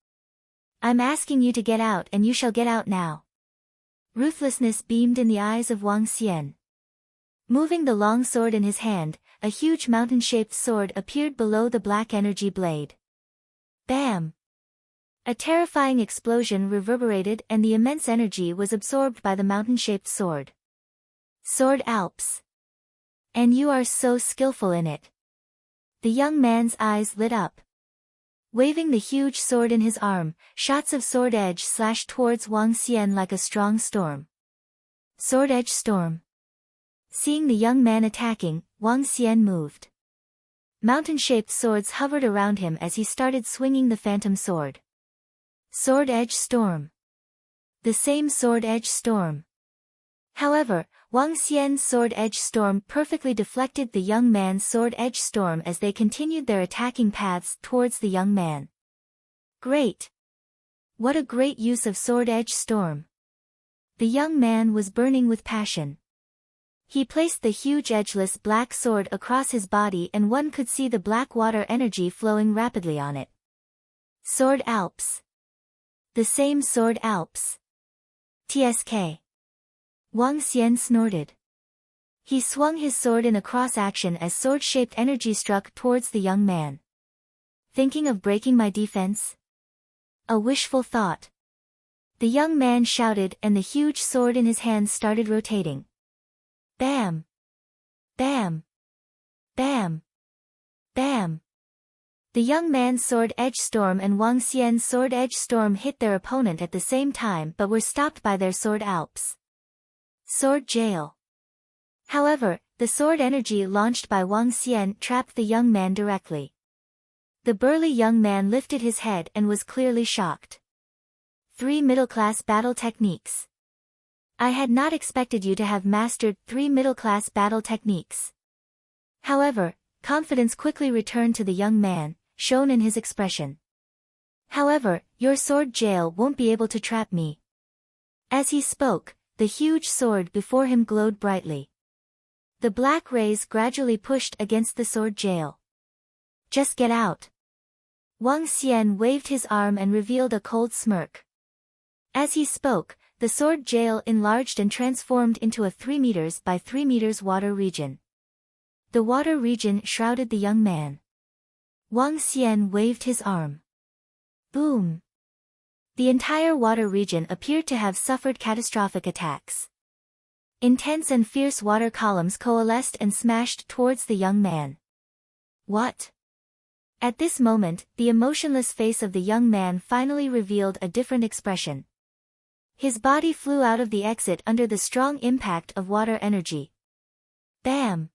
I'm asking you to get out and you shall get out now. Ruthlessness beamed in the eyes of Wang Xian. Moving the long sword in his hand, a huge mountain-shaped sword appeared below the black energy blade. Bam! A terrifying explosion reverberated and the immense energy was absorbed by the mountain-shaped sword. Sword Alps. And you are so skillful in it. The young man's eyes lit up. Waving the huge sword in his arm, shots of sword edge slashed towards Wang Xian like a strong storm. Sword edge storm. Seeing the young man attacking, Wang Xian moved. Mountain-shaped swords hovered around him as he started swinging the phantom sword. Sword edge storm. The same sword edge storm. However, Wang Xian's sword edge storm perfectly deflected the young man's sword edge storm as they continued their attacking paths towards the young man. Great! What a great use of sword edge storm! The young man was burning with passion. He placed the huge edgeless black sword across his body and one could see the black water energy flowing rapidly on it. Sword Alps. The same sword Alps. TSK. Wang Xian snorted. He swung his sword in a cross-action as sword-shaped energy struck towards the young man. Thinking of breaking my defense? A wishful thought. The young man shouted and the huge sword in his hand started rotating. Bam! Bam! Bam! Bam! The young man's sword edge storm and Wang Xian's sword edge storm hit their opponent at the same time but were stopped by their sword Alps. Sword jail. However, the sword energy launched by Wang Xian trapped the young man directly. The burly young man lifted his head and was clearly shocked. 3 middle-class battle techniques. I had not expected you to have mastered 3 middle-class battle techniques. However, confidence quickly returned to the young man, shown in his expression. However, your sword jail won't be able to trap me. As he spoke, the huge sword before him glowed brightly. The black rays gradually pushed against the sword jail. Just get out. Wang Xian waved his arm and revealed a cold smirk. As he spoke, the sword jail enlarged and transformed into a 3 meters by 3 meters water region. The water region shrouded the young man. Wang Xian waved his arm. Boom! The entire water region appeared to have suffered catastrophic attacks. Intense and fierce water columns coalesced and smashed towards the young man. What? At this moment, the emotionless face of the young man finally revealed a different expression. His body flew out of the exit under the strong impact of water energy. Bam!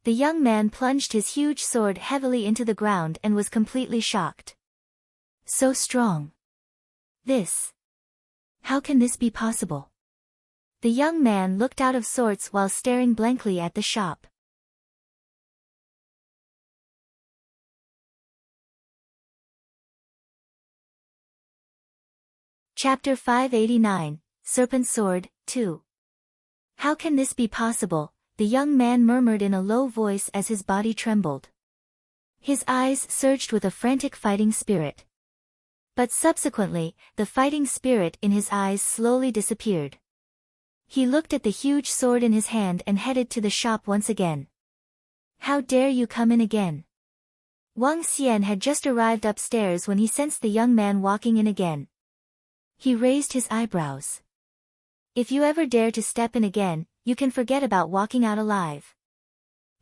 The young man plunged his huge sword heavily into the ground and was completely shocked. So strong. This. How can this be possible? The young man looked out of sorts while staring blankly at the shop. Chapter 589, Serpent Sword, 2. How can this be possible? The young man murmured in a low voice as his body trembled. His eyes surged with a frantic fighting spirit. But subsequently, the fighting spirit in his eyes slowly disappeared. He looked at the huge sword in his hand and headed to the shop once again. How dare you come in again? Wang Xian had just arrived upstairs when he sensed the young man walking in again. He raised his eyebrows. If you ever dare to step in again, you can forget about walking out alive.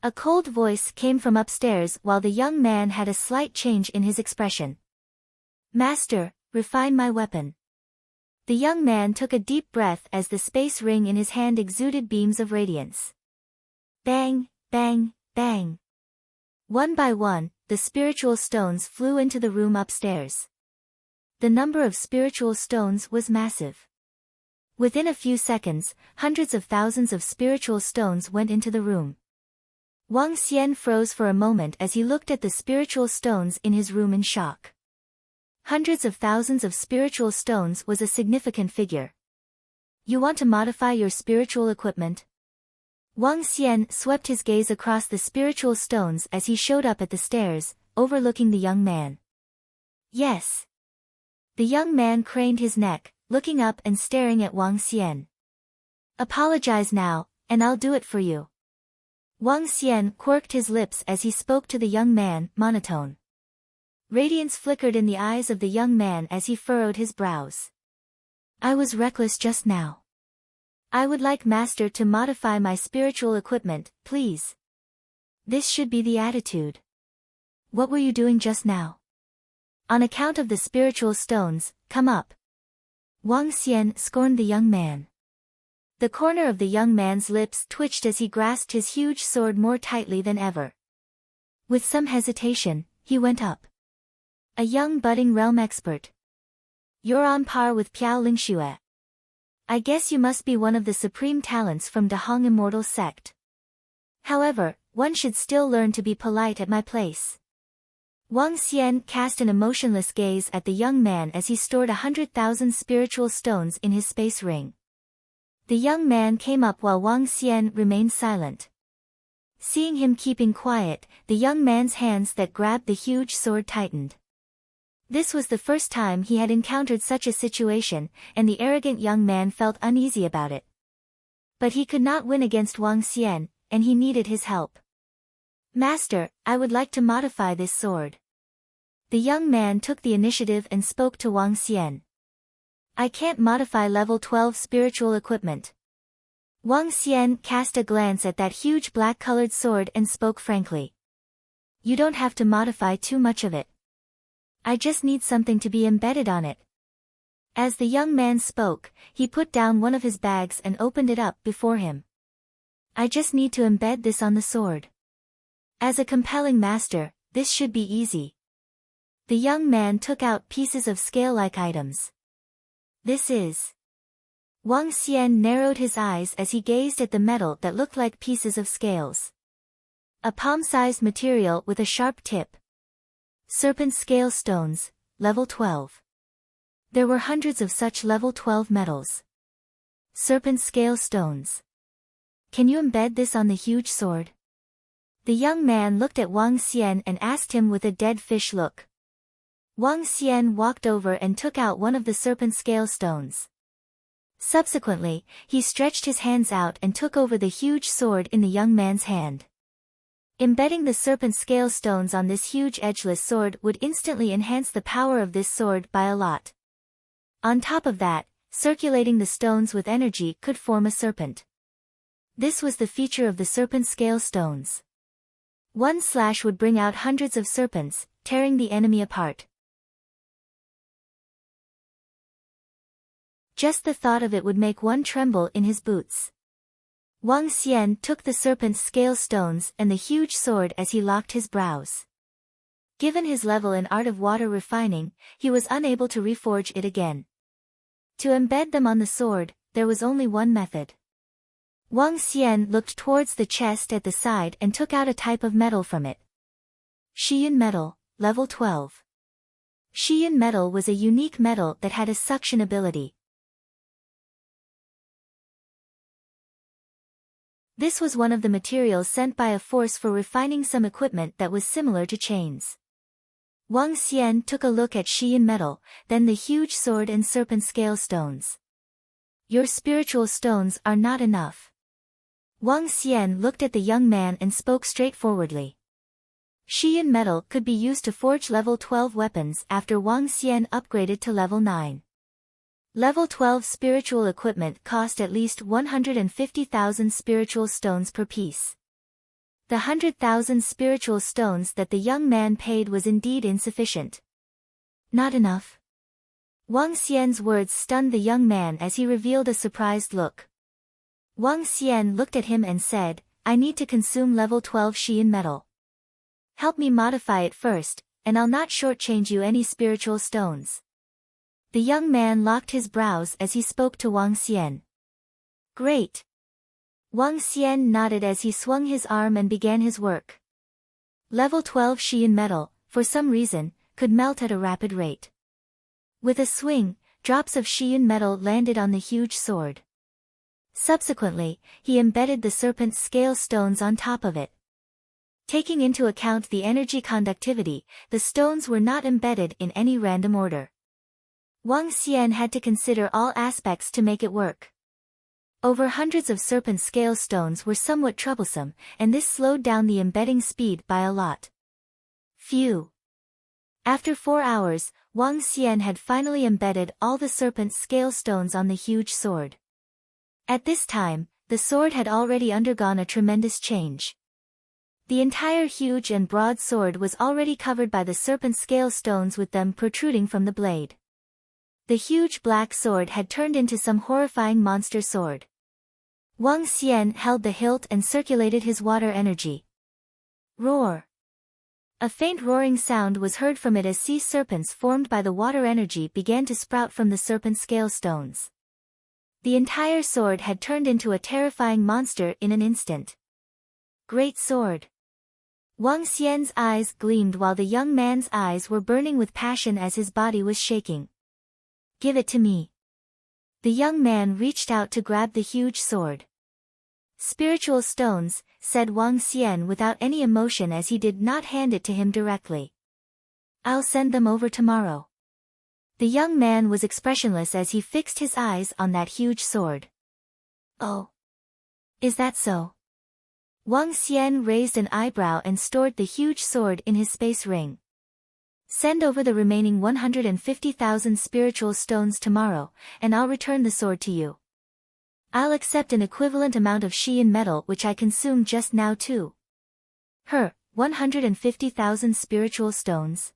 A cold voice came from upstairs while the young man had a slight change in his expression. Master, refine my weapon. The young man took a deep breath as the space ring in his hand exuded beams of radiance. Bang, bang, bang. One by one, the spiritual stones flew into the room upstairs. The number of spiritual stones was massive. Within a few seconds, hundreds of thousands of spiritual stones went into the room. Wang Xian froze for a moment as he looked at the spiritual stones in his room in shock. Hundreds of thousands of spiritual stones was a significant figure. You want to modify your spiritual equipment? Wang Xian swept his gaze across the spiritual stones as he showed up at the stairs, overlooking the young man. Yes. The young man craned his neck, looking up and staring at Wang Xian. Apologize now, and I'll do it for you. Wang Xian quirked his lips as he spoke to the young man, monotone. Radiance flickered in the eyes of the young man as he furrowed his brows. I was reckless just now. I would like Master to modify my spiritual equipment, please. This should be the attitude. What were you doing just now? On account of the spiritual stones, come up. Wang Xian scorned the young man. The corner of the young man's lips twitched as he grasped his huge sword more tightly than ever. With some hesitation, he went up. A young budding realm expert. You're on par with Piao Lingxue. I guess you must be one of the supreme talents from Dahong Immortal Sect. However, one should still learn to be polite at my place. Wang Xian cast an emotionless gaze at the young man as he stored 100,000 spiritual stones in his space ring. The young man came up while Wang Xian remained silent. Seeing him keeping quiet, the young man's hands that grabbed the huge sword tightened. This was the first time he had encountered such a situation, and the arrogant young man felt uneasy about it. But he could not win against Wang Xian, and he needed his help. Master, I would like to modify this sword. The young man took the initiative and spoke to Wang Xian. I can't modify level 12 spiritual equipment. Wang Xian cast a glance at that huge black-colored sword and spoke frankly. You don't have to modify too much of it. I just need something to be embedded on it. As the young man spoke, he put down one of his bags and opened it up before him. I just need to embed this on the sword. As a compelling master, this should be easy. The young man took out pieces of scale-like items. This is... Wang Xian narrowed his eyes as he gazed at the metal that looked like pieces of scales. A palm-sized material with a sharp tip. Serpent scale stones, level 12. There were hundreds of such level 12 metals. Serpent scale stones. Can you embed this on the huge sword? The young man looked at Wang Xian and asked him with a dead fish look. Wang Xian walked over and took out one of the serpent scale stones. Subsequently, he stretched his hands out and took over the huge sword in the young man's hand. Embedding the serpent scale stones on this huge edgeless sword would instantly enhance the power of this sword by a lot. On top of that, circulating the stones with energy could form a serpent. This was the feature of the serpent scale stones. One slash would bring out hundreds of serpents, tearing the enemy apart. Just the thought of it would make one tremble in his boots. Wang Xian took the serpent scale stones and the huge sword as he locked his brows. Given his level in art of water refining, he was unable to reforge it again. To embed them on the sword, there was only one method. Wang Xian looked towards the chest at the side and took out a type of metal from it. Shiyin metal, level 12. Shiyin metal was a unique metal that had a suction ability. This was one of the materials sent by a force for refining some equipment that was similar to chains. Wang Xian took a look at Shiyin metal, then the huge sword and serpent scale stones. Your spiritual stones are not enough. Wang Xian looked at the young man and spoke straightforwardly. Shiyin metal could be used to forge level 12 weapons after Wang Xian upgraded to level 9. Level 12 spiritual equipment cost at least 150,000 spiritual stones per piece. The 100,000 spiritual stones that the young man paid was indeed insufficient. Not enough. Wang Xian's words stunned the young man as he revealed a surprised look. Wang Xian looked at him and said, I need to consume level 12 Shiyin metal. Help me modify it first, and I'll not shortchange you any spiritual stones. The young man locked his brows as he spoke to Wang Xian. Great. Wang Xian nodded as he swung his arm and began his work. Level 12 Shiyin metal, for some reason, could melt at a rapid rate. With a swing, drops of Shiyin metal landed on the huge sword. Subsequently, he embedded the serpent scale stones on top of it. Taking into account the energy conductivity, the stones were not embedded in any random order. Wang Xian had to consider all aspects to make it work. Over hundreds of serpent scale stones were somewhat troublesome, and this slowed down the embedding speed by a lot. Phew! After 4 hours, Wang Xian had finally embedded all the serpent scale stones on the huge sword. At this time, the sword had already undergone a tremendous change. The entire huge and broad sword was already covered by the serpent scale stones, with them protruding from the blade. The huge black sword had turned into some horrifying monster sword. Wang Xian held the hilt and circulated his water energy. Roar! A faint roaring sound was heard from it as sea serpents formed by the water energy began to sprout from the serpent scale stones. The entire sword had turned into a terrifying monster in an instant. Great sword! Wang Xian's eyes gleamed while the young man's eyes were burning with passion as his body was shaking. Give it to me. The young man reached out to grab the huge sword. Spiritual stones, said Wang Xian without any emotion as he did not hand it to him directly. I'll send them over tomorrow. The young man was expressionless as he fixed his eyes on that huge sword. Oh. Is that so? Wang Xian raised an eyebrow and stored the huge sword in his space ring. Send over the remaining 150,000 spiritual stones tomorrow, and I'll return the sword to you. I'll accept an equivalent amount of Xian metal which I consumed just now too. 150,000 spiritual stones.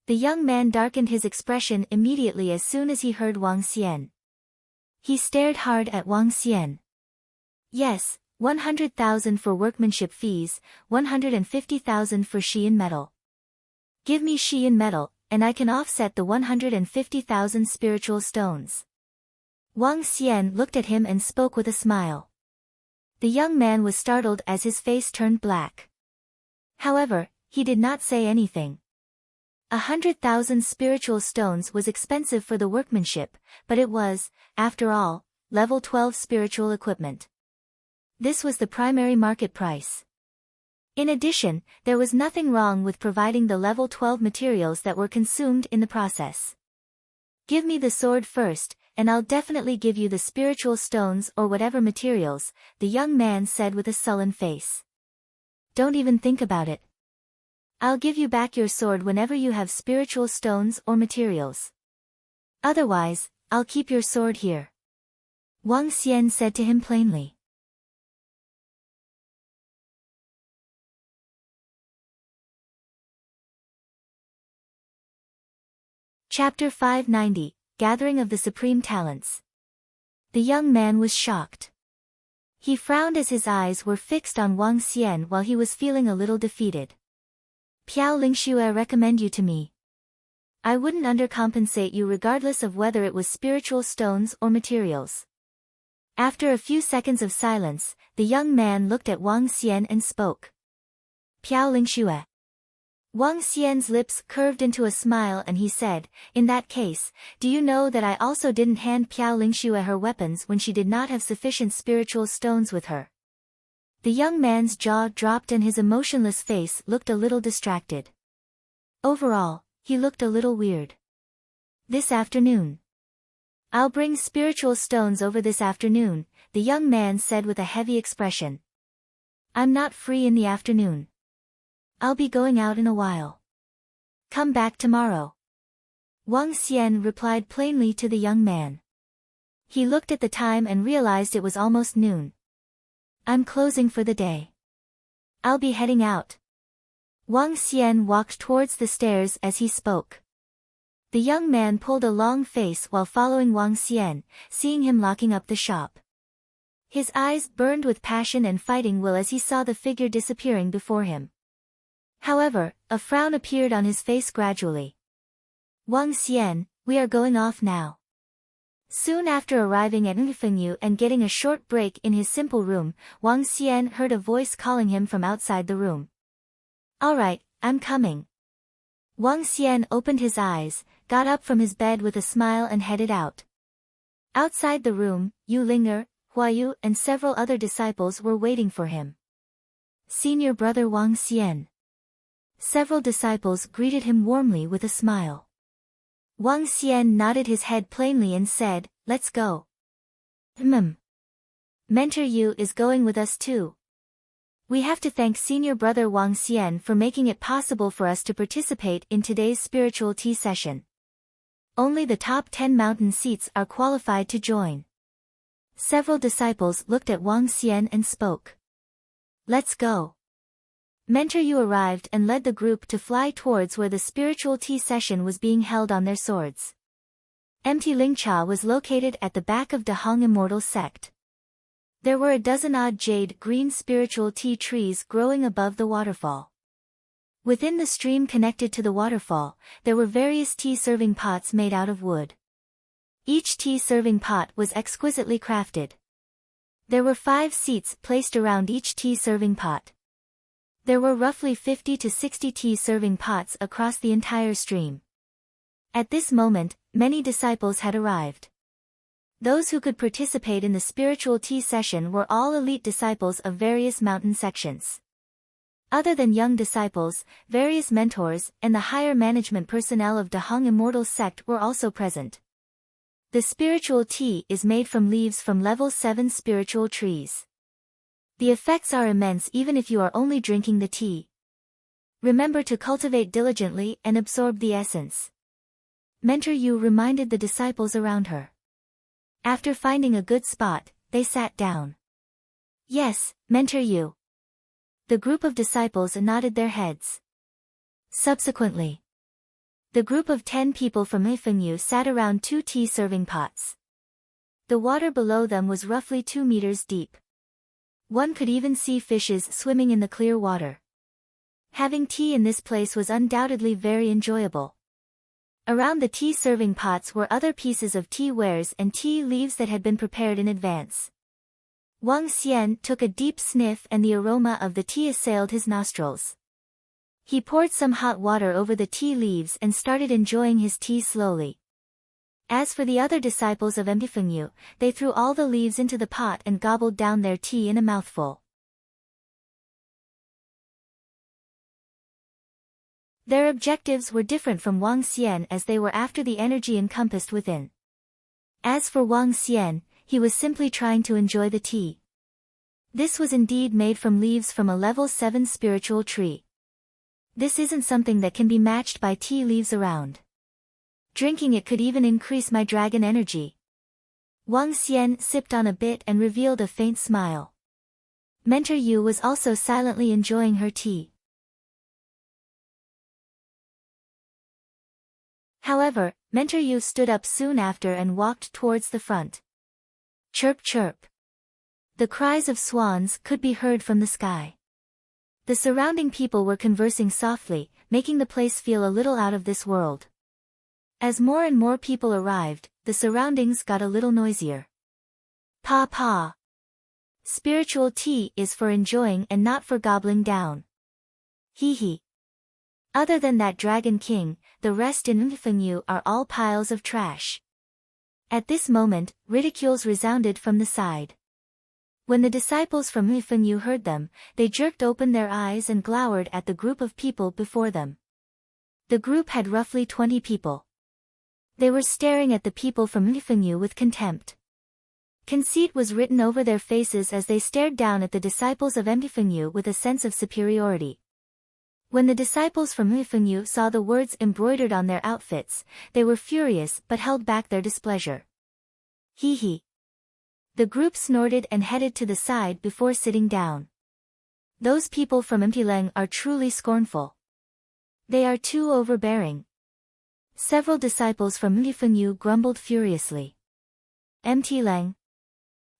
The young man darkened his expression immediately as soon as he heard Wang Xian. He stared hard at Wang Xian. Yes, 100,000 for workmanship fees, 150,000 for Xian metal. Give me Xian metal, and I can offset the 150,000 spiritual stones. Wang Xian looked at him and spoke with a smile. The young man was startled as his face turned black. However, he did not say anything. 100,000 spiritual stones was expensive for the workmanship, but it was, after all, level 12 spiritual equipment. This was the primary market price. In addition, there was nothing wrong with providing the level 12 materials that were consumed in the process. Give me the sword first, and I'll definitely give you the spiritual stones or whatever materials, the young man said with a sullen face. Don't even think about it. I'll give you back your sword whenever you have spiritual stones or materials. Otherwise, I'll keep your sword here. Wang Xian said to him plainly. Chapter 590, Gathering of the Supreme Talents. The young man was shocked. He frowned as his eyes were fixed on Wang Xian while he was feeling a little defeated. Piao Lingxue recommend you to me. I wouldn't undercompensate you regardless of whether it was spiritual stones or materials. After a few seconds of silence, the young man looked at Wang Xian and spoke. Piao Lingxue. Wang Xian's lips curved into a smile and he said, in that case, do you know that I also didn't hand Piao Lingxue her weapons when she did not have sufficient spiritual stones with her? The young man's jaw dropped and his emotionless face looked a little distracted. Overall, he looked a little weird. This afternoon. I'll bring spiritual stones over this afternoon, the young man said with a heavy expression. I'm not free in the afternoon. I'll be going out in a while. Come back tomorrow. Wang Xian replied plainly to the young man. He looked at the time and realized it was almost noon. I'm closing for the day. I'll be heading out. Wang Xian walked towards the stairs as he spoke. The young man pulled a long face while following Wang Xian, seeing him locking up the shop. His eyes burned with passion and fighting will as he saw the figure disappearing before him. However, a frown appeared on his face gradually. Wang Xian, we are going off now. Soon after arriving at Nfengyu and getting a short break in his simple room, Wang Xian heard a voice calling him from outside the room. Alright, I'm coming. Wang Xian opened his eyes, got up from his bed with a smile and headed out. Outside the room, Yu Linger, Huayu and several other disciples were waiting for him. Senior Brother Wang Xian. Several disciples greeted him warmly with a smile. Wang Xian nodded his head plainly and said, "Let's go." Mentor Yu is going with us too. We have to thank Senior Brother Wang Xian for making it possible for us to participate in today's spiritual tea session. Only the top 10 mountain seats are qualified to join. Several disciples looked at Wang Xian and spoke. Let's go. Mentor Yu arrived and led the group to fly towards where the spiritual tea session was being held on their swords. Empty Lingcha was located at the back of Dahong Immortal Sect. There were a dozen odd jade-green spiritual tea trees growing above the waterfall. Within the stream connected to the waterfall, there were various tea-serving pots made out of wood. Each tea-serving pot was exquisitely crafted. There were 5 seats placed around each tea-serving pot. There were roughly 50 to 60 tea-serving pots across the entire stream. At this moment, many disciples had arrived. Those who could participate in the spiritual tea session were all elite disciples of various mountain sections. Other than young disciples, various mentors and the higher management personnel of Dahong Immortal Sect were also present. The spiritual tea is made from leaves from level 7 spiritual trees. The effects are immense even if you are only drinking the tea. Remember to cultivate diligently and absorb the essence. Mentor Yu reminded the disciples around her. After finding a good spot, they sat down. Yes, Mentor Yu. The group of disciples nodded their heads. Subsequently, the group of 10 people from Ifengyu sat around 2 tea-serving pots. The water below them was roughly 2 meters deep. One could even see fishes swimming in the clear water. Having tea in this place was undoubtedly very enjoyable. Around the tea-serving pots were other pieces of tea wares and tea leaves that had been prepared in advance. Wang Xian took a deep sniff and the aroma of the tea assailed his nostrils. He poured some hot water over the tea leaves and started enjoying his tea slowly. As for the other disciples of Ifengyu, they threw all the leaves into the pot and gobbled down their tea in a mouthful. Their objectives were different from Wang Xian as they were after the energy encompassed within. As for Wang Xian, he was simply trying to enjoy the tea. This was indeed made from leaves from a level 7 spiritual tree. This isn't something that can be matched by tea leaves around. Drinking it could even increase my dragon energy. Wang Xian sipped on a bit and revealed a faint smile. Mentor Yu was also silently enjoying her tea. However, Mentor Yu stood up soon after and walked towards the front. Chirp chirp. The cries of swans could be heard from the sky. The surrounding people were conversing softly, making the place feel a little out of this world. As more and more people arrived, the surroundings got a little noisier. Pa pa. Spiritual tea is for enjoying and not for gobbling down. Hee hee. Other than that Dragon King, the rest in Ifengyu are all piles of trash. At this moment, ridicules resounded from the side. When the disciples from Ifengyu heard them, they jerked open their eyes and glowered at the group of people before them. The group had roughly 20 people. They were staring at the people from Ifengyu with contempt. Conceit was written over their faces as they stared down at the disciples of Ifengyu with a sense of superiority. When the disciples from Ifengyu saw the words embroidered on their outfits, they were furious but held back their displeasure. Hee hee. The group snorted and headed to the side before sitting down. Those people from Mtileng are truly scornful. They are too overbearing. Several disciples from Ifengyu grumbled furiously. Mtileng.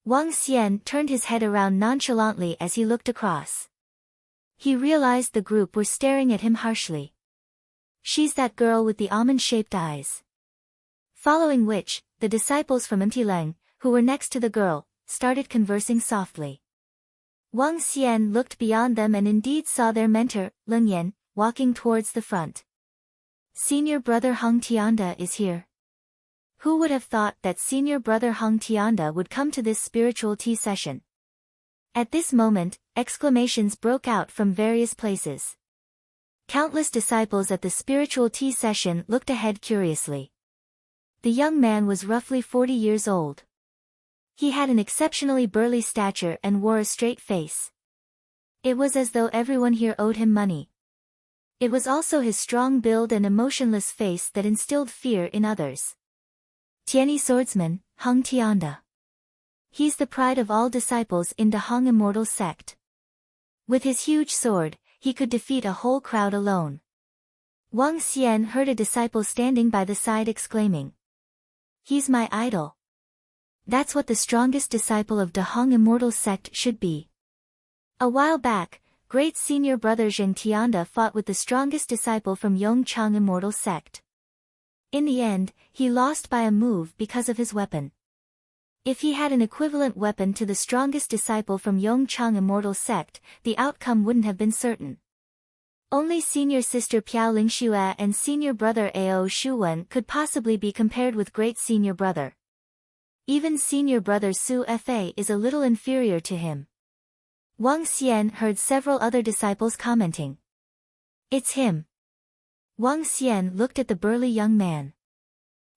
Wang Xian turned his head around nonchalantly as he looked across. He realized the group were staring at him harshly. She's that girl with the almond-shaped eyes. Following which, the disciples from Mtileng, who were next to the girl, started conversing softly. Wang Xian looked beyond them and indeed saw their mentor, Leng Yan, walking towards the front. Senior Brother Hong Tianda is here. Who would have thought that Senior Brother Hong Tianda would come to this spiritual tea session? At this moment, exclamations broke out from various places. Countless disciples at the spiritual tea session looked ahead curiously. The young man was roughly 40 years old. He had an exceptionally burly stature and wore a straight face. It was as though everyone here owed him money. It was also his strong build and emotionless face that instilled fear in others. Tianyi swordsman, Hung Tianda. He's the pride of all disciples in the Hung immortal sect. With his huge sword, he could defeat a whole crowd alone. Wang Xian heard a disciple standing by the side exclaiming. He's my idol. That's what the strongest disciple of the Hung immortal sect should be. A while back, great senior brother Zheng Tianda fought with the strongest disciple from Yongchang immortal sect. In the end, he lost by a move because of his weapon. If he had an equivalent weapon to the strongest disciple from Yongchang immortal sect, the outcome wouldn't have been certain. Only senior sister Piao Lingxue and senior brother Ao Shuwen could possibly be compared with great senior brother. Even senior brother Su Fa is a little inferior to him. Wang Xian heard several other disciples commenting. It's him. Wang Xian looked at the burly young man.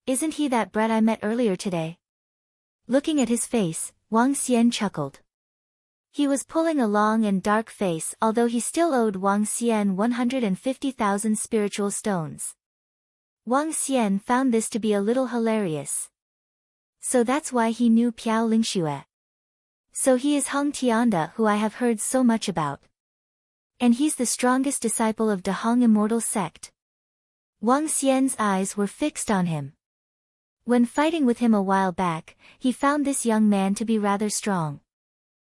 Isn't he that brat I met earlier today? Looking at his face, Wang Xian chuckled. He was pulling a long and dark face although he still owed Wang Xian 150,000 spiritual stones. Wang Xian found this to be a little hilarious. So that's why he knew Piao Lingxue. So he is Hung Tianda who I have heard so much about. And he's the strongest disciple of the Hung immortal sect. Wang Xian's eyes were fixed on him. When fighting with him a while back, he found this young man to be rather strong.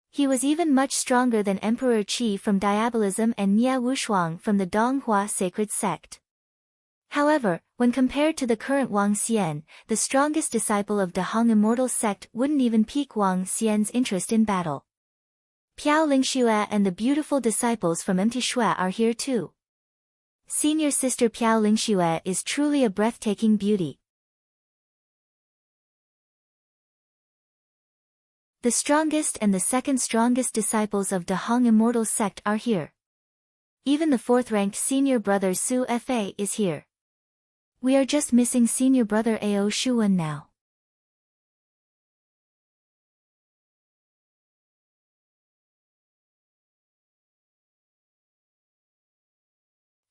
He was even much stronger than Emperor Qi from Diabolism and Nia Wushuang from the Donghua sacred sect. However, when compared to the current Wang Xian, the strongest disciple of the Hung immortal sect wouldn't even pique Wang Xian's interest in battle. Piao Lingxue and the beautiful disciples from Empty Shui are here too. Senior sister Piao Lingxue is truly a breathtaking beauty. The strongest and the second strongest disciples of the Hung immortal sect are here. Even the fourth-ranked senior brother Su Fa is here. We are just missing senior brother Ao Shuwen now.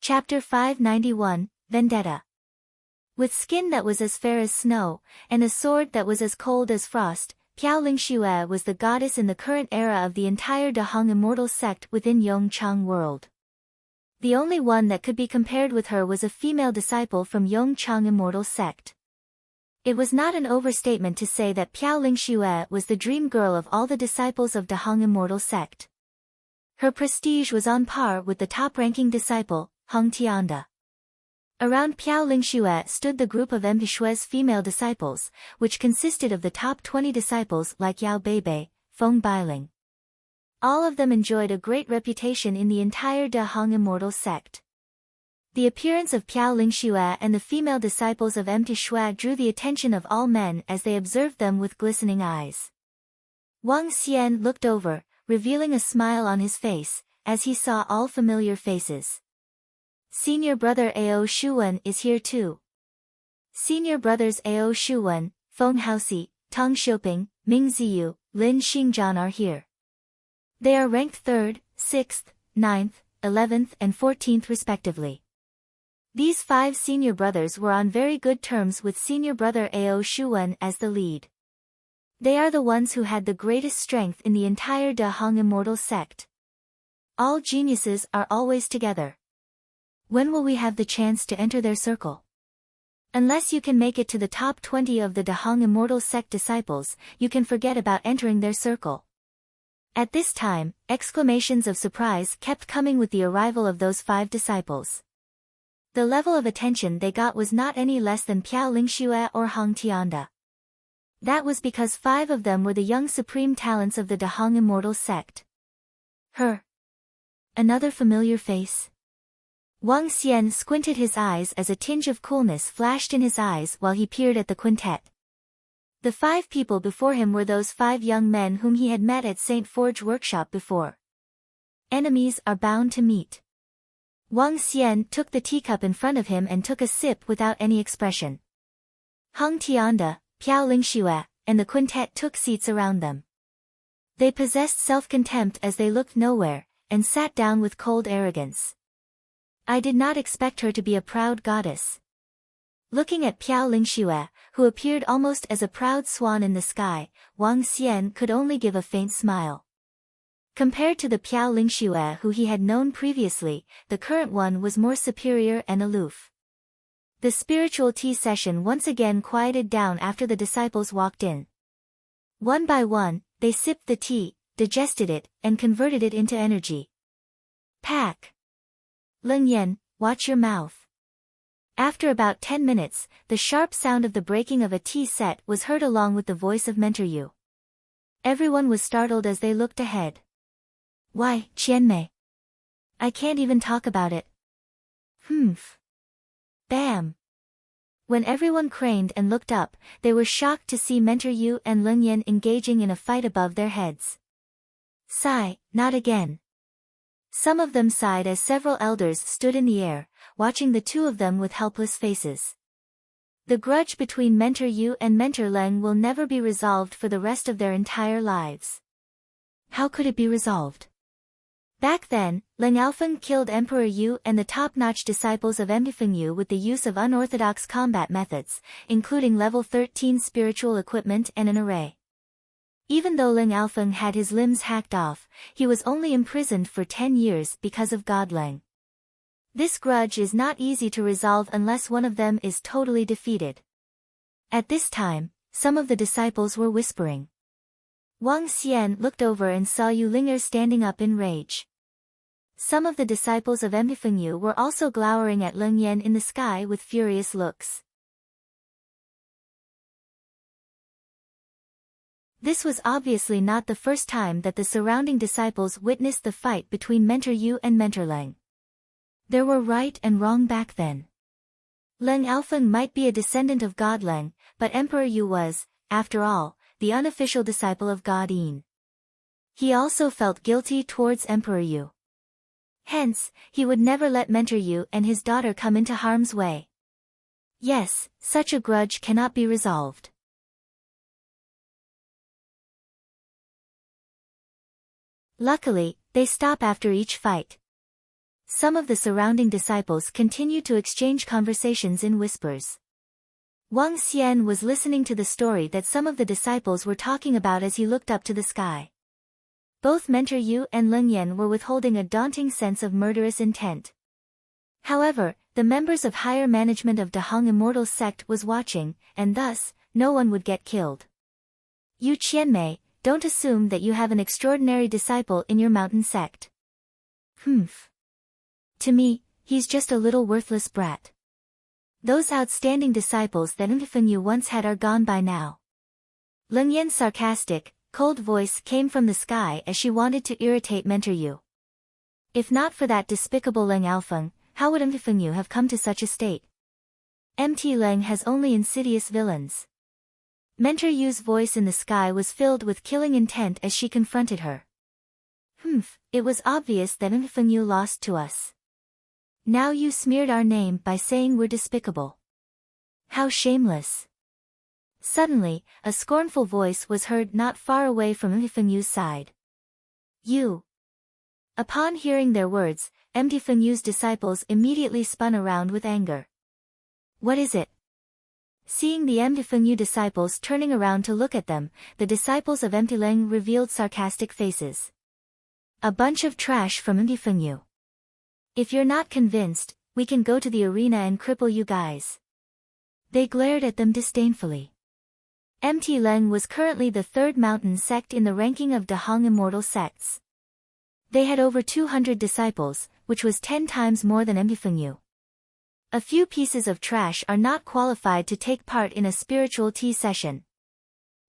Chapter 591, Vendetta. With skin that was as fair as snow, and a sword that was as cold as frost, Piao Lingxue was the goddess in the current era of the entire De Hung immortal sect within Yongchang world. The only one that could be compared with her was a female disciple from Yongchang immortal sect. It was not an overstatement to say that Piao Lingxue was the dream girl of all the disciples of De Hung immortal sect. Her prestige was on par with the top-ranking disciple, Hung Tianda. Around Piao Lingxue stood the group of Empty Shui's female disciples, which consisted of the top 20 disciples like Yao Beibei, Feng Bailing. All of them enjoyed a great reputation in the entire De Hung immortal sect. The appearance of Piao Lingxue and the female disciples of Empty Shui drew the attention of all men as they observed them with glistening eyes. Wang Xian looked over, revealing a smile on his face, as he saw all familiar faces. Senior brother Ao Shuwen is here too. Senior brothers Ao Shuwen, Feng Haoxi, Tang Xiuping, Ming Ziyu, Lin Xingzhan are here. They are ranked 3rd, 6th, 9th, 11th and 14th respectively. These 5 senior brothers were on very good terms with senior brother Ao Shuwen as the lead. They are the ones who had the greatest strength in the entire De Hung immortal sect. All geniuses are always together. When will we have the chance to enter their circle? Unless you can make it to the top 20 of the De Hung immortal sect disciples, you can forget about entering their circle. At this time, exclamations of surprise kept coming with the arrival of those 5 disciples. The level of attention they got was not any less than Piao Lingxue or Hung Tianda. That was because 5 of them were the young supreme talents of the De Hung immortal sect. Her. Another familiar face. Wang Xian squinted his eyes as a tinge of coolness flashed in his eyes while he peered at the quintet. The 5 people before him were those 5 young men whom he had met at St. Forge workshop before. Enemies are bound to meet. Wang Xian took the teacup in front of him and took a sip without any expression. Heng Tianda, Piao Lingxue, and the quintet took seats around them. They possessed self-contempt as they looked nowhere, and sat down with cold arrogance. I did not expect her to be a proud goddess. Looking at Piao Lingxue, who appeared almost as a proud swan in the sky, Wang Xian could only give a faint smile. Compared to the Piao Lingxue who he had known previously, the current one was more superior and aloof. The spiritual tea session once again quieted down after the disciples walked in. One by one, they sipped the tea, digested it, and converted it into energy. Pack. Leng Yan, watch your mouth. After about 10 minutes, the sharp sound of the breaking of a tea set was heard along with the voice of Mentor Yu. Everyone was startled as they looked ahead. Why, Qianmei? I can't even talk about it. Humph. Bam. When everyone craned and looked up, they were shocked to see Mentor Yu and Leng Yan engaging in a fight above their heads. Sigh, not again. Some of them sighed as several elders stood in the air, watching the two of them with helpless faces. The grudge between Mentor Yu and Mentor Leng will never be resolved for the rest of their entire lives. How could it be resolved? Back then, Leng Alfeng killed Emperor Yu and the top-notch disciples of Emtifeng Yu with the use of unorthodox combat methods, including level 13 spiritual equipment and an array. Even though Leng Alfeng had his limbs hacked off, he was only imprisoned for 10 years because of God Leng. This grudge is not easy to resolve unless one of them is totally defeated. At this time, some of the disciples were whispering. Wang Xian looked over and saw Yu Linger standing up in rage. Some of the disciples of Emtifeng Yu were also glowering at Leng Yan in the sky with furious looks. This was obviously not the first time that the surrounding disciples witnessed the fight between Mentor Yu and Mentor Leng. There were right and wrong back then. Leng Alfeng might be a descendant of God Leng, but Emperor Yu was, after all, the unofficial disciple of God Yin. He also felt guilty towards Emperor Yu. Hence, he would never let Mentor Yu and his daughter come into harm's way. Yes, such a grudge cannot be resolved. Luckily, they stop after each fight. Some of the surrounding disciples continue to exchange conversations in whispers. Wang Xian was listening to the story that some of the disciples were talking about as he looked up to the sky. Both Mentor Yu and Leng Yan were withholding a daunting sense of murderous intent. However, the members of higher management of Dahong Immortal Sect was watching, and thus, no one would get killed. Yu Qianmei, don't assume that you have an extraordinary disciple in your mountain sect. Humph. To me, he's just a little worthless brat. Those outstanding disciples that Emtifeng Yu once had are gone by now. Leng Yan's sarcastic, cold voice came from the sky as she wanted to irritate Mentor Yu. If not for that despicable Leng Alfeng, how would Emtifeng Yu have come to such a state? MT Leng has only insidious villains. Mentor Yu's voice in the sky was filled with killing intent as she confronted her. Humph, it was obvious that Emtifeng Yu lost to us. Now you smeared our name by saying we're despicable. How shameless. Suddenly, a scornful voice was heard not far away from Emtifeng Yu's side. You. Upon hearing their words, Emtifeng Yu's disciples immediately spun around with anger. What is it? Seeing the Emtifeng Yu disciples turning around to look at them, the disciples of Emtileng revealed sarcastic faces. A bunch of trash from Emtifeng Yu. If you're not convinced, we can go to the arena and cripple you guys. They glared at them disdainfully. MT Leng was currently the third mountain sect in the ranking of Dahong Immortal Sects. They had over 200 disciples, which was 10 times more than Emtifeng Yu. A few pieces of trash are not qualified to take part in a spiritual tea session.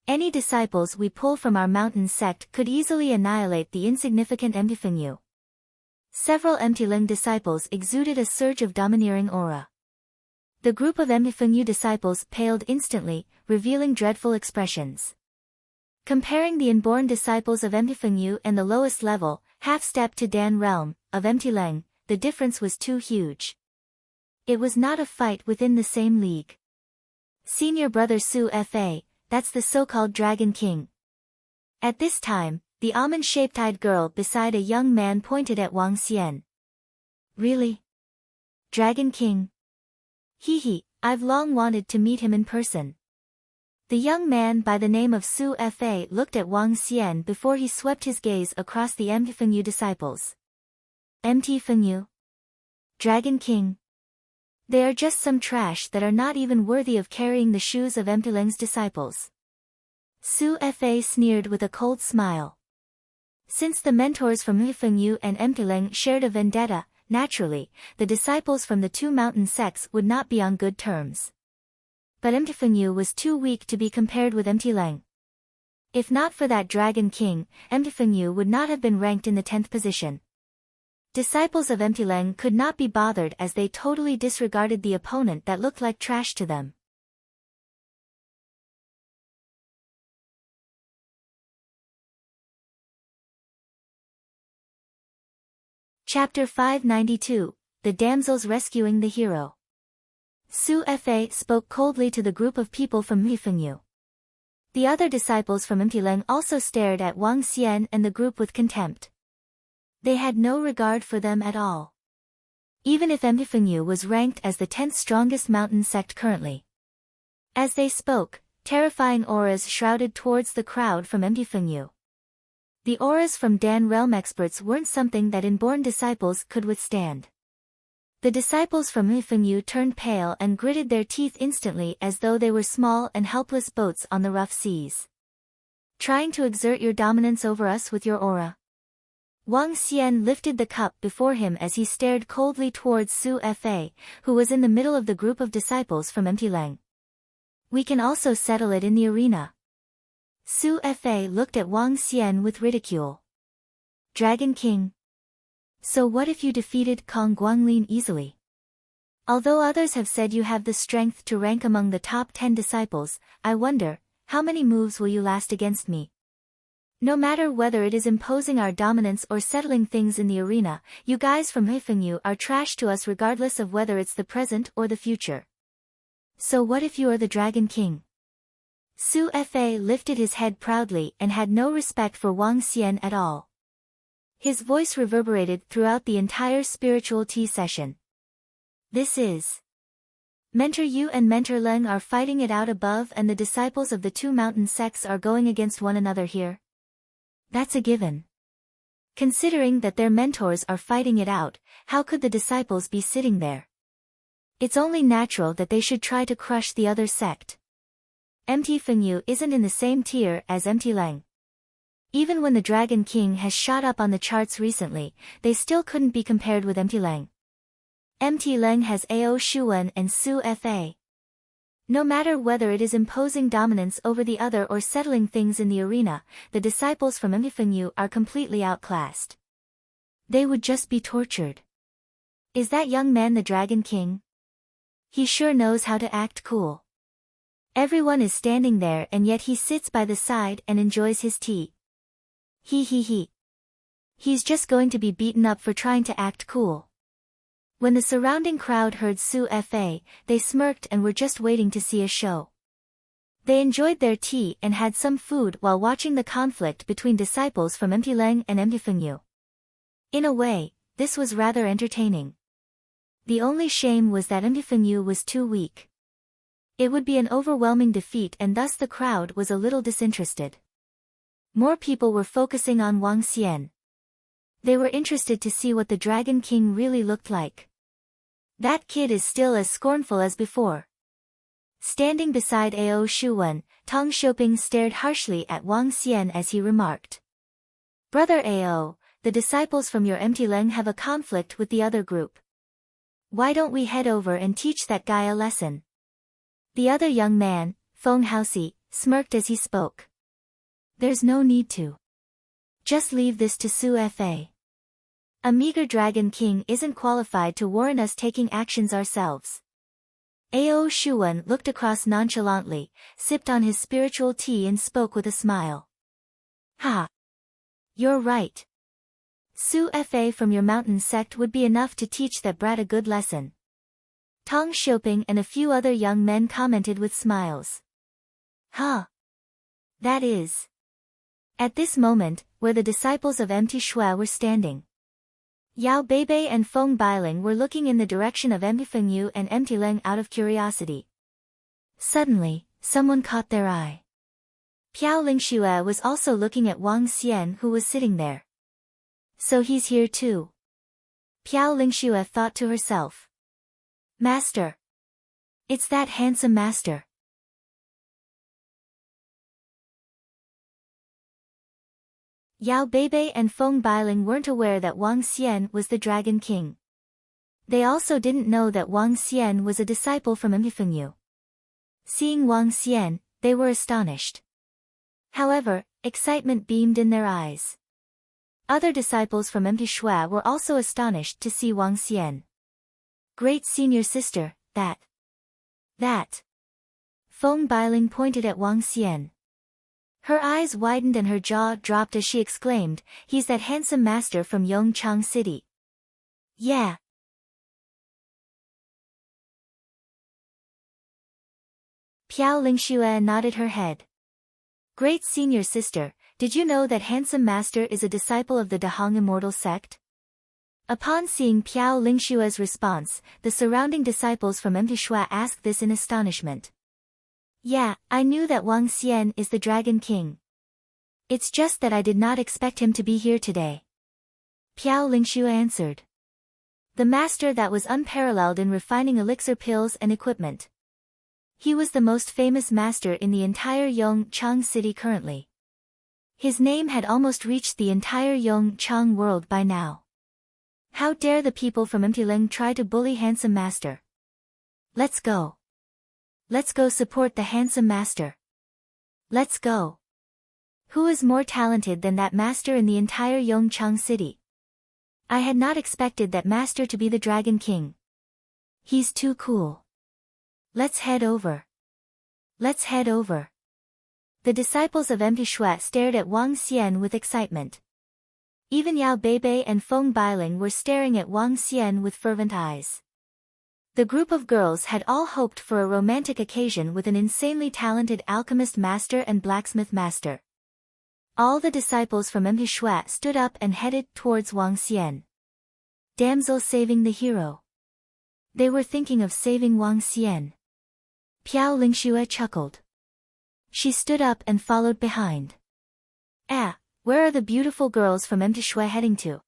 Any disciples we pull from our mountain sect could easily annihilate the insignificant Emtifeng Yu. Several Emtileng disciples exuded a surge of domineering aura. The group of Emifengyu disciples paled instantly, revealing dreadful expressions. Comparing the inborn disciples of Emifengyu and the lowest level, half-step to Dan realm, of Emtileng, the difference was too huge. It was not a fight within the same league. Senior brother Su Fa, that's the so-called Dragon King. At this time, the almond-shaped-eyed girl beside a young man pointed at Wang Xian. Really? Dragon King? Hee, I've long wanted to meet him in person. The young man by the name of Su Fa looked at Wang Xian before he swept his gaze across the Emtifengyu disciples. Emtifengyu? Dragon King? They are just some trash that are not even worthy of carrying the shoes of Emtileng's disciples. Su Fa sneered with a cold smile. Since the mentors from Emifengyu and Emtileng shared a vendetta, naturally, the disciples from the two mountain sects would not be on good terms. But Emtifengyu was too weak to be compared with Emtileng. If not for that Dragon King, Emtifengyu would not have been ranked in the 10th position. Disciples of Emtileng could not be bothered as they totally disregarded the opponent that looked like trash to them. Chapter 592, The Damsels Rescuing the Hero. Su Fa spoke coldly to the group of people from Mifengyu. The other disciples from Emtileng also stared at Wang Xian and the group with contempt. They had no regard for them at all. Even if Emifengyu was ranked as the 10th strongest mountain sect currently. As they spoke, terrifying auras shrouded towards the crowd from Emifengyu. The auras from Dan realm experts weren't something that inborn disciples could withstand. The disciples from Mifengyu turned pale and gritted their teeth instantly as though they were small and helpless boats on the rough seas. Trying to exert your dominance over us with your aura. Wang Xian lifted the cup before him as he stared coldly towards Su Fa, who was in the middle of the group of disciples from Emtileng. We can also settle it in the arena. Su Fa looked at Wang Xian with ridicule. Dragon King. So what if you defeated Kong Guanglin easily? Although others have said you have the strength to rank among the top 10 disciples, I wonder, how many moves will you last against me? No matter whether it is imposing our dominance or settling things in the arena, you guys from Mifengyu are trash to us regardless of whether it's the present or the future. So what if you are the Dragon King? Su Fa lifted his head proudly and had no respect for Wang Xian at all. His voice reverberated throughout the entire spiritual tea session. This is. Mentor Yu and Mentor Leng are fighting it out above and the disciples of the two mountain sects are going against one another here. That's a given. Considering that their mentors are fighting it out, how could the disciples be sitting there? It's only natural that they should try to crush the other sect. Emtifengyu isn't in the same tier as Emtileng. Even when the Dragon King has shot up on the charts recently, they still couldn't be compared with Emtileng. Emtileng has Ao Shuwen and Su Fa. No matter whether it is imposing dominance over the other or settling things in the arena, the disciples from Emifengyu are completely outclassed. They would just be tortured. Is that young man the Dragon King? He sure knows how to act cool. Everyone is standing there and yet he sits by the side and enjoys his tea. He. He's just going to be beaten up for trying to act cool. When the surrounding crowd heard Su Fa, they smirked and were just waiting to see a show. They enjoyed their tea and had some food while watching the conflict between disciples from Emtileng and Emtifengyu. In a way, this was rather entertaining. The only shame was that Emtifengyu was too weak. It would be an overwhelming defeat and thus the crowd was a little disinterested. More people were focusing on Wang Xian. They were interested to see what the Dragon King really looked like. That kid is still as scornful as before. Standing beside Ao Shuwen, Tong Shouping stared harshly at Wang Xian as he remarked. Brother Ao, the disciples from your Emtileng have a conflict with the other group. Why don't we head over and teach that guy a lesson? The other young man, Feng Haoxi, smirked as he spoke. There's no need to. Just leave this to Su Fa. A meager Dragon King isn't qualified to warrant us taking actions ourselves. Ao Shuwen looked across nonchalantly, sipped on his spiritual tea and spoke with a smile. Ha! You're right. Su Fa from your mountain sect would be enough to teach that brat a good lesson. Tong Xiuping and a few other young men commented with smiles. Huh. That is. At this moment, where the disciples of Mt. Shui were standing, Yao Beibei and Feng Bailing were looking in the direction of Mt. Fengyu and Mt. Leng out of curiosity. Suddenly, someone caught their eye. Piao Lingxue was also looking at Wang Xian, who was sitting there. So he's here too. Piao Lingxue thought to herself. Master. It's that handsome master. Yao Beibei and Feng Bailing weren't aware that Wang Xian was the Dragon King. They also didn't know that Wang Xian was a disciple from Mt. Fengyu. Seeing Wang Xian, they were astonished. However, excitement beamed in their eyes. Other disciples from Mt. Shui were also astonished to see Wang Xian. Great senior sister, that. Feng Bailing pointed at Wang Xian. Her eyes widened and her jaw dropped as she exclaimed, he's that handsome master from Yongchang City. Yeah. Piao Lingxue nodded her head. Great senior sister, did you know that handsome master is a disciple of the Dahong Immortal sect? Upon seeing Piao Lingxue's response, the surrounding disciples from Mt. Shui asked this in astonishment. Yeah, I knew that Wang Xian is the Dragon King. It's just that I did not expect him to be here today. Piao Lingxue answered. The master that was unparalleled in refining elixir pills and equipment. He was the most famous master in the entire Yongchang city currently. His name had almost reached the entire Yongchang world by now. How dare the people from Mt. Leng try to bully handsome master? Let's go. Let's go support the handsome master. Let's go. Who is more talented than that master in the entire Yongchang city? I had not expected that master to be the Dragon King. He's too cool. Let's head over. Let's head over. The disciples of Mt. Shui stared at Wang Xian with excitement. Even Yao Beibei and Feng Bailing were staring at Wang Xian with fervent eyes. The group of girls had all hoped for a romantic occasion with an insanely talented alchemist master and blacksmith master. All the disciples from Mt. Shui stood up and headed towards Wang Xian. Damsel saving the hero. They were thinking of saving Wang Xian. Piao Lingxue chuckled. She stood up and followed behind. Where are the beautiful girls from Mt. Shui heading to?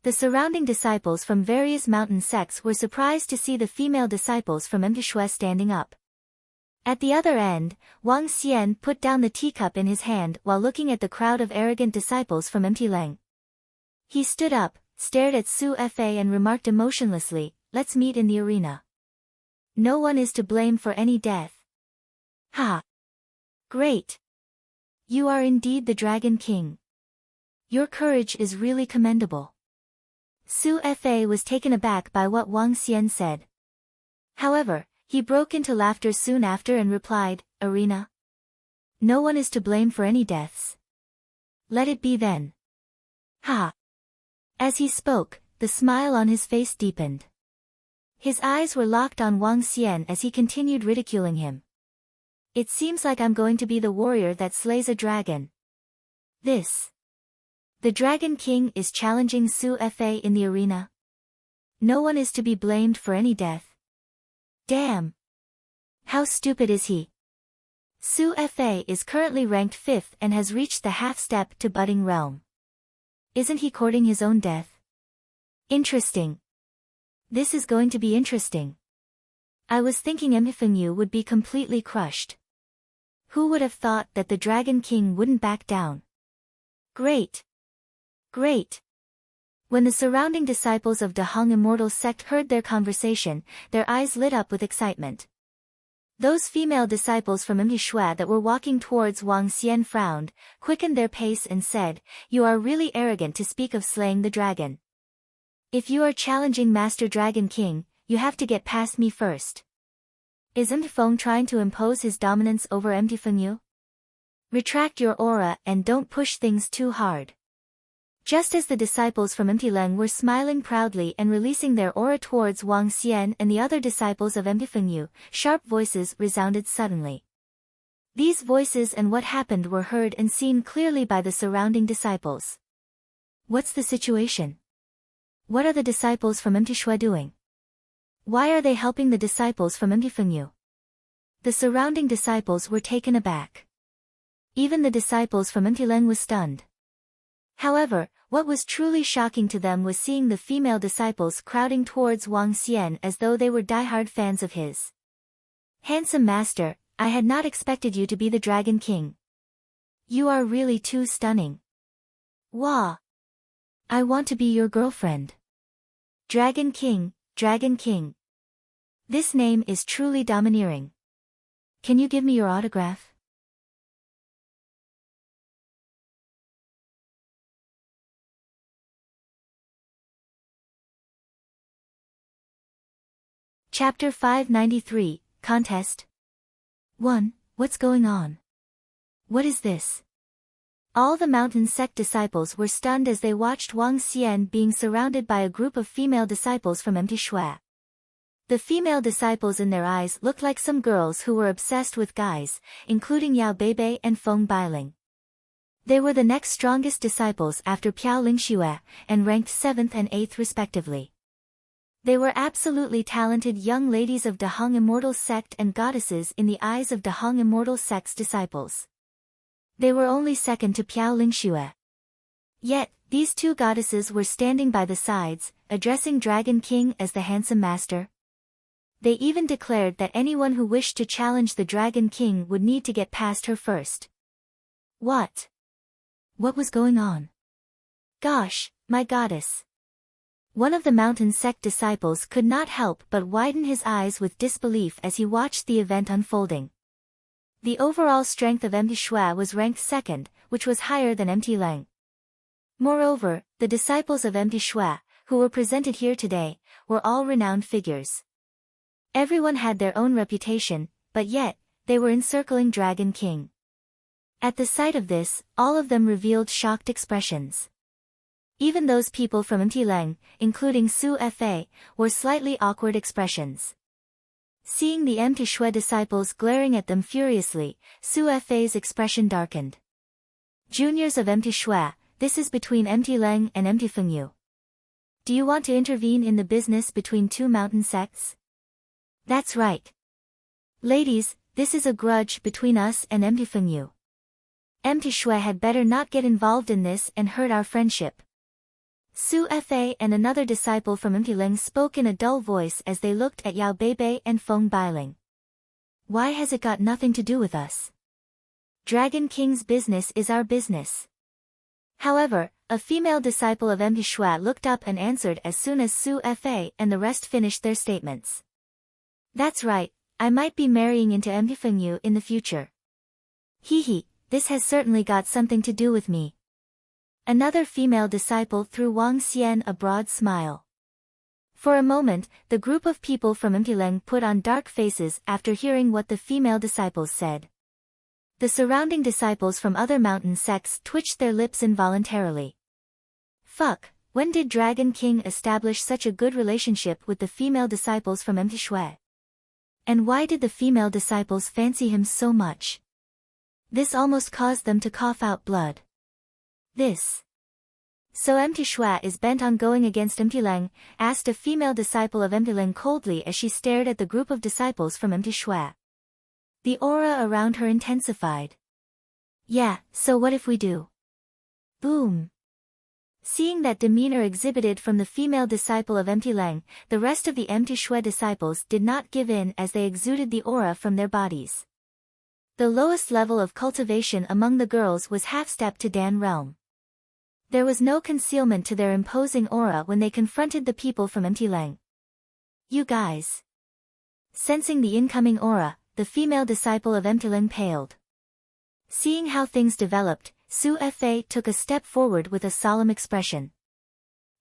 The surrounding disciples from various mountain sects were surprised to see the female disciples from Mt. Shui standing up. At the other end, Wang Xian put down the teacup in his hand while looking at the crowd of arrogant disciples from Mt. Leng. He stood up, stared at Su Fa and remarked emotionlessly, let's meet in the arena. No one is to blame for any death. Ha! Great! You are indeed the Dragon King. Your courage is really commendable. Su Fa was taken aback by what Wang Xian said. However, he broke into laughter soon after and replied, Arena? No one is to blame for any deaths. Let it be then. Ha! As he spoke, the smile on his face deepened. His eyes were locked on Wang Xian as he continued ridiculing him. It seems like I'm going to be the warrior that slays a dragon. The Dragon King is challenging Su Fa in the arena. No one is to be blamed for any death. Damn! How stupid is he? Su Fa is currently ranked 5th and has reached the half-step to budding realm. Isn't he courting his own death? Interesting. This is going to be interesting. I was thinking Mt. Fengyu would be completely crushed. Who would have thought that the Dragon King wouldn't back down? Great! Great! When the surrounding disciples of Dahong Immortal sect heard their conversation, their eyes lit up with excitement. Those female disciples from Mt. Shui that were walking towards Wang Xian frowned, quickened their pace and said, You are really arrogant to speak of slaying the dragon. If you are challenging Master Dragon King, you have to get past me first. Is Feng trying to impose his dominance over Fengyu? Retract your aura and don't push things too hard. Just as the disciples from Leng were smiling proudly and releasing their aura towards Wang Xian and the other disciples of Fengyu, sharp voices resounded suddenly. These voices and what happened were heard and seen clearly by the surrounding disciples. What's the situation? What are the disciples from Shui doing? Why are they helping the disciples from Fengyu? The surrounding disciples were taken aback. Even the disciples from Leng was stunned. However, what was truly shocking to them was seeing the female disciples crowding towards Wang Xian as though they were diehard fans of his. Handsome master, I had not expected you to be the Dragon King. You are really too stunning. Wah! I want to be your girlfriend. Dragon King, Dragon King. This name is truly domineering. Can you give me your autograph? Chapter 593, Contest. 1. What's going on? What is this? All the mountain sect disciples were stunned as they watched Wang Xian being surrounded by a group of female disciples from Shui. The female disciples in their eyes looked like some girls who were obsessed with guys, including Yao Beibei and Feng Bailing. They were the next strongest disciples after Piao Lingxue, and ranked 7th and 8th respectively. They were absolutely talented young ladies of Dahong Immortal Sect and goddesses in the eyes of Dahong Immortal Sect's disciples. They were only second to Piao Lingxue. Yet, these two goddesses were standing by the sides, addressing Dragon King as the handsome master. They even declared that anyone who wished to challenge the Dragon King would need to get past her first. What? What was going on? Gosh, my goddess. One of the mountain sect disciples could not help but widen his eyes with disbelief as he watched the event unfolding. The overall strength of Shui was ranked 2nd, which was higher than Leng. Moreover, the disciples of Shui, who were presented here today, were all renowned figures. Everyone had their own reputation, but yet, they were encircling Dragon King. At the sight of this, all of them revealed shocked expressions. Even those people from Leng, including Su Fa, wore slightly awkward expressions. Seeing the Shui disciples glaring at them furiously, Su Fa's expression darkened. Juniors of Shui, this is between Leng and Fengyu. Do you want to intervene in the business between two mountain sects? That's right. Ladies, this is a grudge between us and Fengyu. Shui had better not get involved in this and hurt our friendship. Su Fa and another disciple from Leng spoke in a dull voice as they looked at Yao Beibei and Feng Bailing. Why has it got nothing to do with us? Dragon King's business is our business. However, a female disciple of Shui looked up and answered as soon as Su Fa and the rest finished their statements. That's right, I might be marrying into Fengyu in the future. Hee, this has certainly got something to do with me. Another female disciple threw Wang Xian a broad smile. For a moment, the group of people from Leng put on dark faces after hearing what the female disciples said. The surrounding disciples from other mountain sects twitched their lips involuntarily. Fuck, when did Dragon King establish such a good relationship with the female disciples from Shui? And why did the female disciples fancy him so much? This almost caused them to cough out blood. So Shui is bent on going against Leng, asked a female disciple of Leng coldly as she stared at the group of disciples from Shui. The aura around her intensified. Yeah, so what if we do? Boom. Seeing that demeanor exhibited from the female disciple of Leng, the rest of the Shui disciples did not give in as they exuded the aura from their bodies. The lowest level of cultivation among the girls was half-step to Dan realm. There was no concealment to their imposing aura when they confronted the people from Leng. You guys. Sensing the incoming aura, the female disciple of Leng paled. Seeing how things developed, Su Fa took a step forward with a solemn expression.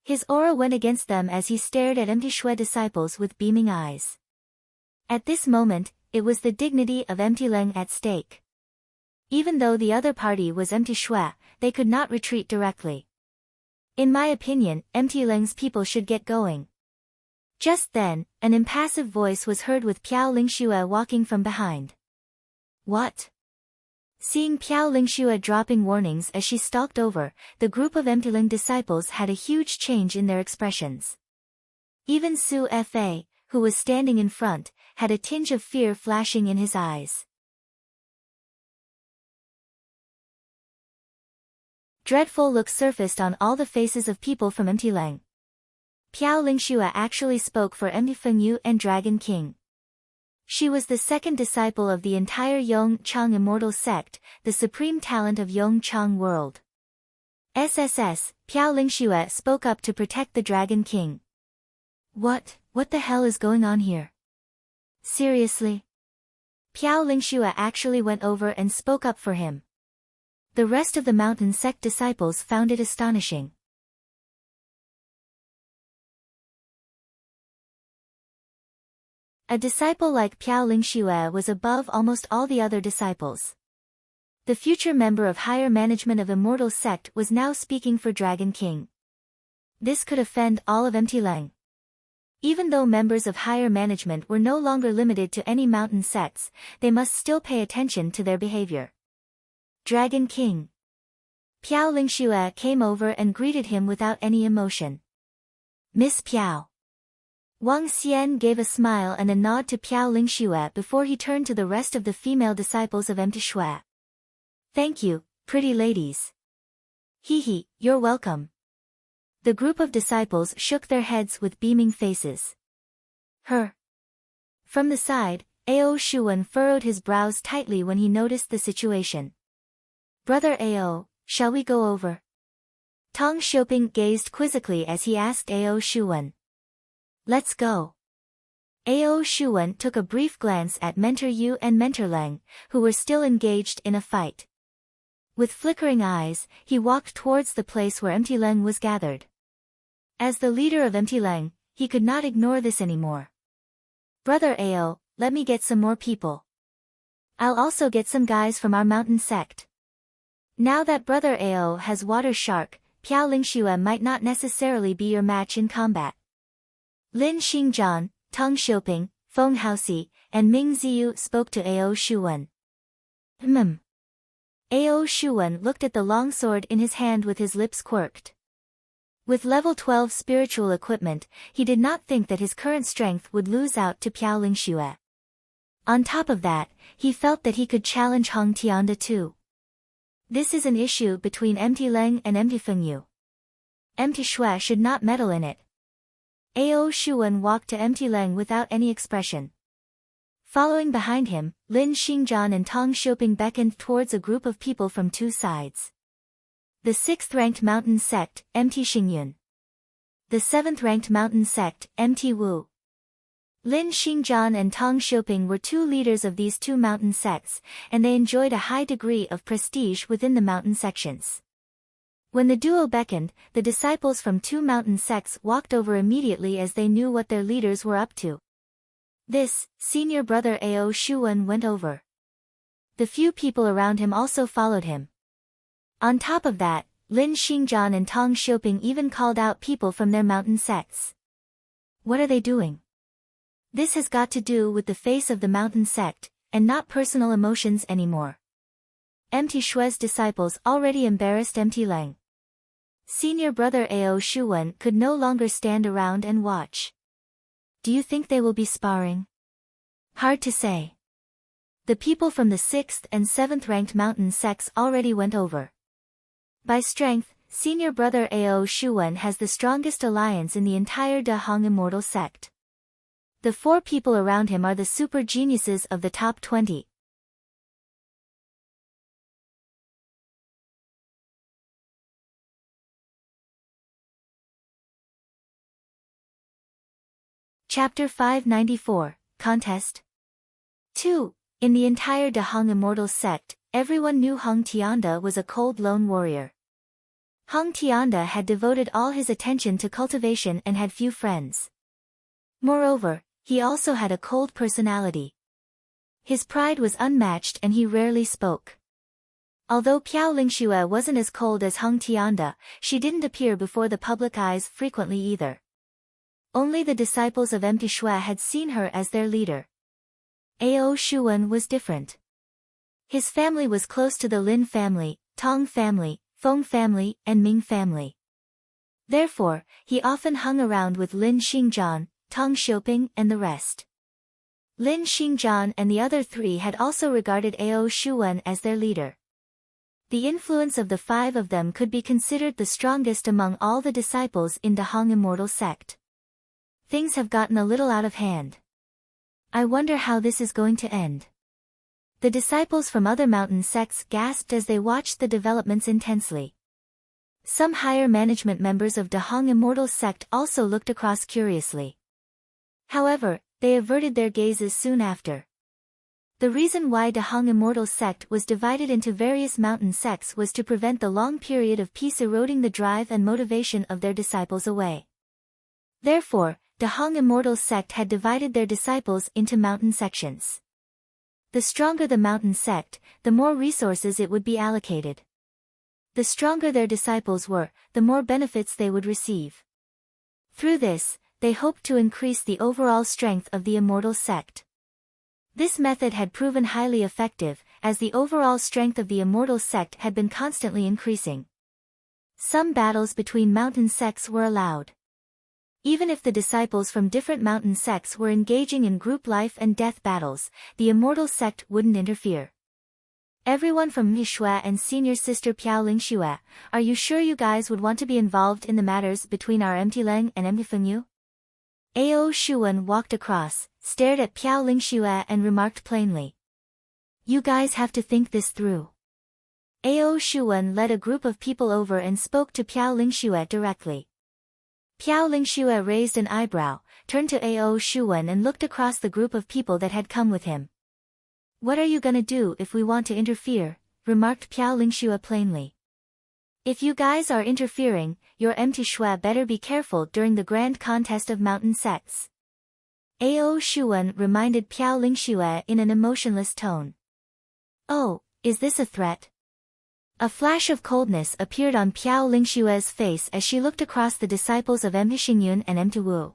His aura went against them as he stared at Shui disciples with beaming eyes. At this moment, it was the dignity of Empty Leng at stake. Even though the other party was Empty Shui, they could not retreat directly. In my opinion, Empty Leng's people should get going. Just then, an impassive voice was heard with Piao Lingxue walking from behind. What? Seeing Piao Lingxue dropping warnings as she stalked over, the group of Empty Leng disciples had a huge change in their expressions. Even Su Fa, who was standing in front, had a tinge of fear flashing in his eyes. Dreadful look surfaced on all the faces of people from Empty Leng. Piao Lingxue actually spoke for Empty Fengyu and Dragon King. She was the second disciple of the entire Yong Chang immortal sect, the supreme talent of Yong Chang world. SSS, Piao Lingxue spoke up to protect the Dragon King. What the hell is going on here? Seriously? Piao Lingxue actually went over and spoke up for him. The rest of the mountain sect disciples found it astonishing. A disciple like Piao Lingxue was above almost all the other disciples. The future member of higher management of immortal sect was now speaking for Dragon King. This could offend all of Empty Leng. Even though members of higher management were no longer limited to any mountain sects, they must still pay attention to their behavior. Dragon King. Piao Lingxue came over and greeted him without any emotion. Miss Piao. Wang Xian gave a smile and a nod to Piao Lingxue before he turned to the rest of the female disciples of Empty Shui. Thank you, pretty ladies. Hee, you're welcome. The group of disciples shook their heads with beaming faces. Her. From the side, Ao Shuwen furrowed his brows tightly when he noticed the situation. Brother Ao, shall we go over? Tong Xiuping gazed quizzically as he asked Ao Shuwen. Let's go. Ao Shuwen took a brief glance at Mentor Yu and Mentor Leng, who were still engaged in a fight. With flickering eyes, he walked towards the place where Empty Leng was gathered. As the leader of Empty Leng, he could not ignore this anymore. Brother Ao, let me get some more people. I'll also get some guys from our mountain sect. Now that Brother Ao has Water Shark, Piao Lingxue might not necessarily be your match in combat. Lin Xingzhan, Tong Xiuping, Feng Haoxi, and Ming Ziyu spoke to Ao Shuwen. Ao Shuwen looked at the longsword in his hand with his lips quirked. With level 12 spiritual equipment, he did not think that his current strength would lose out to Piao Lingxue. On top of that, he felt that he could challenge Hong Tianda too. This is an issue between Empty Leng and Empty Fengyu. Empty Shui should not meddle in it. Ao Shuwen walked to Empty Leng without any expression. Following behind him, Lin Xingzhan and Tong Xiuping beckoned towards a group of people from two sides. The 6th-ranked mountain sect, Empty Xingyun. The 7th-ranked mountain sect, Empty Wu. Lin Xingzhan and Tong Xiuping were two leaders of these two mountain sects, and they enjoyed a high degree of prestige within the mountain sections. When the duo beckoned, the disciples from two mountain sects walked over immediately as they knew what their leaders were up to. This, senior brother Ao Shuwen went over. The few people around him also followed him. On top of that, Lin Xingzhan and Tong Xiuping even called out people from their mountain sects. What are they doing? This has got to do with the face of the mountain sect, and not personal emotions anymore. Empty Shui's disciples already embarrassed Empty Leng. Senior brother Ao Shuwen could no longer stand around and watch. Do you think they will be sparring? Hard to say. The people from the 6th and 7th ranked mountain sects already went over. By strength, senior brother Ao Shuwen has the strongest alliance in the entire De Hong immortal sect. The 4 people around him are the super geniuses of the top 20. Chapter 594, Contest 2. In the entire De Hong immortal sect, everyone knew Hong Tianda was a cold lone warrior. Hong Tianda had devoted all his attention to cultivation and had few friends. Moreover, he also had a cold personality. His pride was unmatched and he rarely spoke. Although Piao Lingxue wasn't as cold as Heng Tianda, she didn't appear before the public eyes frequently either. Only the disciples of Empty Shui had seen her as their leader. Ao Shuwen was different. His family was close to the Lin family, Tong family, Feng family, and Ming family. Therefore, he often hung around with Lin Xingzhan, Tong Xiuping, and the rest. Lin Xingzhan and the other three had also regarded Ao Shuwen as their leader. The influence of the five of them could be considered the strongest among all the disciples in the Hong Immortal sect. Things have gotten a little out of hand. I wonder how this is going to end. The disciples from other mountain sects gasped as they watched the developments intensely. Some higher management members of the Hong Immortal sect also looked across curiously. However, they averted their gazes soon after. The reason why the Hong Immortal sect was divided into various mountain sects was to prevent the long period of peace eroding the drive and motivation of their disciples away. Therefore, the Hong Immortal sect had divided their disciples into mountain sections. The stronger the mountain sect, the more resources it would be allocated. The stronger their disciples were, the more benefits they would receive. Through this, they hoped to increase the overall strength of the Immortal sect. This method had proven highly effective, as the overall strength of the Immortal sect had been constantly increasing. Some battles between mountain sects were allowed. Even if the disciples from different mountain sects were engaging in group life and death battles, the Immortal sect wouldn't interfere. Everyone from Mishua and senior sister Piao Lingxue, are you sure you guys would want to be involved in the matters between our Empty Leng and Empty Fengyu? Ao Shuwen walked across, stared at Piao Lingxue and remarked plainly. You guys have to think this through. Ao Shuwen led a group of people over and spoke to Piao Lingxue directly. Piao Lingxue raised an eyebrow, turned to Ao Shuwen and looked across the group of people that had come with him. What are you gonna do if we want to interfere? Remarked Piao Lingxue plainly. If you guys are interfering, your Empty Shui better be careful during the grand contest of mountain sects. Ao Shuwen reminded Piao Lingxue in an emotionless tone. Oh, is this a threat? A flash of coldness appeared on Piao Lingxue's face as she looked across the disciples of Empty Xingyun and Empty Wu.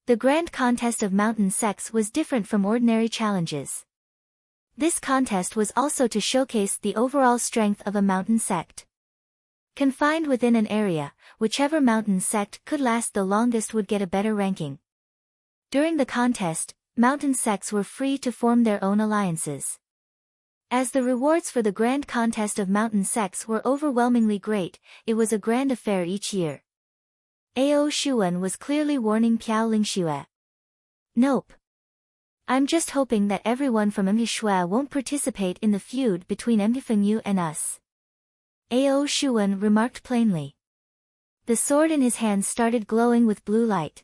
The grand contest of mountain sects was different from ordinary challenges. This contest was also to showcase the overall strength of a mountain sect. Confined within an area, whichever mountain sect could last the longest would get a better ranking. During the contest, mountain sects were free to form their own alliances. As the rewards for the grand contest of mountain sects were overwhelmingly great, it was a grand affair each year. Ao Shuwen was clearly warning Piao Lingxue. Nope. I'm just hoping that everyone from Empty Shui won't participate in the feud between Empty Fengyu and us. Ao Shuwen remarked plainly. The sword in his hand started glowing with blue light.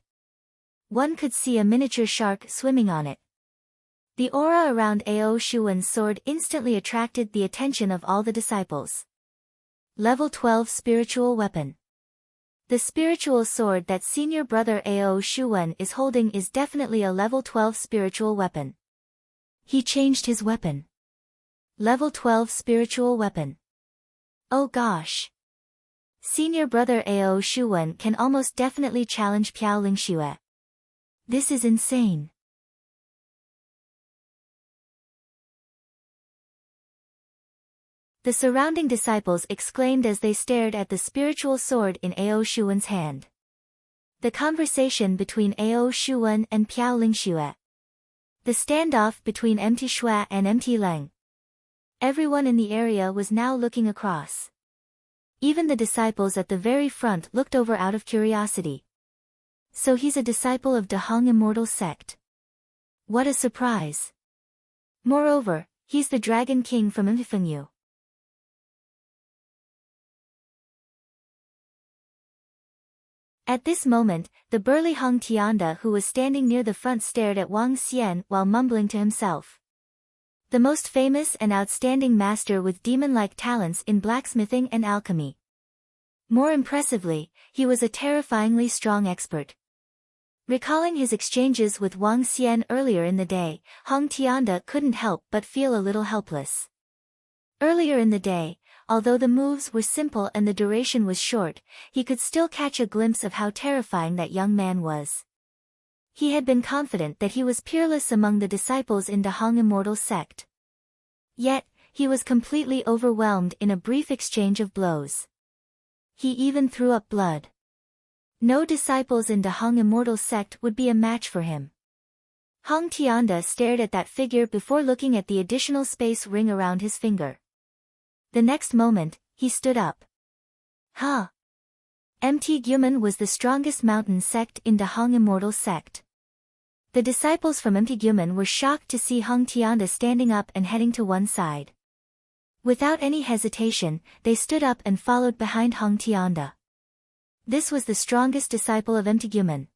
One could see a miniature shark swimming on it. The aura around Ao Shuwen's sword instantly attracted the attention of all the disciples. Level 12 Spiritual Weapon. The spiritual sword that senior brother Ao Shuwen is holding is definitely a level 12 spiritual weapon. He changed his weapon. Level 12 Spiritual Weapon. Oh gosh. Senior brother Ao Shuwen can almost definitely challenge Piao Lingxue. This is insane. The surrounding disciples exclaimed as they stared at the spiritual sword in Ao Shuwen's hand. The conversation between Ao Shuwen and Piao Lingxue. The standoff between Empty Shui and Empty Leng. Everyone in the area was now looking across. Even the disciples at the very front looked over out of curiosity. So he's a disciple of De Hong Immortal sect. What a surprise. Moreover, he's the Dragon King from Infengyu. At this moment, the burly Hong Tianda who was standing near the front stared at Wang Xian while mumbling to himself. The most famous and outstanding master with demon-like talents in blacksmithing and alchemy. More impressively, he was a terrifyingly strong expert. Recalling his exchanges with Wang Xian earlier in the day, Hong Tianda couldn't help but feel a little helpless. Earlier in the day, although the moves were simple and the duration was short, he could still catch a glimpse of how terrifying that young man was. He had been confident that he was peerless among the disciples in the Hong Immortal sect. Yet, he was completely overwhelmed in a brief exchange of blows. He even threw up blood. No disciples in the Hong Immortal sect would be a match for him. Hong Tianda stared at that figure before looking at the additional space ring around his finger. The next moment, he stood up. Huh? Mt Guman was the strongest mountain sect in the Hong Immortal sect. The disciples from Mt Guman were shocked to see Hong Tianda standing up and heading to one side. Without any hesitation, they stood up and followed behind Hong Tianda. This was the strongest disciple of Mt Guman.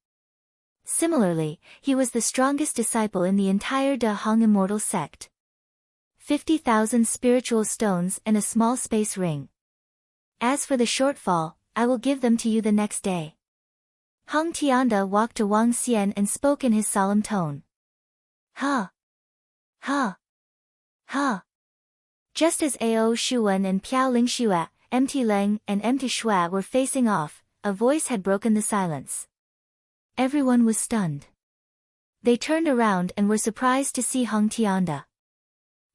Similarly, he was the strongest disciple in the entire Da Hong Immortal sect. 50,000 spiritual stones and a small space ring. As for the shortfall, I will give them to you the next day. Hong Tianda walked to Wang Xian and spoke in his solemn tone. Ha! Ha! Ha! Just as Ao Shuwen and Piao Lingxue, Mt Leng and Mt Shui were facing off, a voice had broken the silence. Everyone was stunned. They turned around and were surprised to see Hong Tianda.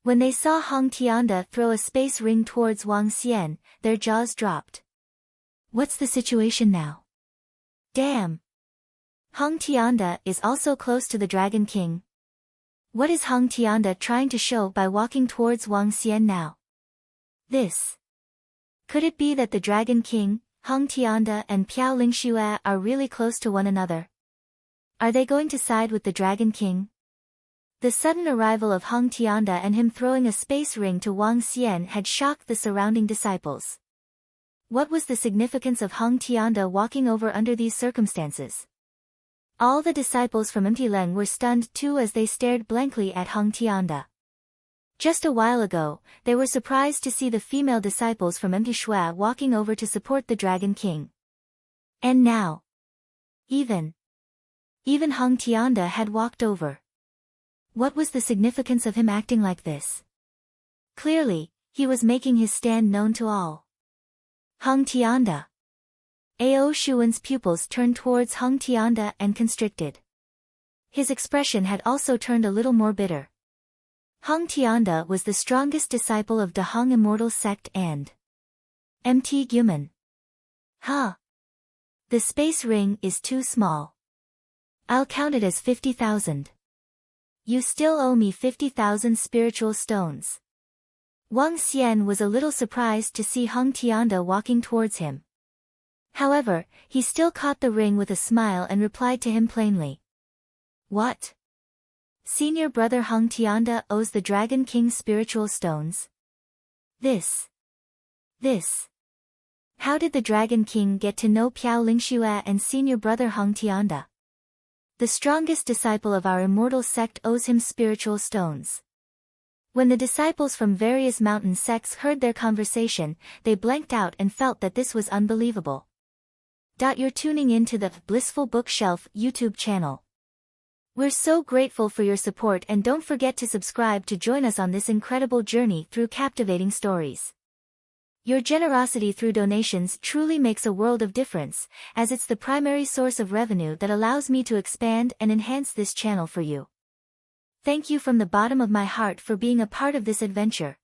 When they saw Hong Tianda throw a space ring towards Wang Xian, their jaws dropped. What's the situation now? Damn! Hong Tianda is also close to the Dragon King. What is Hong Tianda trying to show by walking towards Wang Xian now? This. Could it be that the Dragon King, Hong Tianda and Piao Lingxue are really close to one another? Are they going to side with the Dragon King? The sudden arrival of Hong Tianda and him throwing a space ring to Wang Xian had shocked the surrounding disciples. What was the significance of Hong Tianda walking over under these circumstances? All the disciples from Mt Leng were stunned too as they stared blankly at Hong Tianda. Just a while ago, they were surprised to see the female disciples from Mt Shui walking over to support the Dragon King. And now, even Hong Tianda had walked over. What was the significance of him acting like this? Clearly, he was making his stand known to all. Hong Tianda. Ao Shuwen's pupils turned towards Hong Tianda and constricted. His expression had also turned a little more bitter. Hong Tianda was the strongest disciple of the Hong Immortal sect and Mt Guman. Huh? The space ring is too small. I'll count it as 50,000. You still owe me 50,000 spiritual stones. Wang Xian was a little surprised to see Hong Tianda walking towards him. However, he still caught the ring with a smile and replied to him plainly. What? Senior brother Hong Tianda owes the Dragon King spiritual stones? This. How did the Dragon King get to know Piao Lingxue and senior brother Hong Tianda? The strongest disciple of our immortal sect owes him spiritual stones. When the disciples from various mountain sects heard their conversation, they blanked out and felt that this was unbelievable. You're tuning in to the Blissful Bookshelf YouTube channel. We're so grateful for your support and don't forget to subscribe to join us on this incredible journey through captivating stories. Your generosity through donations truly makes a world of difference, as it's the primary source of revenue that allows me to expand and enhance this channel for you. Thank you from the bottom of my heart for being a part of this adventure.